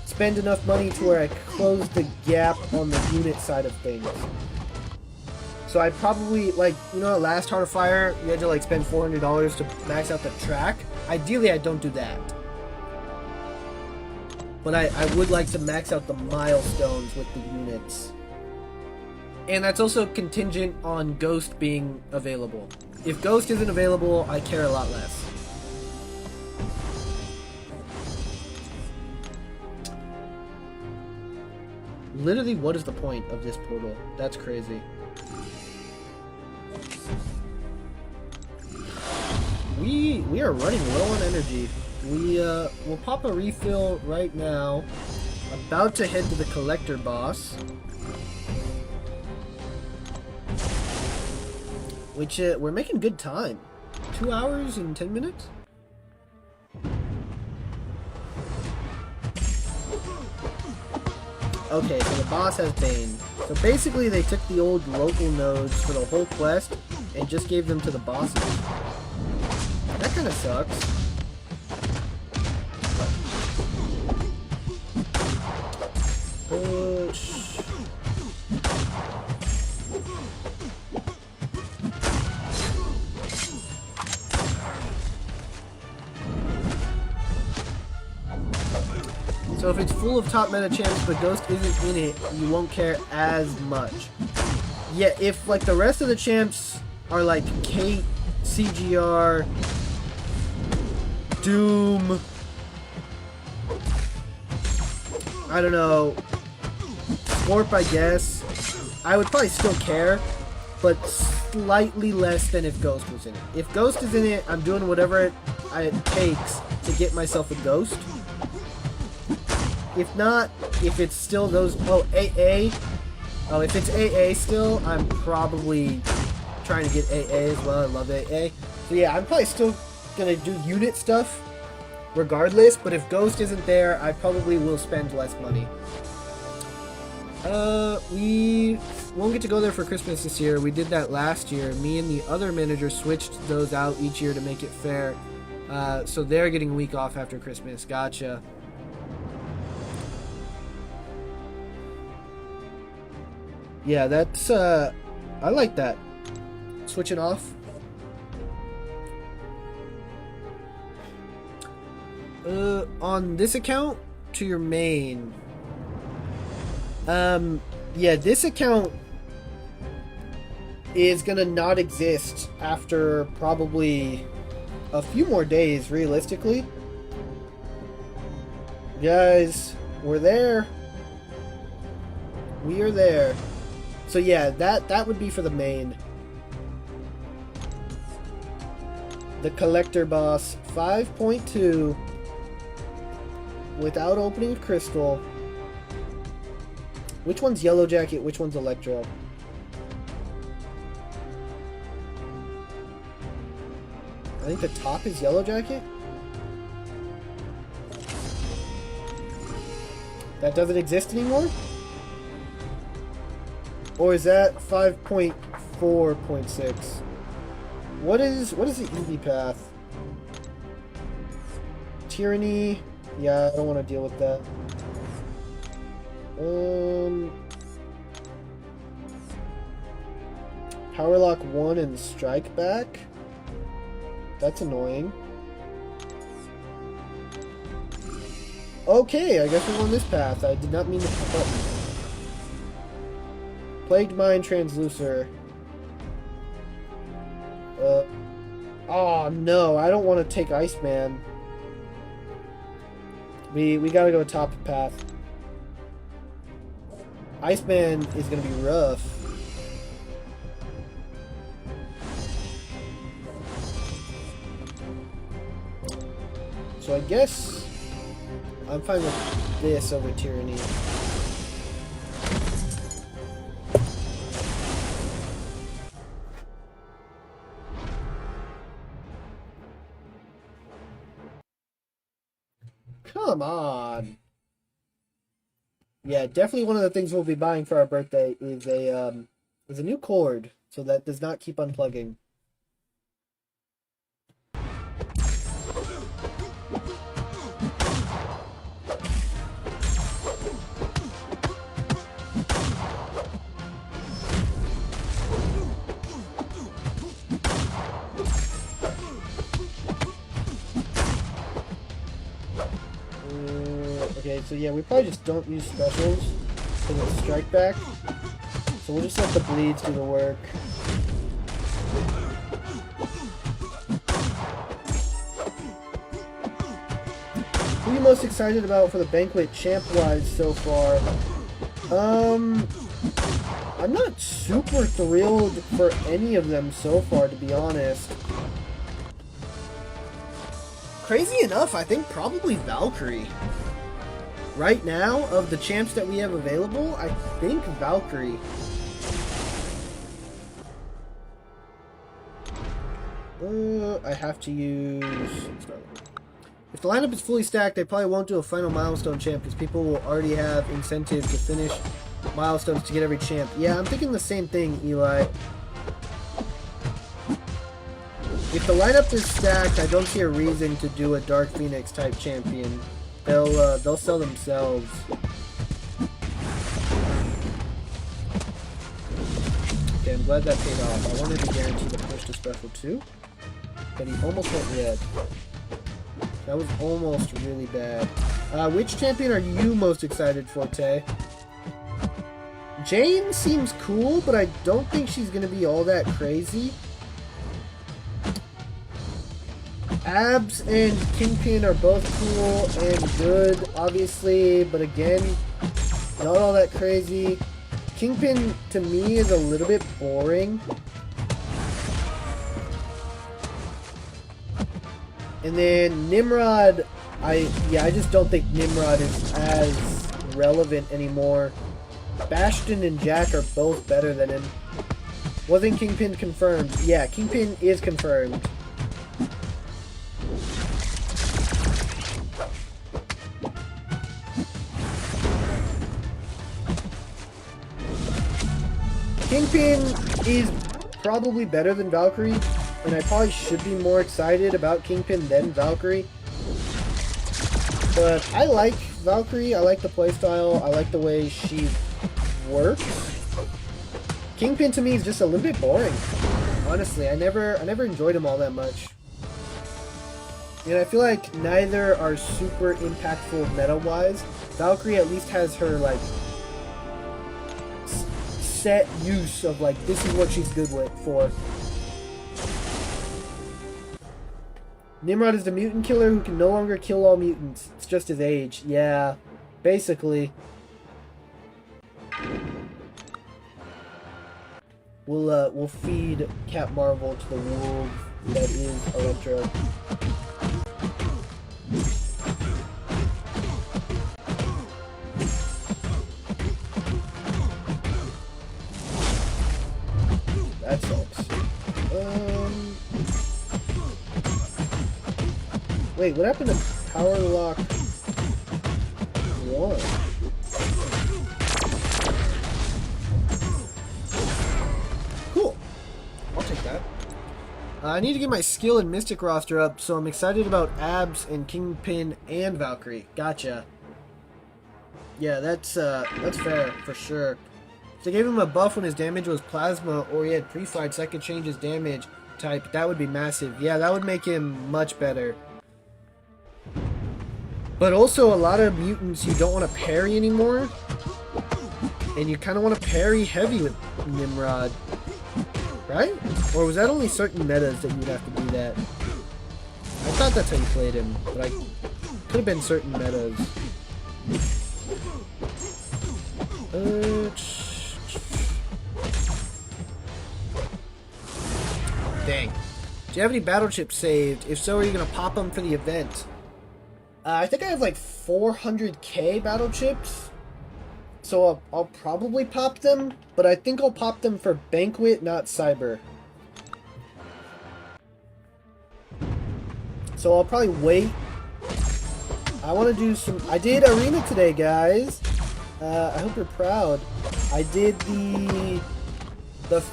spend enough money to where I close the gap on the unit side of things. So I probably, like, you know, last Heart of Fire, you had to, like, spend $400 to max out the track. Ideally, I don't do that. But I would like to max out the milestones with the units. And that's also contingent on Ghost being available. If Ghost isn't available, I care a lot less. Literally, what is the point of this portal? That's crazy. We are running low on energy. We'll pop a refill right now. About to head to the collector boss. Which, we're making good time. 2 hours and 10 minutes? Okay, so the boss has Bane. So basically they took the old local nodes for the whole quest and just gave them to the bosses. That kind of sucks. So if it's full of top meta champs but Ghost isn't in it, you won't care as much. Yeah, if like the rest of the champs are like Kate, CGR, Doom, I don't know, Scorp, I guess, I would probably still care, but slightly less than if Ghost was in it. If Ghost is in it, I'm doing whatever it takes to get myself a Ghost. If not, if it's still those... Oh, AA. Oh, if it's AA still, I'm probably trying to get AA as well. I love AA. So yeah, I'm probably still going to do unit stuff regardless, but if Ghost isn't there, I probably will spend less money. We won't get to go there for Christmas this year. We did that last year. Me and the other manager switched those out each year to make it fair. So they're getting a week off after Christmas. Gotcha. Yeah, that's, I like that. Switching off. On this account, to your main. Yeah, this account is gonna not exist after probably a few more days, realistically. Guys, we're there. We are there. So yeah, that would be for the main. The collector boss 5.2 without opening a crystal. Which one's Yellow Jacket? Which one's Electro? I think the top is Yellow Jacket. That doesn't exist anymore? Or is that 5.4.6? What is the EV path? Tyranny. Yeah, I don't want to deal with that. Powerlock 1 and Strike Back. That's annoying. Okay, I guess we're on this path. I did not mean to pop up. Plagued Mind Translucer. Oh no, I don't want to take Iceman. We gotta go top path. Iceman is gonna be rough. So I guess I'm fine with this over Tyranny. Come on. Yeah, definitely one of the things we'll be buying for our birthday is a new cord, so that does not keep unplugging. Okay, so yeah, we probably just don't use specials because it's strike back. So we'll just let the bleeds do the work. Who are you most excited about for the banquet champ-wise so far? I'm not super thrilled for any of them so far, to be honest. Crazy enough, I think probably Valkyrie. Right now, of the champs that we have available, I think Valkyrie. I have to use... If the lineup is fully stacked, I probably won't do a final milestone champ because people will already have incentive to finish milestones to get every champ. Yeah, I'm thinking the same thing, Eli. If the lineup is stacked, I don't see a reason to do a Dark Phoenix type champion. They'll sell themselves. Okay, I'm glad that paid off. I wanted to guarantee the push to special too, but he almost went red. That was almost really bad. Which champion are you most excited for, Tay? Jane seems cool, but I don't think she's going to be all that crazy. Abs and Kingpin are both cool and good, obviously, but again, not all that crazy. Kingpin, to me, is a little bit boring. And then Nimrod, I just don't think Nimrod is as relevant anymore. Bastion and Jack are both better than him. Wasn't Kingpin confirmed? Yeah, Kingpin is confirmed. Kingpin is probably better than Valkyrie, and I probably should be more excited about Kingpin than Valkyrie. But I like Valkyrie, I like the playstyle, I like the way she works. Kingpin to me is just a little bit boring. Honestly, I never enjoyed him all that much. And I feel like neither are super impactful meta-wise. Valkyrie at least has her, like, set use of, like, this is what she's good with for. Nimrod is the mutant killer who can no longer kill all mutants. It's just his age. Yeah, basically. We'll feed Cap Marvel to the wolf that is Electro. That sucks. Wait, what happened to Power Lock 1? Cool. I'll take that. I need to get my skill and Mystic roster up, so I'm excited about Abs and Kingpin and Valkyrie. Gotcha. Yeah, that's fair, for sure. If they gave him a buff when his damage was plasma or he had pre-fight so I could change his damage type, that would be massive. Yeah, that would make him much better. But also, a lot of mutants you don't want to parry anymore. And you kind of want to parry heavy with Nimrod. Right? Or was that only certain metas that you would have to do that? I thought that's how you played him, but could have been certain metas. Dang. Do you have any battle chips saved? If so, are you going to pop them for the event? I think I have like 400k battle chips. So I'll probably pop them, but I think I'll pop them for Banquet, not Cyber. So I'll probably wait. I want to do some... I did Arena today, guys. I hope you're proud. I did the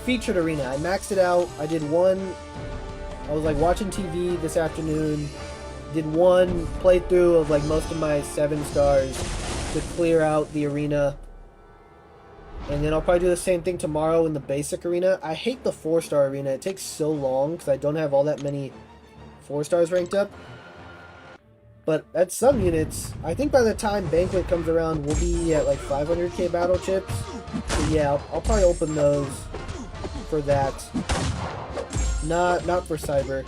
featured Arena. I maxed it out. I did one... I was like watching TV this afternoon. Did one playthrough of like most of my 7 stars to clear out the arena. And then I'll probably do the same thing tomorrow in the basic arena. I hate the 4-star arena. It takes so long because I don't have all that many 4 stars ranked up. But at some units, I think by the time Banquet comes around, we'll be at like 500k battle chips. So yeah, I'll probably open those for that. Not for Cyber.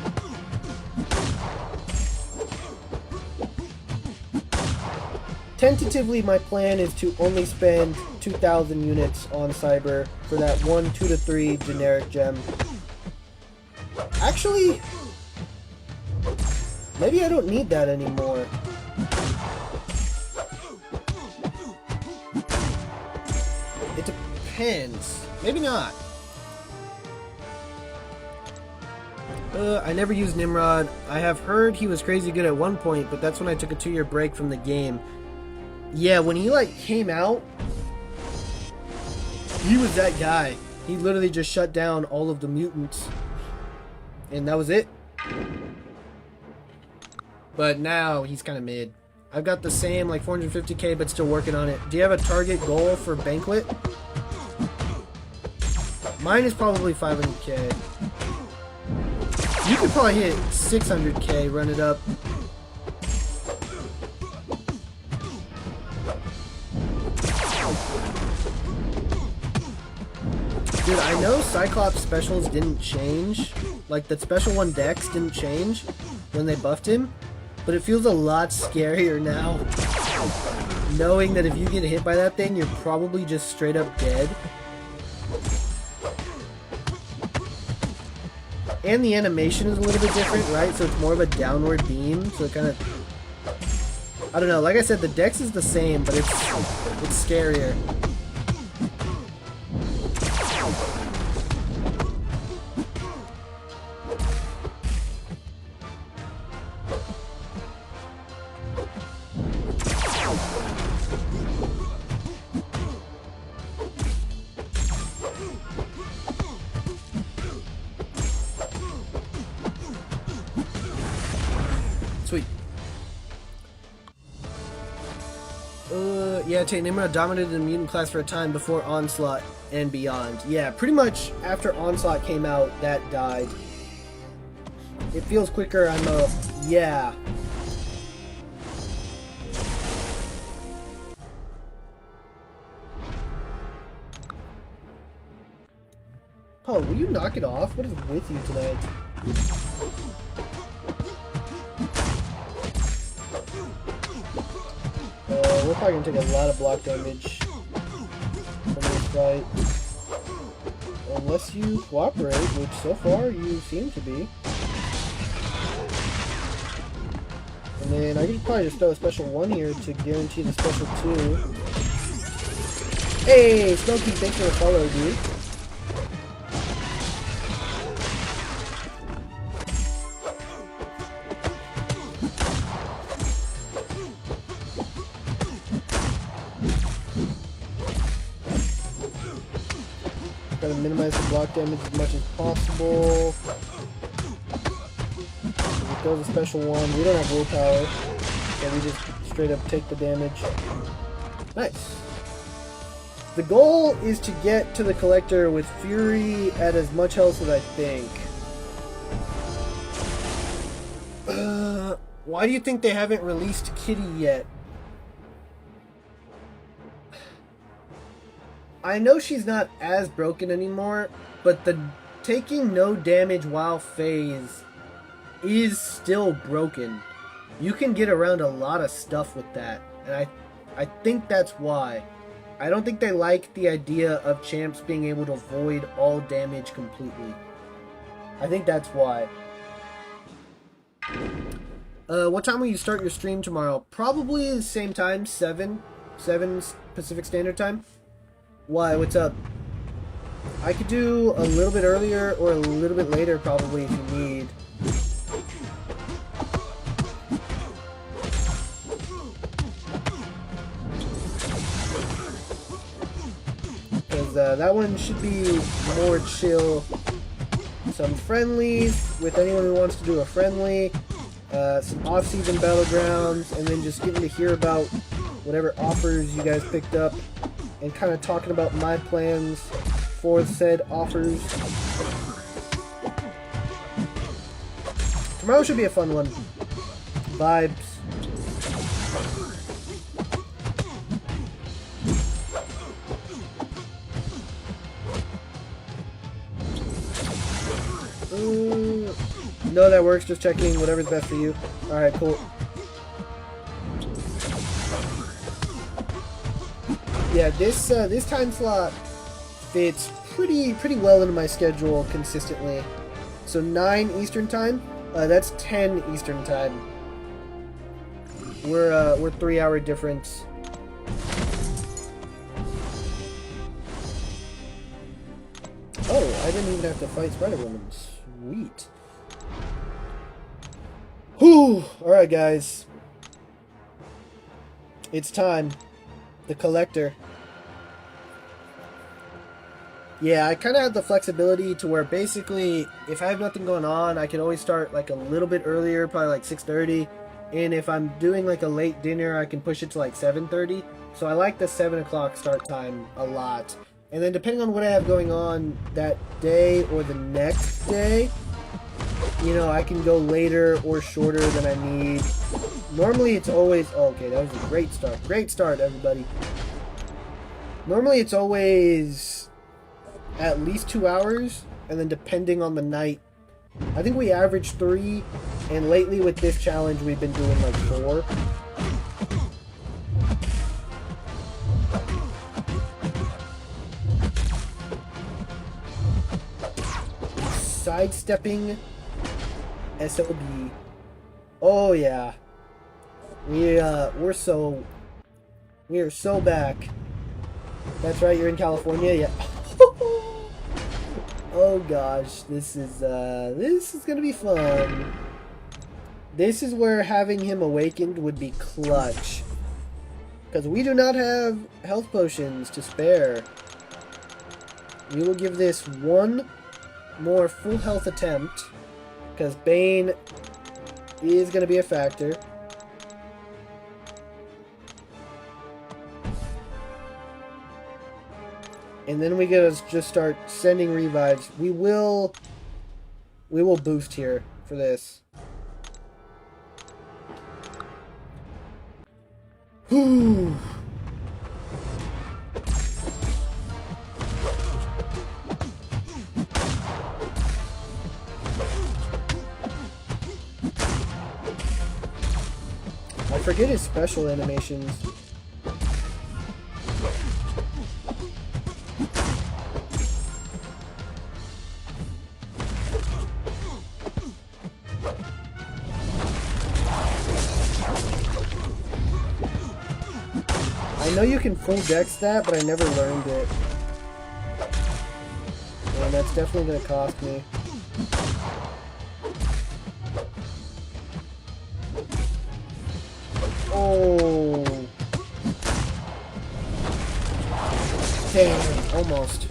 Tentatively, my plan is to only spend 2,000 units on Cyber for that 1, 2 to 3 generic gem. Actually, maybe I don't need that anymore. It depends. Maybe not. I never used Nimrod. I have heard he was crazy good at one point, but that's when I took a 2-year break from the game. Yeah, when he like came out, he was that guy. He literally just shut down all of the mutants. And that was it. But now he's kind of mid. I've got the same like 450k, but still working on it. Do you have a target goal for Banquet? Mine is probably 500k. You could probably hit 600k, run it up. Dude, I know Cyclops specials didn't change. Like, the special 1 dex didn't change when they buffed him. But it feels a lot scarier now. Knowing that if you get hit by that thing, you're probably just straight up dead. And the animation is a little bit different, right? So it's more of a downward beam. So it kind of... I don't know. Like I said, the dex is the same, but it's scarier. Sweet. Yeah, take Nimrod dominated the mutant class for a time before Onslaught and beyond. Yeah, pretty much after Onslaught came out, that died. It feels quicker, yeah. Oh, will you knock it off? What is with you tonight? We're probably gonna take a lot of block damage from this fight. Unless you cooperate, which so far you seem to be. And then I could probably just throw a special 1 here to guarantee the special 2. Hey, Smokey, thanks for the follow, dude. Gotta minimize the block damage as much as possible. If it goes a special 1, we don't have willpower, so we just straight up take the damage. Nice. The goal is to get to the Collector with Fury at as much health as I think. Why do you think they haven't released Kitty yet? I know she's not as broken anymore, but the taking no damage while phase is still broken. You can get around a lot of stuff with that, and I think that's why. I don't think they like the idea of champs being able to avoid all damage completely. I think that's why. What time will you start your stream tomorrow? Probably the same time, 7 Pacific Standard Time. Why, what's up? I could do a little bit earlier or a little bit later probably if you need. Because that one should be more chill. Some friendlies with anyone who wants to do a friendly. Some off-season battlegrounds, and then just getting to hear about whatever offers you guys picked up. And kind of talking about my plans for said offers. Tomorrow should be a fun one. Vibes. No, that works. Just checking. Whatever's best for you. Alright, cool. Yeah, this time slot fits pretty well into my schedule consistently. So 9 Eastern time. That's 10 Eastern time. We're 3-hour difference. Oh, I didn't even have to fight Spider-Woman. Sweet. Whew! Alright, guys. It's time. The Collector. Yeah, I kind of have the flexibility to where basically, if I have nothing going on, I can always start like a little bit earlier, probably like 6:30. And if I'm doing like a late dinner, I can push it to like 7:30. So I like the 7 o'clock start time a lot. And then depending on what I have going on that day or the next day, you know, I can go later or shorter than I need. Normally it's always... Oh, okay, that was a great start. Great start, everybody. Normally it's always at least 2 hours, and then depending on the night, I think we average 3, and lately with this challenge we've been doing like 4. Sidestepping SOB. Oh yeah. We are so back. That's right, you're in California, yeah. Oh gosh, this is gonna be fun. This is where having him awakened would be clutch. Because we do not have health potions to spare. We will give this one more full health attempt, because Bane is going to be a factor. And then we gotta just start sending revives. We will boost here for this. Whew. I forget his special animations. I know you can full dex that, but I never learned it. And that's definitely going to cost me. Oh. Damn, almost.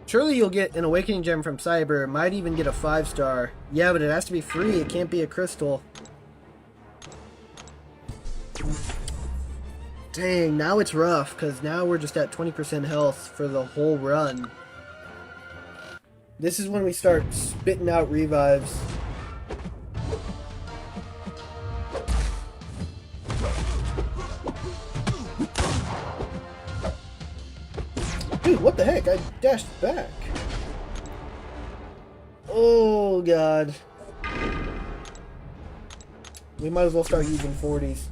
Surely you'll get an Awakening Gem from Cyber. Might even get a 5-star. Yeah, but it has to be free. It can't be a crystal. Dang, now it's rough, because now we're just at 20% health for the whole run. This is when we start spitting out revives. Dude, what the heck? I dashed back. Oh, God. We might as well start using 40s.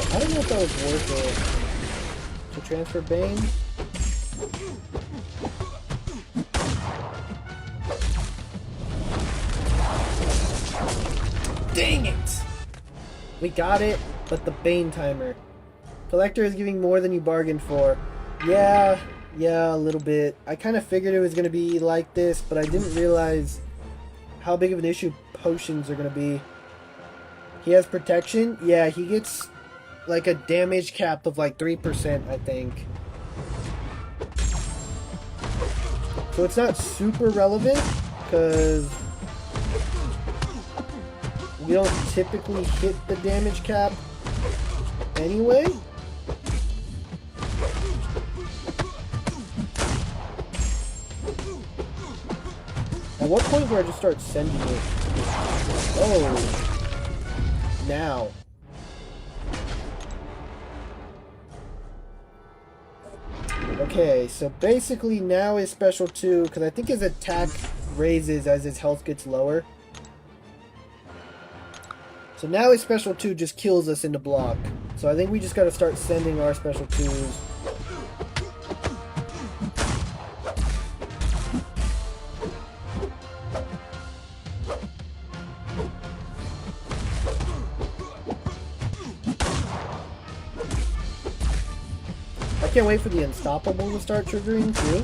I don't know if that was worth it to transfer Bane. Dang it! We got it, but the Bane timer. Collector is giving more than you bargained for. Yeah, a little bit. I kind of figured it was going to be like this, but I didn't realize how big of an issue potions are going to be. He has protection? Yeah, he gets like a damage cap of like 3%, I think. So it's not super relevant, because we don't typically hit the damage cap. anyway. At what point do I just start sending it? Oh. Now. Okay, so basically now is special 2, because I think his attack raises as his health gets lower. So now his special 2 just kills us in the block. So I think we just gotta start sending our special 2s. I can't wait for the unstoppable to start triggering too.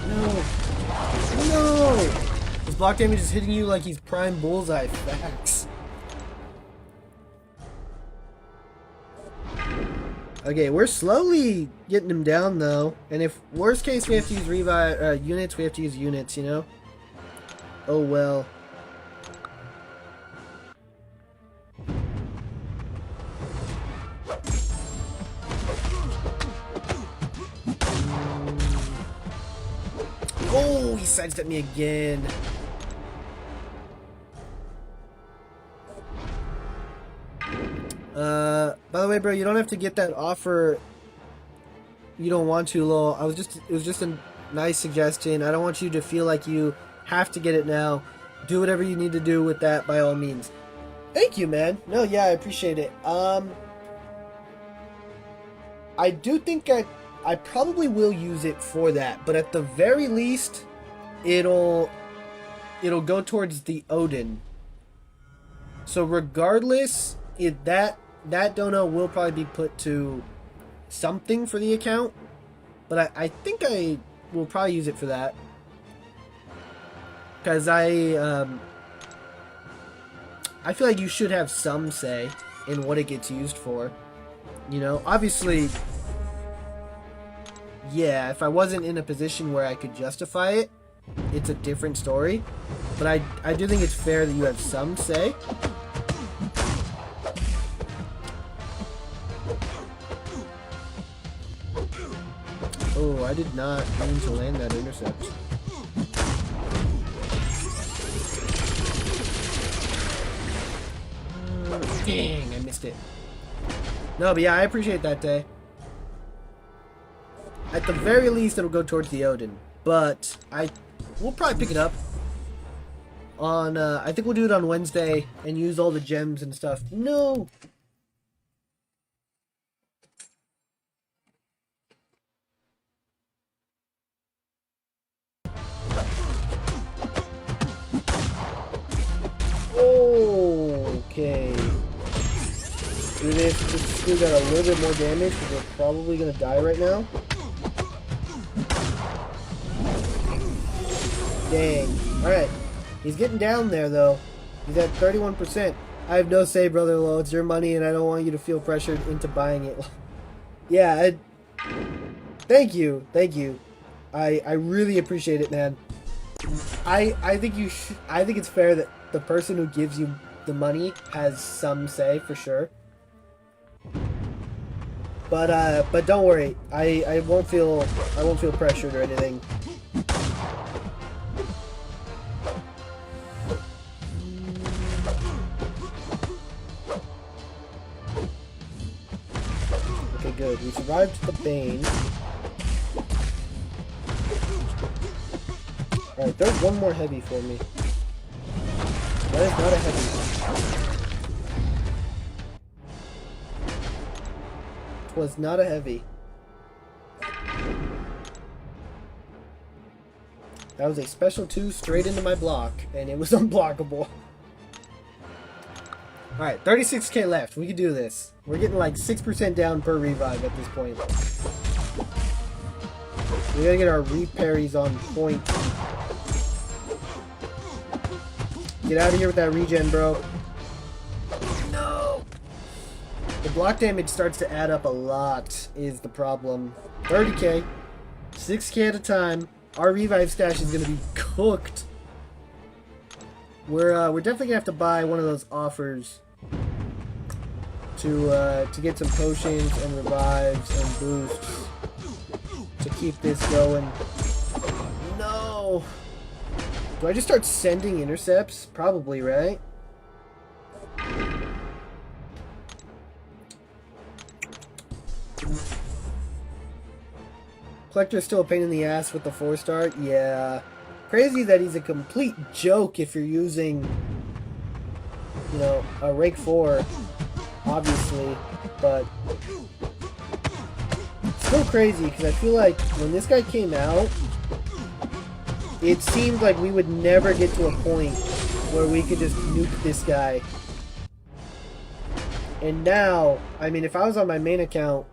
No. No! His block damage is hitting you like he's prime bullseye. Facts. Okay, we're slowly getting him down though. And if worst case we have to use revive units, we have to use units, you know? Oh well. Oh, he sidestepped me again. By the way, bro, you don't have to get that offer. You don't want to, lol. It was just a nice suggestion. I don't want you to feel like you have to get it now. Do whatever you need to do with that by all means. Thank you, man. No, yeah, I appreciate it. I do think I probably will use it for that, but at the very least, it'll go towards the Odin. So regardless, that dono will probably be put to something for the account, but I think I will probably use it for that, because I feel like you should have some say in what it gets used for. You know, obviously, yeah, if I wasn't in a position where I could justify it, it's a different story. But I do think it's fair that you have some say. Oh, I did not mean to land that intercept. Dang, I missed it. No, but yeah, I appreciate that day. At the very least, it'll go towards the Odin. But we'll probably pick it up on, I think we'll do it on Wednesday and use all the gems and stuff. No! Okay. Even if this still got a little bit more damage, because we're probably going to die right now. Dang. Alright. He's getting down there, though. He's at 31%. I have no say, brother-in-law. It's your money, and I don't want you to feel pressured into buying it. Yeah, thank you. Thank you. I really appreciate it, man. I think I think it's fair that the person who gives you the money has some say, for sure. But don't worry. I won't feel pressured or anything. Okay, good. We survived the Bane. Alright, throw one more heavy for me. That is not a heavy. It was not a heavy. That was a special 2 straight into my block, and it was unblockable. Alright, 36k left. We can do this. We're getting like 6% down per revive at this point. We gotta get our reparries on point. Get out of here with that regen, bro. No! The block damage starts to add up a lot, is the problem. 30k. 6k at a time. Our revive stash is gonna be cooked. We're definitely gonna have to buy one of those offers to get some potions and revives and boosts to keep this going. No. Do I just start sending intercepts? Probably, right? Collector's still a pain in the ass with the 4-star. Yeah. Crazy that he's a complete joke if you're using, you know, a rank 4, obviously, but still crazy because I feel like when this guy came out, it seemed like we would never get to a point where we could just nuke this guy. And now, I mean, if I was on my main account,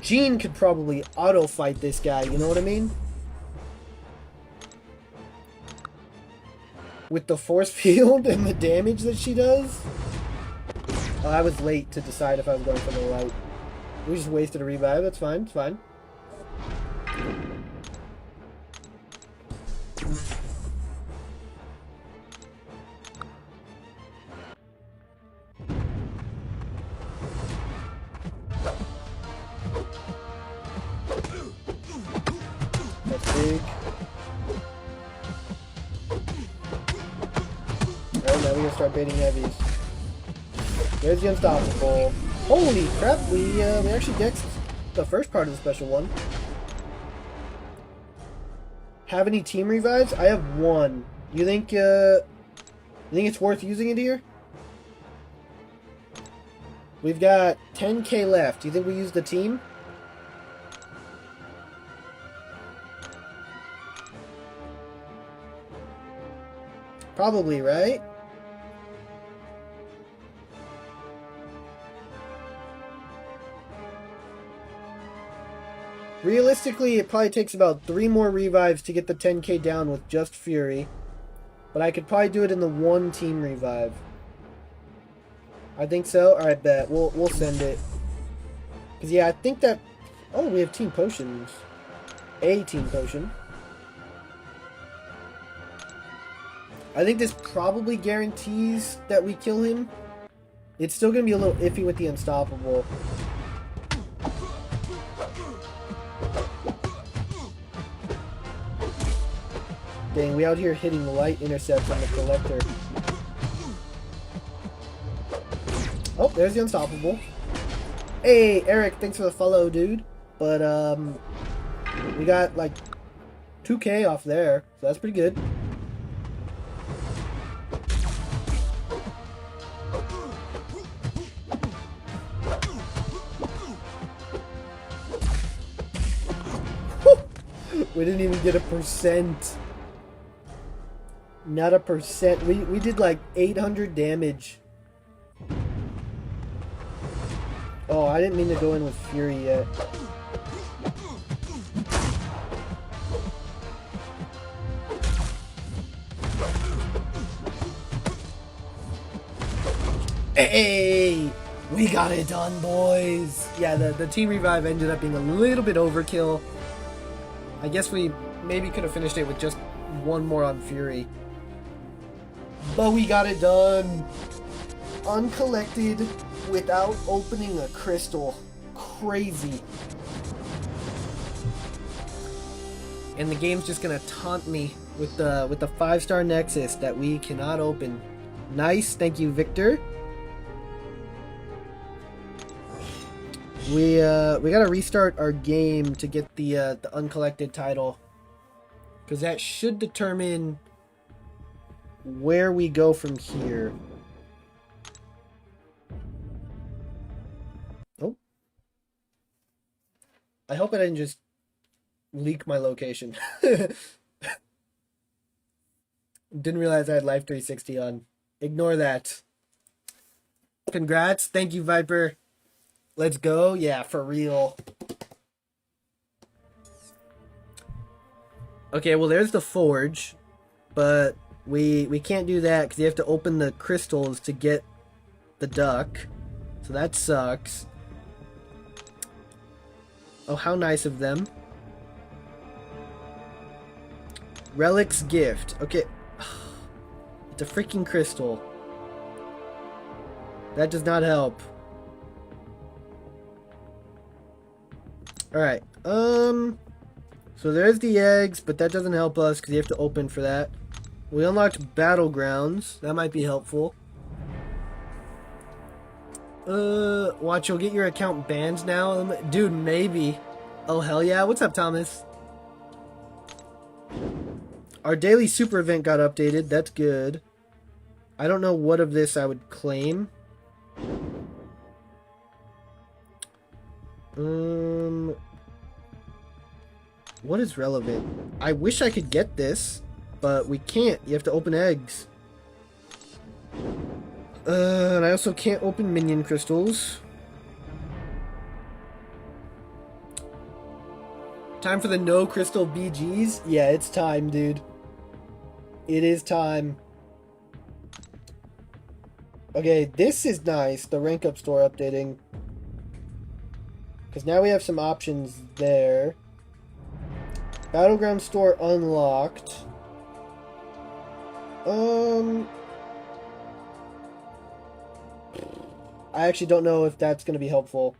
Jean could probably auto-fight this guy, you know what I mean? With the force field and the damage that she does. Oh, I was late to decide if I was going for the light. We just wasted a revive, that's fine, it's fine. That's big. Alright, now we're gonna start baiting heavies. There's the unstoppable. Holy crap, we actually dexed the first part of the special one. Have any team revives? I have one. You think it's worth using it here? We've got 10k left. Do you think we use the team? Probably, right? Realistically, it probably takes about 3 more revives to get the 10k down with just Fury. But I could probably do it in the 1 team revive. I think so. Alright, bet. We'll send it. Because, yeah, I think that... Oh, we have team potions. A team potion. I think this probably guarantees that we kill him. It's still going to be a little iffy with the unstoppable. Dang, we out here hitting light intercepts on the collector. Oh, there's the unstoppable. Hey, Eric, thanks for the follow, dude. But, we got, like, 2k off there, so that's pretty good. We didn't even get a percent. Not a percent. We did like 800 damage. Oh, I didn't mean to go in with Fury yet. Hey! We got it done, boys! Yeah, the team revive ended up being a little bit overkill. I guess we maybe could have finished it with just 1 more on Fury. But we got it done. Uncollected without opening a crystal. Crazy. And the game's just gonna taunt me with the 5-star Nexus that we cannot open. Nice, thank you, Victor. We gotta restart our game to get the uncollected title, because that should determine where we go from here. Oh, I hope I didn't just leak my location. Didn't realize I had Life 360 on. Ignore that. Congrats, thank you, Viper. Let's go. Yeah, for real. Okay, well, there's the forge, but we can't do that because you have to open the crystals to get the duck, so that sucks. Oh, how nice of them. Relic's gift. Okay. It's a freaking crystal. That does not help. Alright, so there's the eggs, but that doesn't help us because you have to open for that. We unlocked battlegrounds. That might be helpful. Watch, you'll get your account banned now? Dude, maybe. Oh, hell yeah. What's up, Thomas? Our daily super event got updated. That's good. I don't know what of this I would claim. What is relevant? I wish I could get this, but we can't. You have to open eggs. And I also can't open minion crystals. Time for the no crystal BGs? Yeah, it's time, dude. It is time. Okay, this is nice. The rank up store updating. Because now we have some options there. Battleground store unlocked. I actually don't know if that's going to be helpful.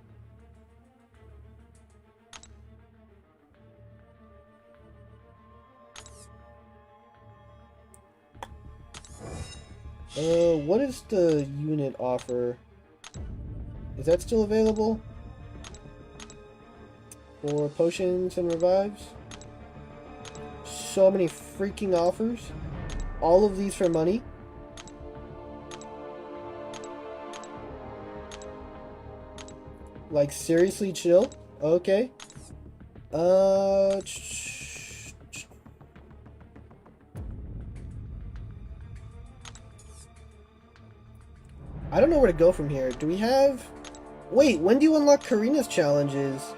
What is the unit offer? Is that still available? For potions and revives? So many freaking offers. All of these for money. Like, seriously chill? Okay. I don't know where to go from here. Do we have... Wait, when do you unlock Karina's challenges?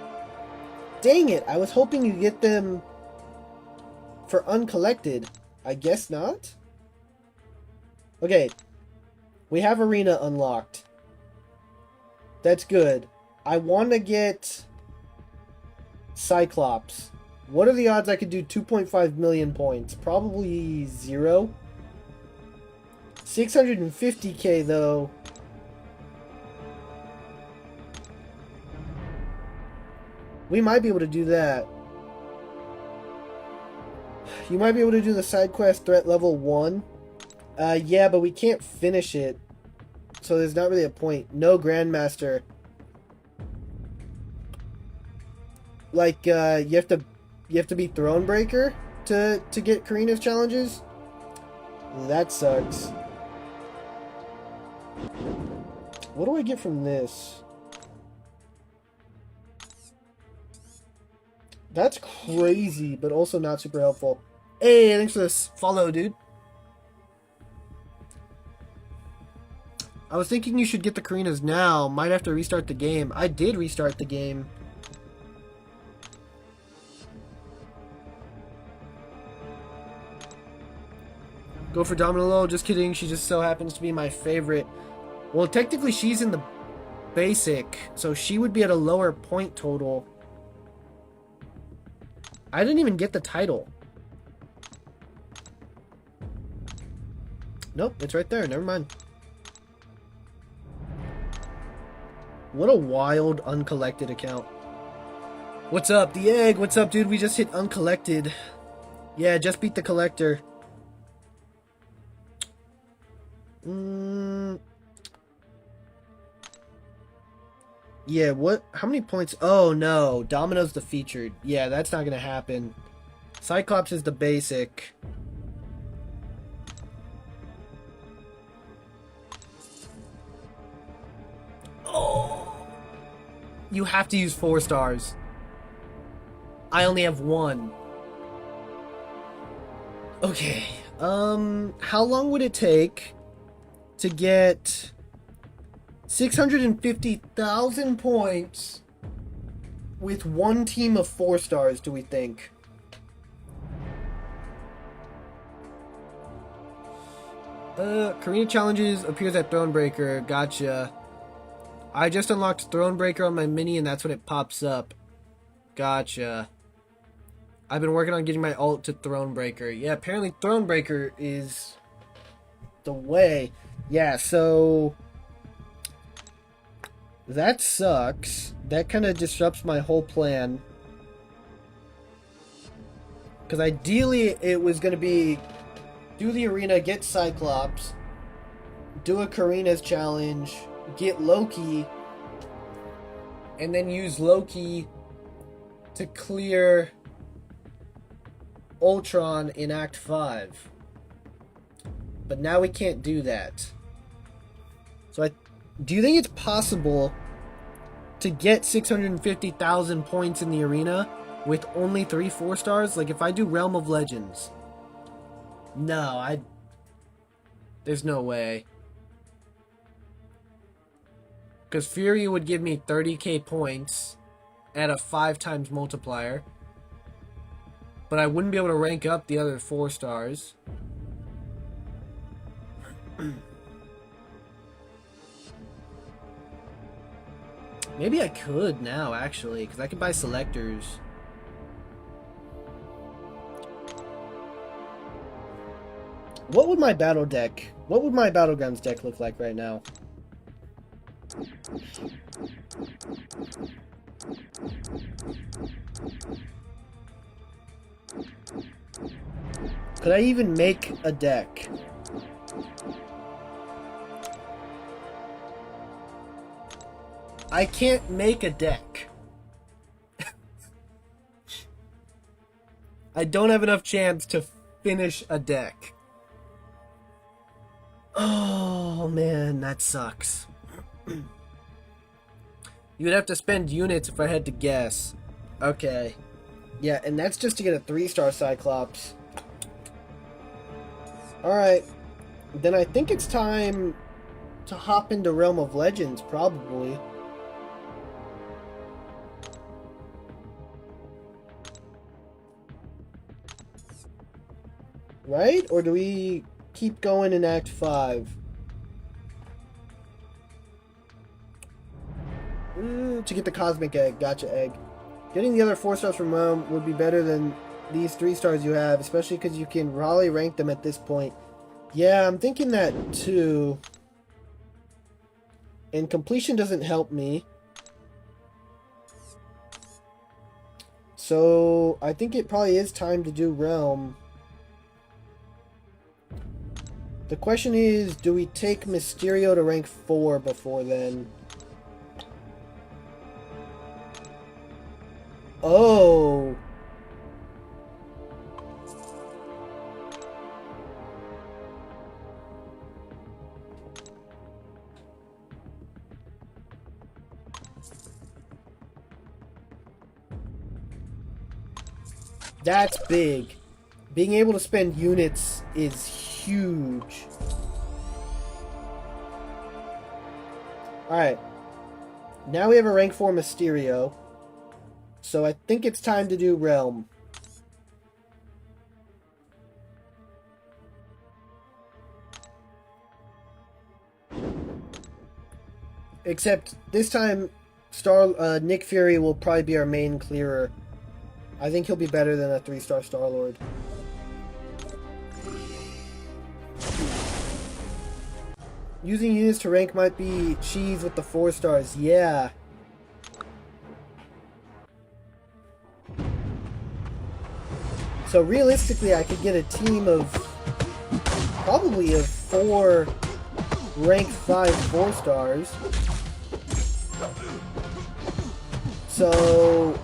Dang it, I was hoping you get them for uncollected. I guess not? Okay. We have Arena unlocked. That's good. I want to get Cyclops. What are the odds I could do 2.5 million points? Probably 0. 650k though. We might be able to do that. You might be able to do the side quest threat level 1. Yeah, but we can't finish it. So there's not really a point. No Grandmaster. Like, you have to be Thronebreaker to get Karina's challenges? That sucks. What do I get from this? That's crazy, but also not super helpful. Hey, thanks for this follow, dude. I was thinking you should get the Karinas now. Might have to restart the game. I did restart the game. Go for Domino Low. Just kidding. She just so happens to be my favorite. Well, technically she's in the basic, so she would be at a lower point total. I didn't even get the title. Nope, it's right there. Never mind. What a wild uncollected account. What's up, the egg? What's up, dude? We just hit uncollected. Yeah, just beat the collector. Yeah, what? How many points? Oh, no. Domino's the featured. Yeah, that's not going to happen. Cyclops is the basic. Oh! You have to use 4 stars. I only have 1. Okay. How long would it take to get 650,000 points with 1 team of 4 stars, do we think? Karina challenges appears at Thronebreaker. Gotcha. I just unlocked Thronebreaker on my mini and that's when it pops up. Gotcha. I've been working on getting my ult to Thronebreaker. Yeah, apparently Thronebreaker is the way. Yeah, so that sucks. That kind of disrupts my whole plan. Because ideally it was going to be do the arena, get Cyclops, do a Karina's challenge, get Loki, and then use Loki to clear Ultron in Act 5. But now we can't do that. So do you think it's possible to get 650,000 points in the arena with only 3 4-stars? Like if I do Realm of Legends. No, there's no way. Because Fury would give me 30k points at a 5 times multiplier. But I wouldn't be able to rank up the other 4 stars. Maybe I could now, actually, because I could buy selectors. What would my Battlegrounds deck look like right now? Could I even make a deck? I can't make a deck. I don't have enough champs to finish a deck. Oh man, that sucks. You would have to spend units if I had to guess. Okay. Yeah, and that's just to get a 3-star Cyclops. Alright. Then I think it's time to hop into Realm of Legends, probably. Right? Or do we keep going in Act 5? To get the Cosmic Egg. Gotcha, Egg. Getting the other 4 stars from Rome would be better than these 3 stars you have, especially because you can Raleigh rank them at this point. Yeah, I'm thinking that too. And completion doesn't help me. So, I think it probably is time to do Realm. The question is, do we take Mysterio to rank 4 before then? Oh! That's big. Being able to spend units is huge. Alright. Now we have a rank 4 Mysterio. So I think it's time to do Realm. Except this time Nick Fury will probably be our main clearer. I think he'll be better than a 3-star Star-Lord. Using units to rank might be cheese with the 4 stars. Yeah. So realistically, I could get a team of probably of 4 rank 5 4 stars. So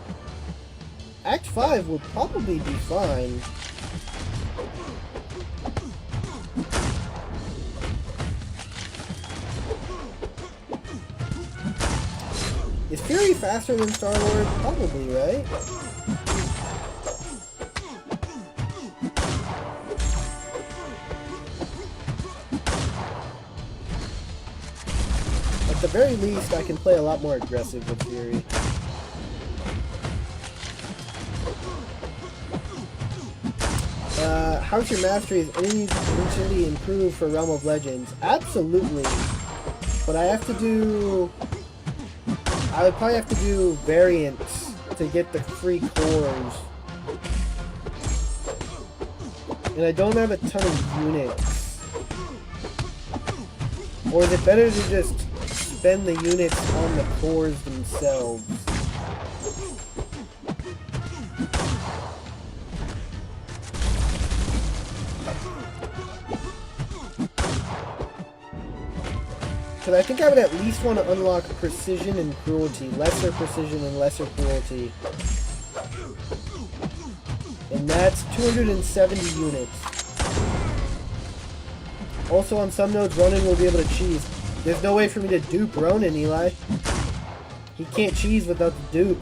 Act 5 would probably be fine. Is Fury faster than Star-Lord? Probably, right? At the very least, I can play a lot more aggressive with Fury. How's your mastery? Is any utility improved for Realm of Legends? Absolutely. But I have to do... I would probably have to do variants to get the free cores. And I don't have a ton of units. Or is it better to just spend the units on the cores themselves? Because I think I would at least want to unlock precision and cruelty. Lesser precision and lesser cruelty. And that's 270 units. Also on some nodes, Ronin will be able to cheese. There's no way for me to dupe Ronin, Eli. He can't cheese without the dupe.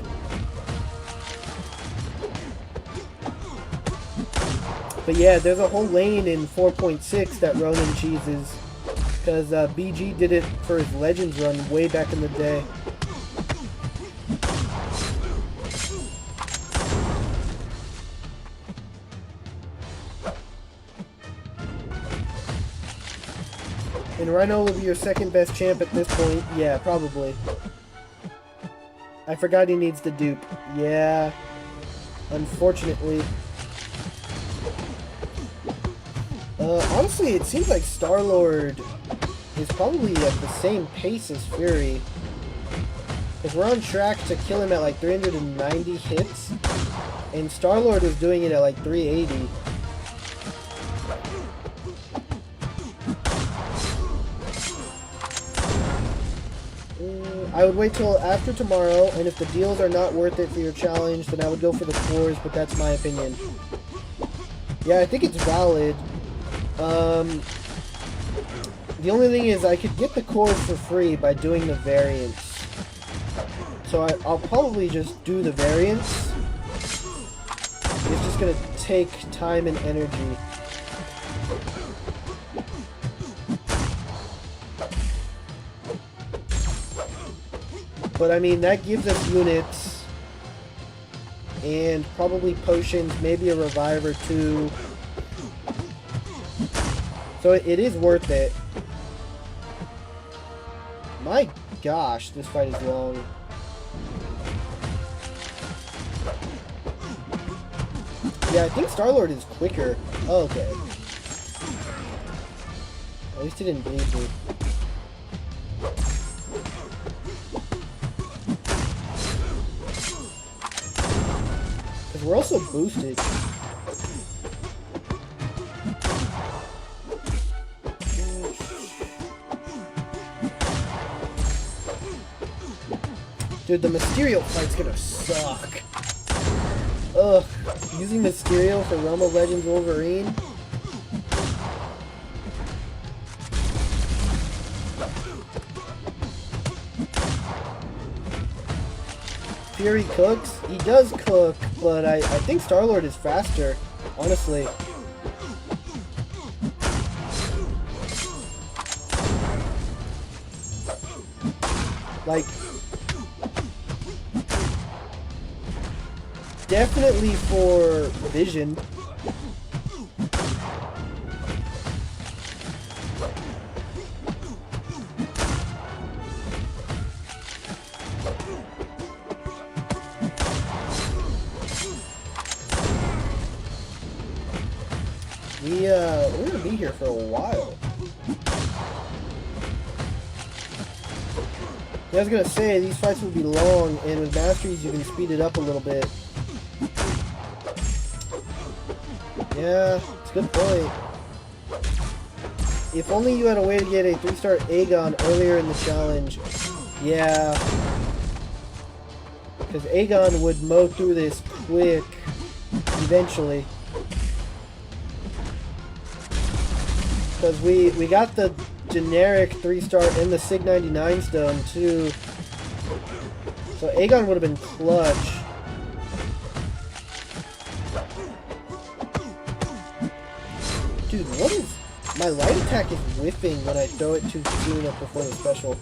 But yeah, there's a whole lane in 4.6 that Ronin cheeses. Because BG did it for his Legends run way back in the day. And Rhino will be your second best champ at this point. Yeah, probably. I forgot he needs the dupe. Yeah. Unfortunately. Honestly, it seems like Star-Lord is probably at the same pace as Fury. Because we're on track to kill him at like 390 hits. And Star-Lord was doing it at like 380. I would wait till after tomorrow, and if the deals are not worth it for your challenge, then I would go for the cores, but that's my opinion. Yeah, I think it's valid. The only thing is I could get the cores for free by doing the variants. So I'll probably just do the variants. It's just gonna take time and energy. But I mean, that gives us units. And probably potions, maybe a revive or two. So it is worth it. My gosh, this fight is long. Yeah, I think Star-Lord is quicker. Oh, okay. At least he didn't bleed me. Because we're also boosted. Dude, the Mysterio fight's gonna suck. Ugh. Using Mysterio for Realm of Legends Wolverine? Fury cooks? He does cook, but I think Star-Lord is faster, honestly. Like, definitely for vision. We're gonna be here for a while. I was gonna say, these fights will be long, and with masteries you can speed it up a little bit. Yeah, it's a good point. If only you had a way to get a 3-star Aegon earlier in the challenge. Yeah. Because Aegon would mow through this quick, eventually. Because we got the generic 3-star and the Sig 99 stone too. So Aegon would have been clutch. Dude, what is... My light attack is whiffing when I throw it too soon up before the special.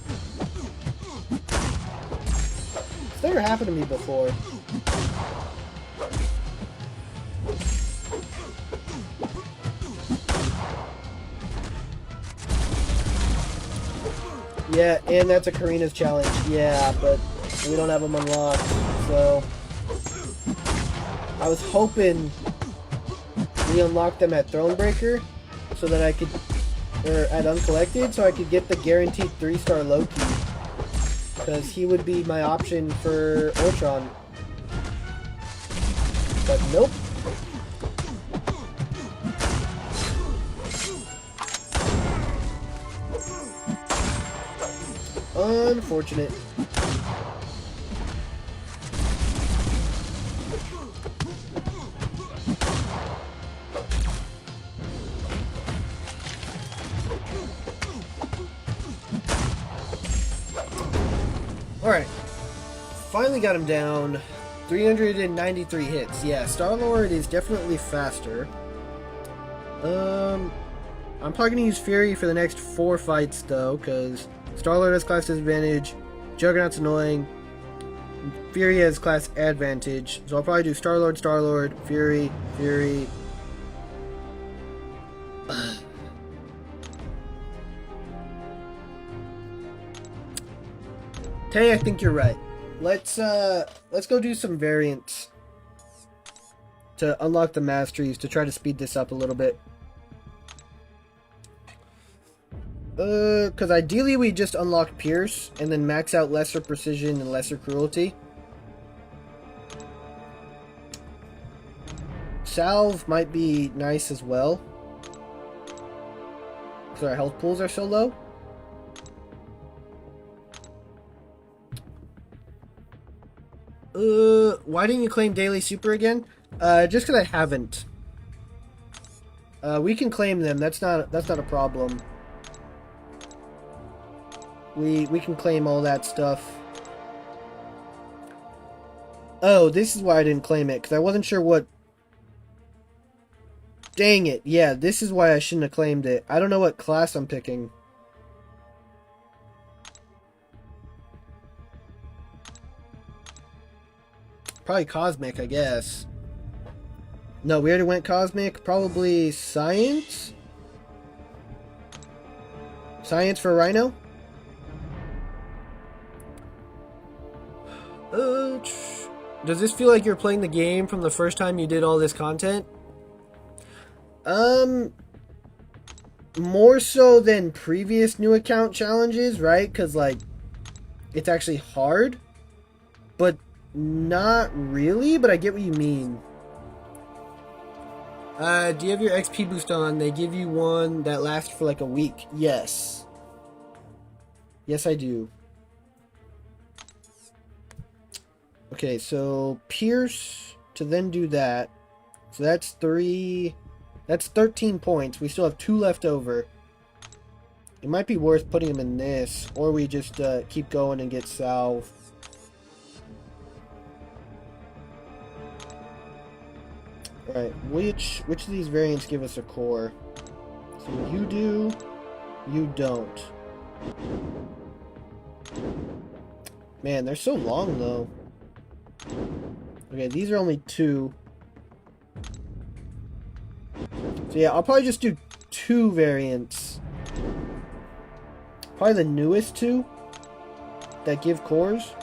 It's never happened to me before. Yeah, and that's a Karina's challenge. Yeah, but we don't have them unlocked, so... I was hoping we unlocked them at Thronebreaker, so that I could or at Uncollected, so I could get the guaranteed 3-star Loki. Because he would be my option for Ultron. But nope. Unfortunate. Alright. Finally got him down. 393 hits. Yeah, Star-Lord is definitely faster. I'm probably gonna use Fury for the next 4 fights though, because Star-Lord has class disadvantage, Juggernaut's annoying, Fury has class advantage, so I'll probably do Star-Lord, Star-Lord, Fury, Fury. Tay, I think you're right. Let's go do some variants to unlock the masteries to try to speed this up a little bit. Because ideally we just unlock Pierce and then max out lesser precision and lesser cruelty. Salve might be nice as well, because our health pools are so low. Why didn't you claim Daily Super again? Just because I haven't. We can claim them. That's not a problem. We can claim all that stuff. Oh, this is why I didn't claim it, because I wasn't sure what... Dang it. Yeah, this is why I shouldn't have claimed it. I don't know what class I'm picking. Probably Cosmic, I guess. No, we already went Cosmic. Probably Science? Science for Rhino? Does this feel like you're playing the game from the first time you did all this content? More so than previous new account challenges, right? Because, like, it's actually hard. But not really, but I get what you mean. Do you have your XP boost on? They give you one that lasts for like a week. Yes. Yes, I do. Okay, so Pierce to then do that. So that's 3... That's 13 points. We still have 2 left over. It might be worth putting him in this, or we just keep going and get Salve. Alright, which of these variants give us a core? So you do, you don't. Man, they're so long though. Okay, these are only 2. So yeah, I'll probably just do 2 variants. Probably the newest 2 that give cores,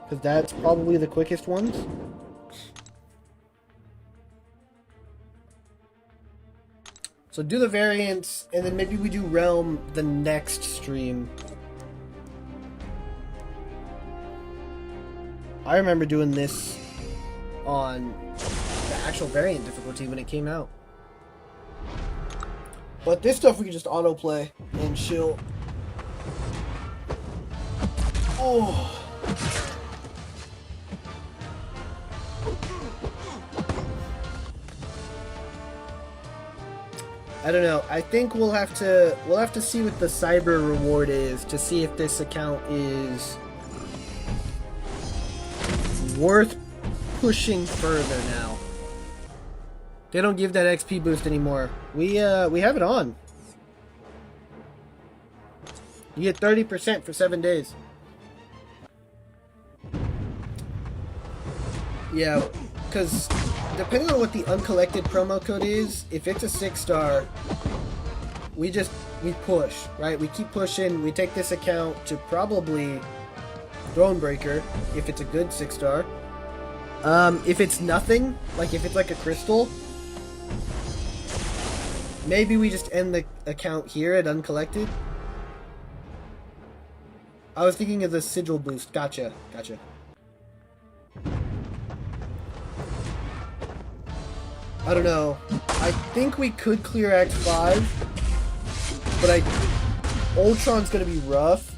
because that's probably the quickest ones. So do the variants, and then maybe we do Realm the next stream. I remember doing this on the actual variant difficulty when it came out. But this stuff we can just autoplay and chill. Oh. I don't know. I think we'll have to see what the cyber reward is to see if this account is worth pushing further now. They don't give that XP boost anymore. We have it on. You get 30% for 7 days. Yeah, because depending on what the Uncollected promo code is, if it's a 6-star, we push, right? We keep pushing. We take this account to probably Thronebreaker if it's a good 6-star. If it's nothing, like if it's like a crystal, Maybe we just end the account here at Uncollected. I was thinking of the sigil boost. Gotcha. Gotcha. I don't know. I think we could clear Act 5, but Ultron's gonna be rough,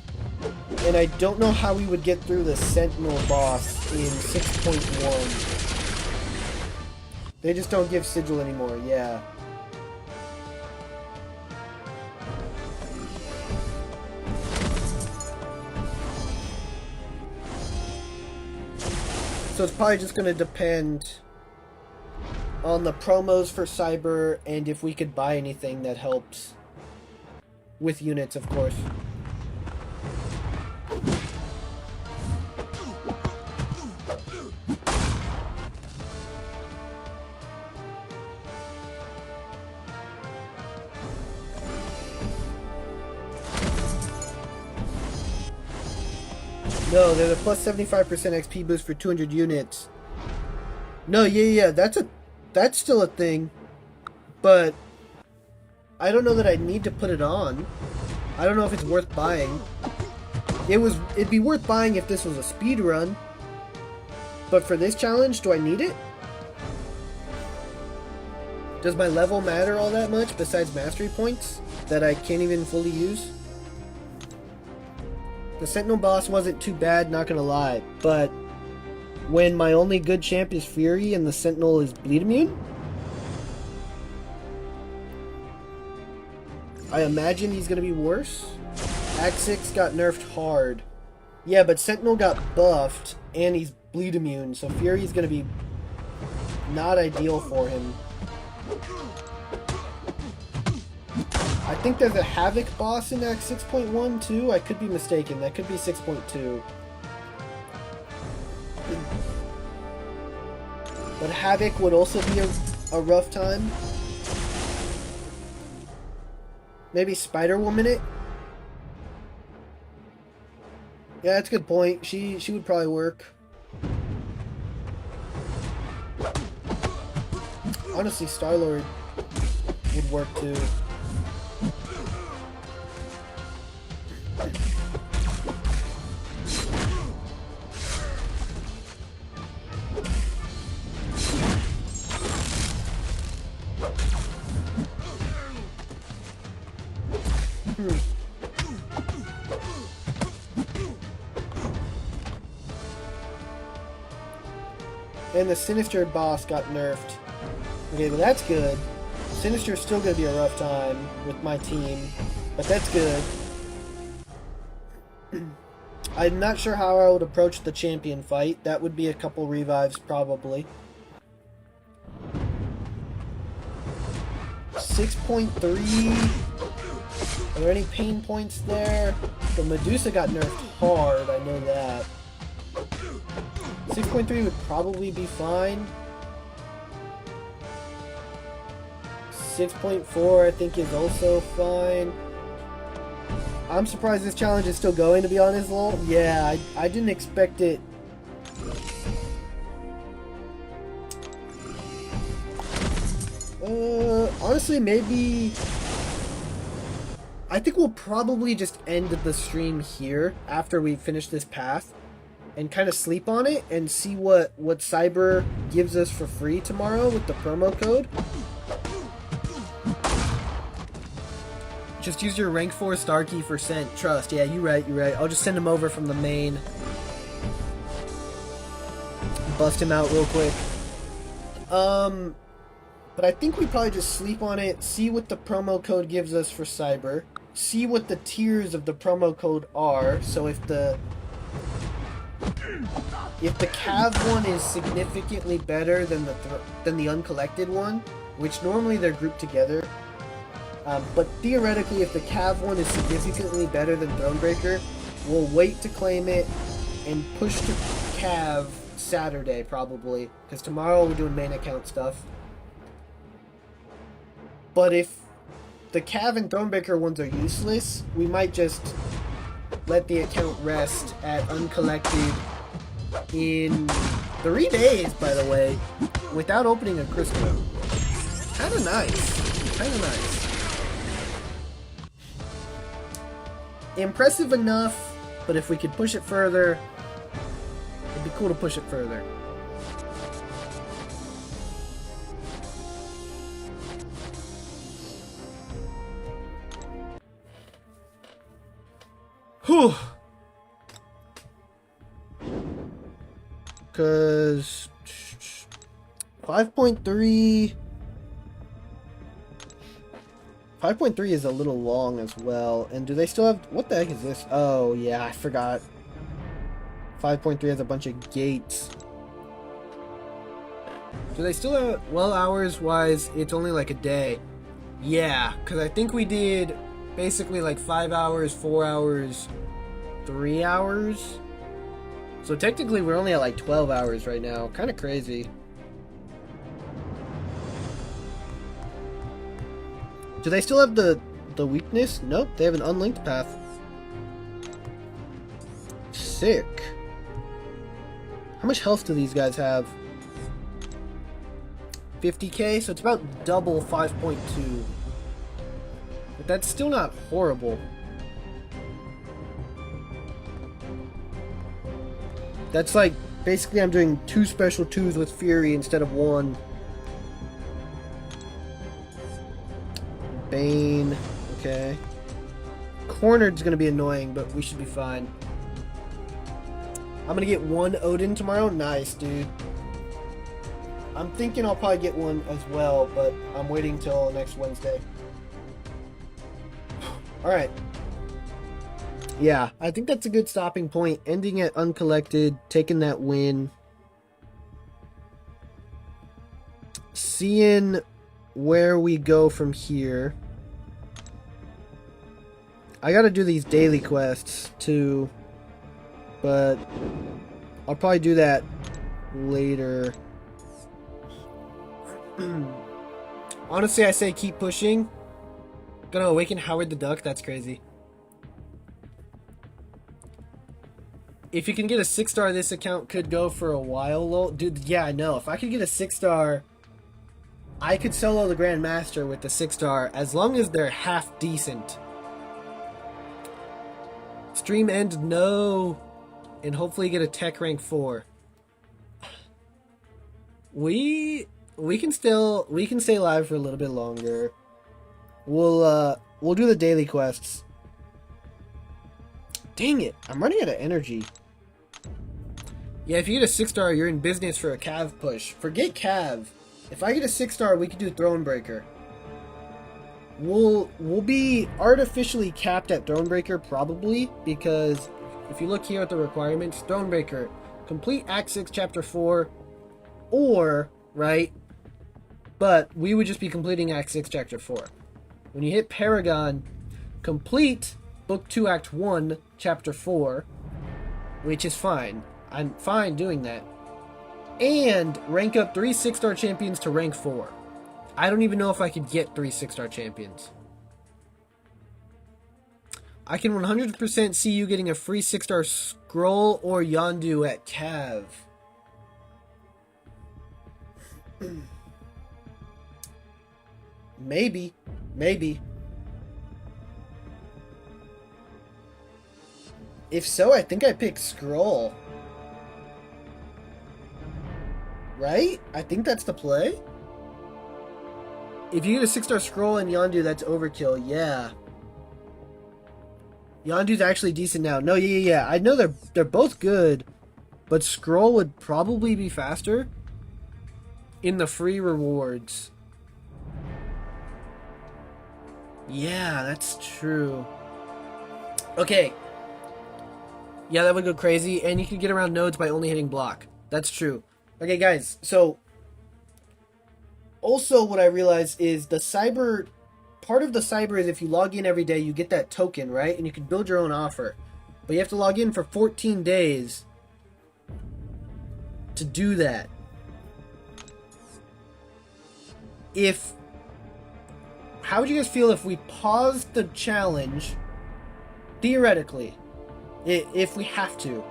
and I don't know how we would get through the Sentinel boss in 6.1. They just don't give sigil anymore, yeah. So it's probably just gonna depend on the promos for Cyber and if we could buy anything that helps with units, of course. No, they're the plus 75% XP boost for 200 units. No, yeah, that's still a thing. But I don't know that I need to put it on. I don't know if it's worth buying. It'd be worth buying if this was a speed run. But for this challenge, do I need it? Does my level matter all that much besides mastery points that I can't even fully use? The Sentinel boss wasn't too bad, not gonna lie, but when my only good champ is Fury and the Sentinel is bleed immune, I imagine he's gonna be worse. Act 6 got nerfed hard. Yeah, but Sentinel got buffed and he's bleed immune, so Fury's gonna be not ideal for him. I think there's a Havoc boss in Act 6.1 too. I could be mistaken. That could be 6.2. But Havoc would also be a rough time. Maybe Spider-Woman it? Yeah, that's a good point. She would probably work. Honestly, Star-Lord would work too. And the Sinister boss got nerfed. Okay, well that's good. Sinister's still gonna be a rough time with my team, but that's good. I'm not sure how I would approach the champion fight. That would be a couple revives, probably. 6.3. Are there any pain points there? The Medusa got nerfed hard, I know that. 6.3 would probably be fine. 6.4 I think is also fine. I'm surprised this challenge is still going, to be honest, lol. Yeah, I didn't expect it. Honestly, maybe... I think we'll probably just end the stream here after we finish this path and kind of sleep on it and see what Cyber gives us for free tomorrow with the promo code. Just use your rank 4 star key for sent. Trust. Yeah, you're right. I'll just send him over from the main. Bust him out real quick. But I think we probably just sleep on it, see what the promo code gives us for Cyber, see what the tiers of the promo code are. So if the Cav one is significantly better than the Uncollected one, which normally they're grouped together. But theoretically, if the Cav one is significantly better than Thronebreaker, we'll wait to claim it and push to Cav Saturday, probably. Because tomorrow we're doing main account stuff. But if the Cav and Thronebreaker ones are useless, we might just let the account rest at Uncollected in 3 days, by the way, without opening a crystal. Kinda nice. Kind of nice. Impressive enough, but if we could push it further, it'd be cool to push it further. Whew. Because 5.3 is a little long as well. And do they still have... What the heck is this? Oh, yeah, I forgot. 5.3 has a bunch of gates. Do they still have... Well, hours-wise, it's only like a day. Yeah, because I think we did basically like 5 hours, 4 hours, 3 hours. So technically we're only at like 12 hours right now. Kind of crazy. Do they still have the weakness? Nope, they have an unlinked path. Sick. How much health do these guys have? 50k, so it's about double 5.2. But that's still not horrible. That's like, basically I'm doing 2 special 2s with Fury instead of 1. Bane, okay. Cornered's gonna be annoying, but we should be fine. I'm gonna get 1 Odin tomorrow. Nice, dude. I'm thinking I'll probably get 1 as well, but I'm waiting till next Wednesday. Alright. Yeah, I think that's a good stopping point. Ending at Uncollected, taking that win. Seeing where we go from here. I gotta do these daily quests too, but I'll probably do that later. Honestly, I say keep pushing. Gonna awaken Howard the Duck, that's crazy. If you can get a 6-star, this account could go for a while, lol. Dude, yeah, I know. If I could get a 6-star, I could solo the Grandmaster with the 6-star as long as they're half decent. Stream end, no. And hopefully get a tech rank 4. We can stay live for a little bit longer. We'll do the daily quests. Dang it, I'm running out of energy. Yeah, if you get a 6-star, you're in business for a Cav push. Forget Cav. If I get a 6-star, we can do Thronebreaker. We'll be artificially capped at Thronebreaker, probably, because if you look here at the requirements, Thronebreaker, complete Act 6, Chapter 4, or, right, but we would just be completing Act 6, Chapter 4. When you hit Paragon, complete Book 2, Act 1, Chapter 4, which is fine. I'm fine doing that. And rank up 3 6-star champions to rank 4. I don't even know if I could get 3 6-star champions. I can 100% see you getting a free 6-star scroll or Yondu at Cav. Maybe. Maybe. If so, I think I pick scroll. Right? I think that's the play. If you get a 6-star scroll and Yondu, that's overkill. Yeah. Yondu's actually decent now. No, yeah. I know they're both good, but scroll would probably be faster in the free rewards. Yeah, that's true. Okay. Yeah, that would go crazy, and you can get around nodes by only hitting block. That's true. Okay, guys, so also what I realized is the cyber, part of the cyber is if you log in every day, you get that token, right? And you can build your own offer. But you have to log in for 14 days to do that. How would you guys feel if we paused the challenge, theoretically, if we have to,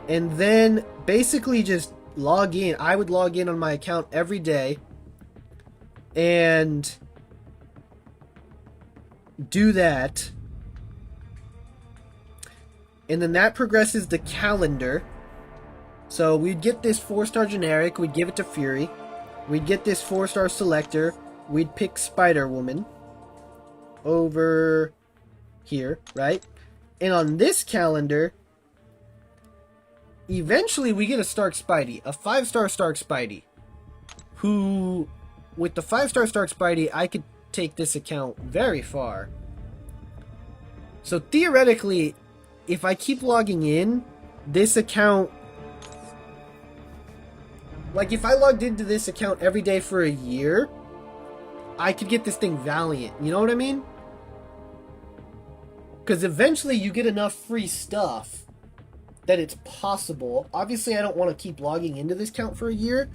and then basically just log in? I would log in on my account every day, and do that. And then that progresses the calendar. So we'd get this 4-star generic, we'd give it to Fury. We'd get this 4-star selector, we'd pick Spider-Woman over here, right? And on this calendar, eventually we get a Stark Spidey, a 5-star Stark Spidey, who, with the 5-star Stark Spidey, I could take this account very far. So theoretically, if I keep logging in, this account, like if I logged into this account every day for a year, I could get this thing Valiant. You know what I mean? Because eventually you get enough free stuff that it's possible. Obviously, I don't want to keep logging into this account for a year,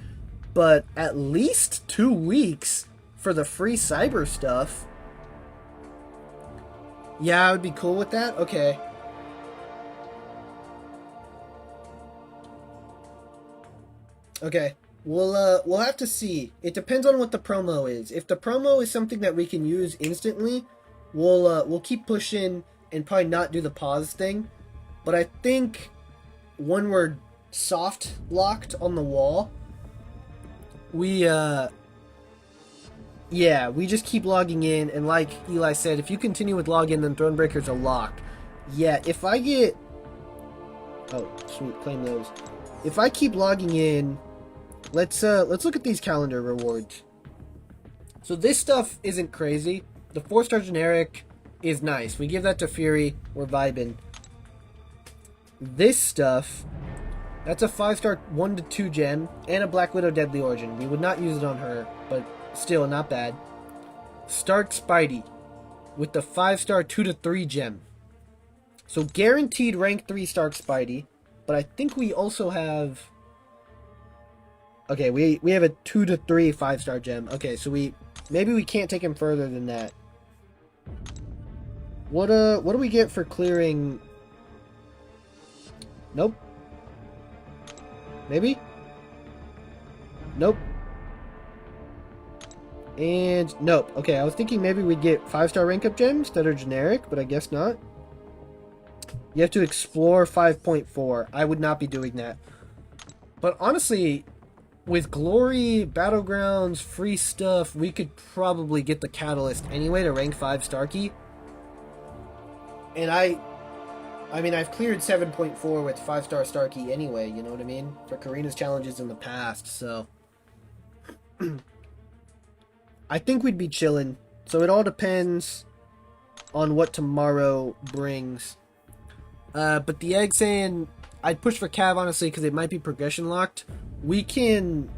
but at least 2 weeks for the free cyber stuff. Yeah, I would be cool with that. Okay. Okay. We'll have to see. It depends on what the promo is. If the promo is something that we can use instantly, we'll keep pushing and probably not do the pause thing. But I think when we're soft locked on the wall, we just keep logging in, and like Eli said, if you continue with login, then Thronebreaker's a lock. Yeah, if I get... Oh, sweet, claim those. If I keep logging in, let's look at these calendar rewards. So this stuff isn't crazy. The 4-star generic is nice. We give that to Fury. We're vibing. This stuff, that's a 5-star 1 to 2 gem and a Black Widow Deadly Origin. We would not use it on her, but still not bad. Stark Spidey with the 5-star 2 to 3 gem. So guaranteed rank 3 Stark Spidey, but I think we also have... Okay, we have a 2 to 3 5-star gem. Okay, so maybe we can't take him further than that. What do we get for clearing? Nope. Maybe? Nope. And nope. Okay, I was thinking maybe we'd get 5-star rank up gems that are generic, but I guess not. You have to explore 5.4. I would not be doing that. But honestly, with Glory, Battlegrounds, free stuff, we could probably get the Catalyst anyway to rank 5 Starkey. And I mean, I've cleared 7.4 with 5-star Starkey anyway, you know what I mean? For Karina's challenges in the past, so... I think we'd be chilling. So it all depends on what tomorrow brings. But the egg saying I'd push for Cav, honestly, because it might be progression locked. We can...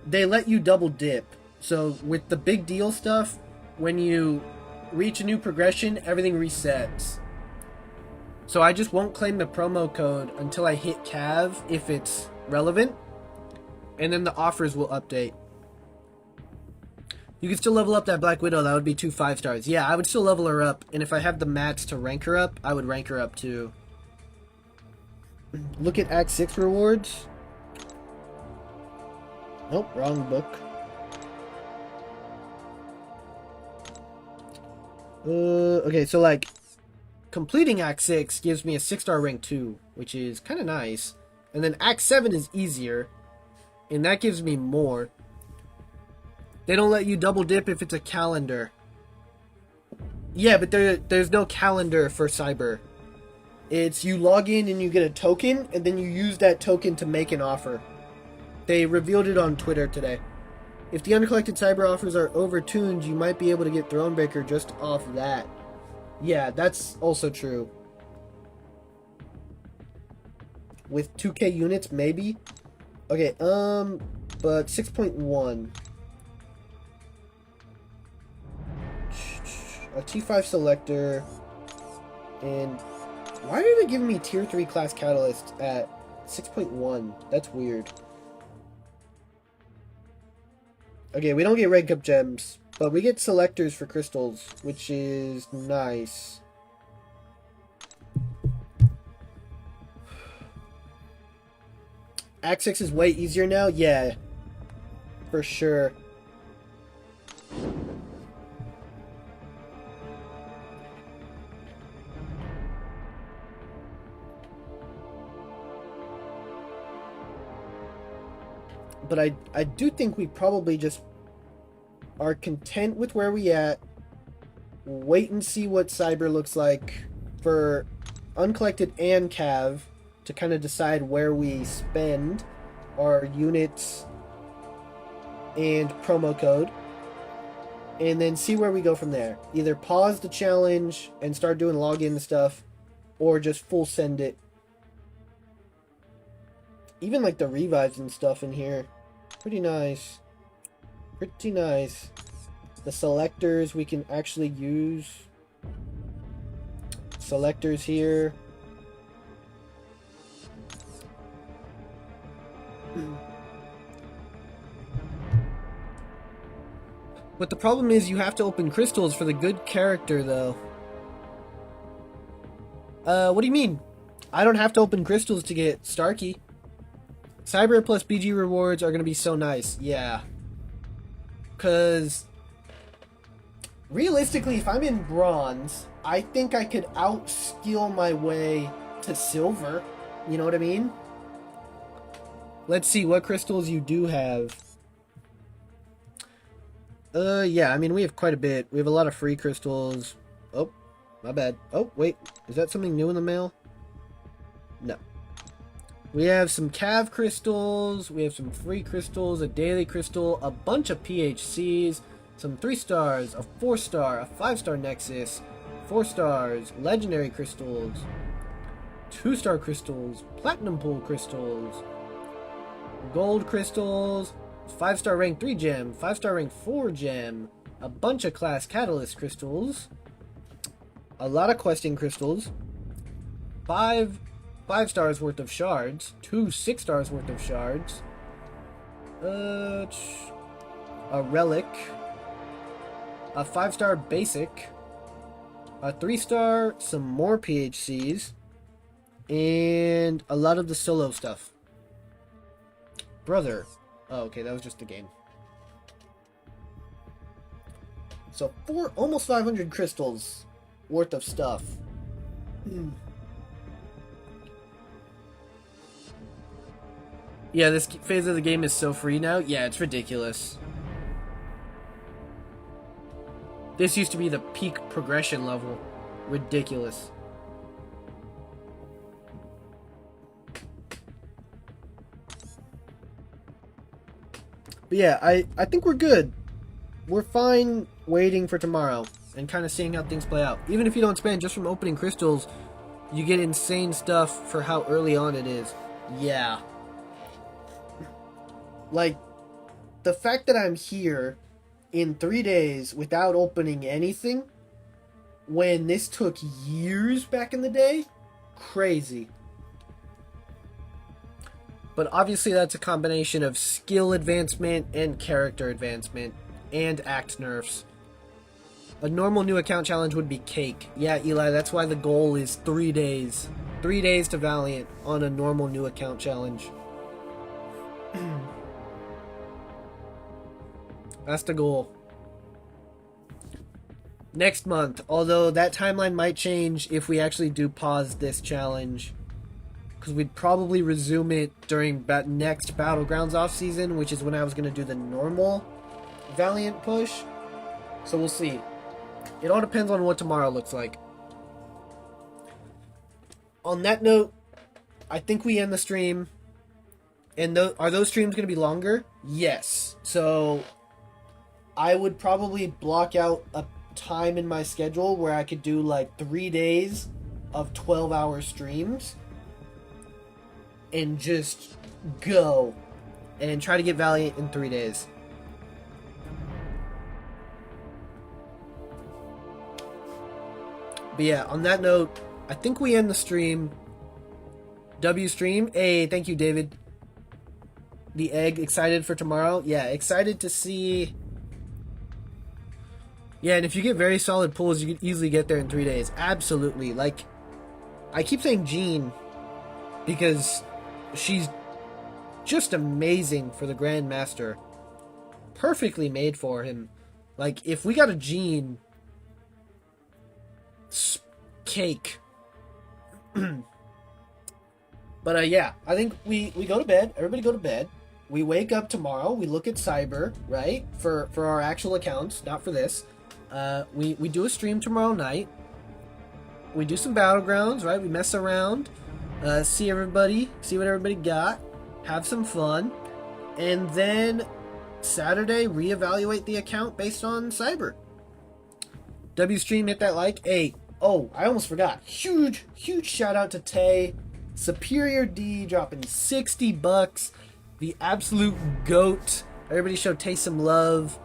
They let you double dip. So with the big deal stuff, when you reach a new progression, everything resets. So I just won't claim the promo code until I hit Cav, if it's relevant. And then the offers will update. You can still level up that Black Widow. That would be 2 5-stars. Yeah, I would still level her up. And if I have the mats to rank her up, I would rank her up too. Look at Act 6 rewards. Nope, wrong book. Okay, so like, completing Act 6 gives me a 6-star rank 2, which is kind of nice. And then Act 7 is easier, and that gives me more. They don't let you double dip if it's a calendar. Yeah, but there's no calendar for Cyber. It's you log in and you get a token, and then you use that token to make an offer. They revealed it on Twitter today. If the uncollected Cyber offers are overtuned, you might be able to get Thronebreaker just off that. Yeah, that's also true. With 2k units, maybe? Okay, but 6.1. A T5 selector. And why are they giving me tier 3 class catalyst at 6.1? That's weird. Okay, we don't get rank up gems, but we get selectors for crystals, which is nice. Act 6 is way easier now? Yeah, for sure. But I do think we probably just are content with where we at. Wait and see what Cyber looks like for Uncollected and Cav to kind of decide where we spend our units and promo code, and then see where we go from there. Either pause the challenge and start doing login stuff, or just full send it. Even like the revives and stuff in here, pretty nice. Pretty nice. The selectors we can actually use. Selectors here. But the problem is you have to open crystals for the good character, though. What do you mean? I don't have to open crystals to get Starkey. Cyber plus BG rewards are going to be so nice. Yeah. Because realistically, if I'm in bronze, I think I could out-skill my way to silver. You know what I mean? Let's see what crystals you do have. Yeah, I mean, we have quite a bit. We have a lot of free crystals. Oh, my bad. Oh, wait. Is that something new in the mail? No. We have some Cav crystals. We have some free crystals, a daily crystal, a bunch of PHCs, some 3 stars, a 4 star, a 5-star Nexus, 4 stars, legendary crystals, 2-star crystals, platinum pool crystals, gold crystals, 5-star rank 3 gem, 5-star rank 4 gem, a bunch of class catalyst crystals, a lot of questing crystals, 5 stars worth of shards, 2 6 stars worth of shards, a relic, a 5-star basic, a 3-star, some more PHCs, and a lot of the solo stuff. Brother. Oh, okay, that was just the game. So, almost 500 crystals worth of stuff. Yeah, this phase of the game is so free now. Yeah, it's ridiculous. This used to be the peak progression level. Ridiculous. But yeah, I think we're good. We're fine waiting for tomorrow and kind of seeing how things play out. Even if you don't spend, just from opening crystals, you get insane stuff for how early on it is. Yeah. Like, the fact that I'm here in 3 days without opening anything, when this took years back in the day, crazy. But obviously that's a combination of skill advancement and character advancement and act nerfs. A normal new account challenge would be cake. Yeah, Eli, that's why the goal is 3 days. 3 days to Valiant on a normal new account challenge. That's the goal. Next month, although that timeline might change if we actually do pause this challenge. Because we'd probably resume it during next Battlegrounds off-season, which is when I was going to do the normal Valiant push. So we'll see. It all depends on what tomorrow looks like. On that note, I think we end the stream. And are those streams going to be longer? Yes. So I would probably block out a time in my schedule where I could do like 3 days of 12-hour streams and just go and try to get Valiant in 3 days. But yeah, on that note, I think we end the stream. W stream. Hey, thank you, David. The egg, excited for tomorrow? Yeah, excited to see. Yeah, and if you get very solid pulls, you can easily get there in 3 days. Absolutely. Like, I keep saying Jean because she's just amazing for the Grandmaster. Perfectly made for him. Like, if we got a Jean, cake. But yeah, I think we go to bed. Everybody go to bed. we wake up tomorrow, we look at Cyber, right? For our actual accounts, not for this. We do a stream tomorrow night. We do some battlegrounds, right? We mess around, see everybody, see what everybody got, have some fun, and then Saturday reevaluate the account based on Cyber. W stream, hit that like. Hey, oh, I almost forgot. Huge shout out to Tay. Superior D dropping $60. The absolute GOAT. Everybody show Tay some love.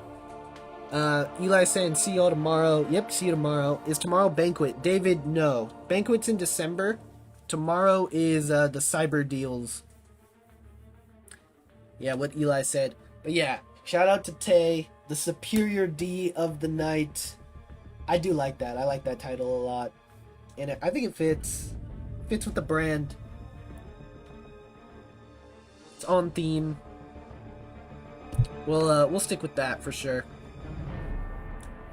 Eli saying see y'all tomorrow. Yep, see you tomorrow. Is tomorrow Banquet? David, no. Banquet's in December. Tomorrow is the Cyber deals. Yeah, what Eli said. But yeah, shout out to Tay, the Superior D of the night. I do like that. I like that title a lot. And I think it fits with the brand. It's on theme. We'll stick with that for sure.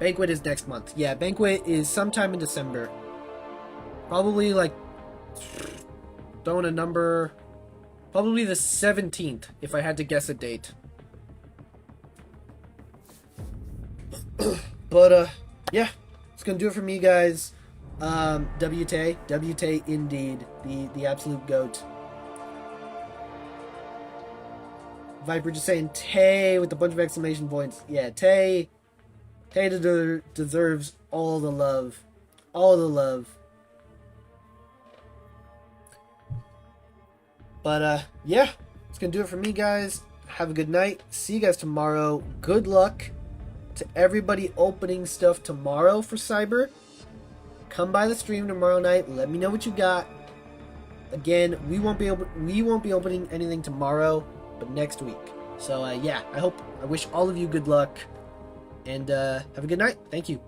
Banquet is next month. Yeah, Banquet is sometime in December. Probably like throwing a number. Probably the 17th, if I had to guess a date. But yeah, it's gonna do it for me, guys. WT indeed, the absolute GOAT. Viper just saying Tay with a bunch of exclamation points. Yeah, Tay deserves all the love. All the love. But yeah, it's gonna do it for me, guys. Have a good night. See you guys tomorrow. Good luck to everybody opening stuff tomorrow for Cyber. Come by the stream tomorrow night. Let me know what you got. Again, we won't be opening anything tomorrow, but next week. So yeah, I wish all of you good luck, and have a good night. Thank you.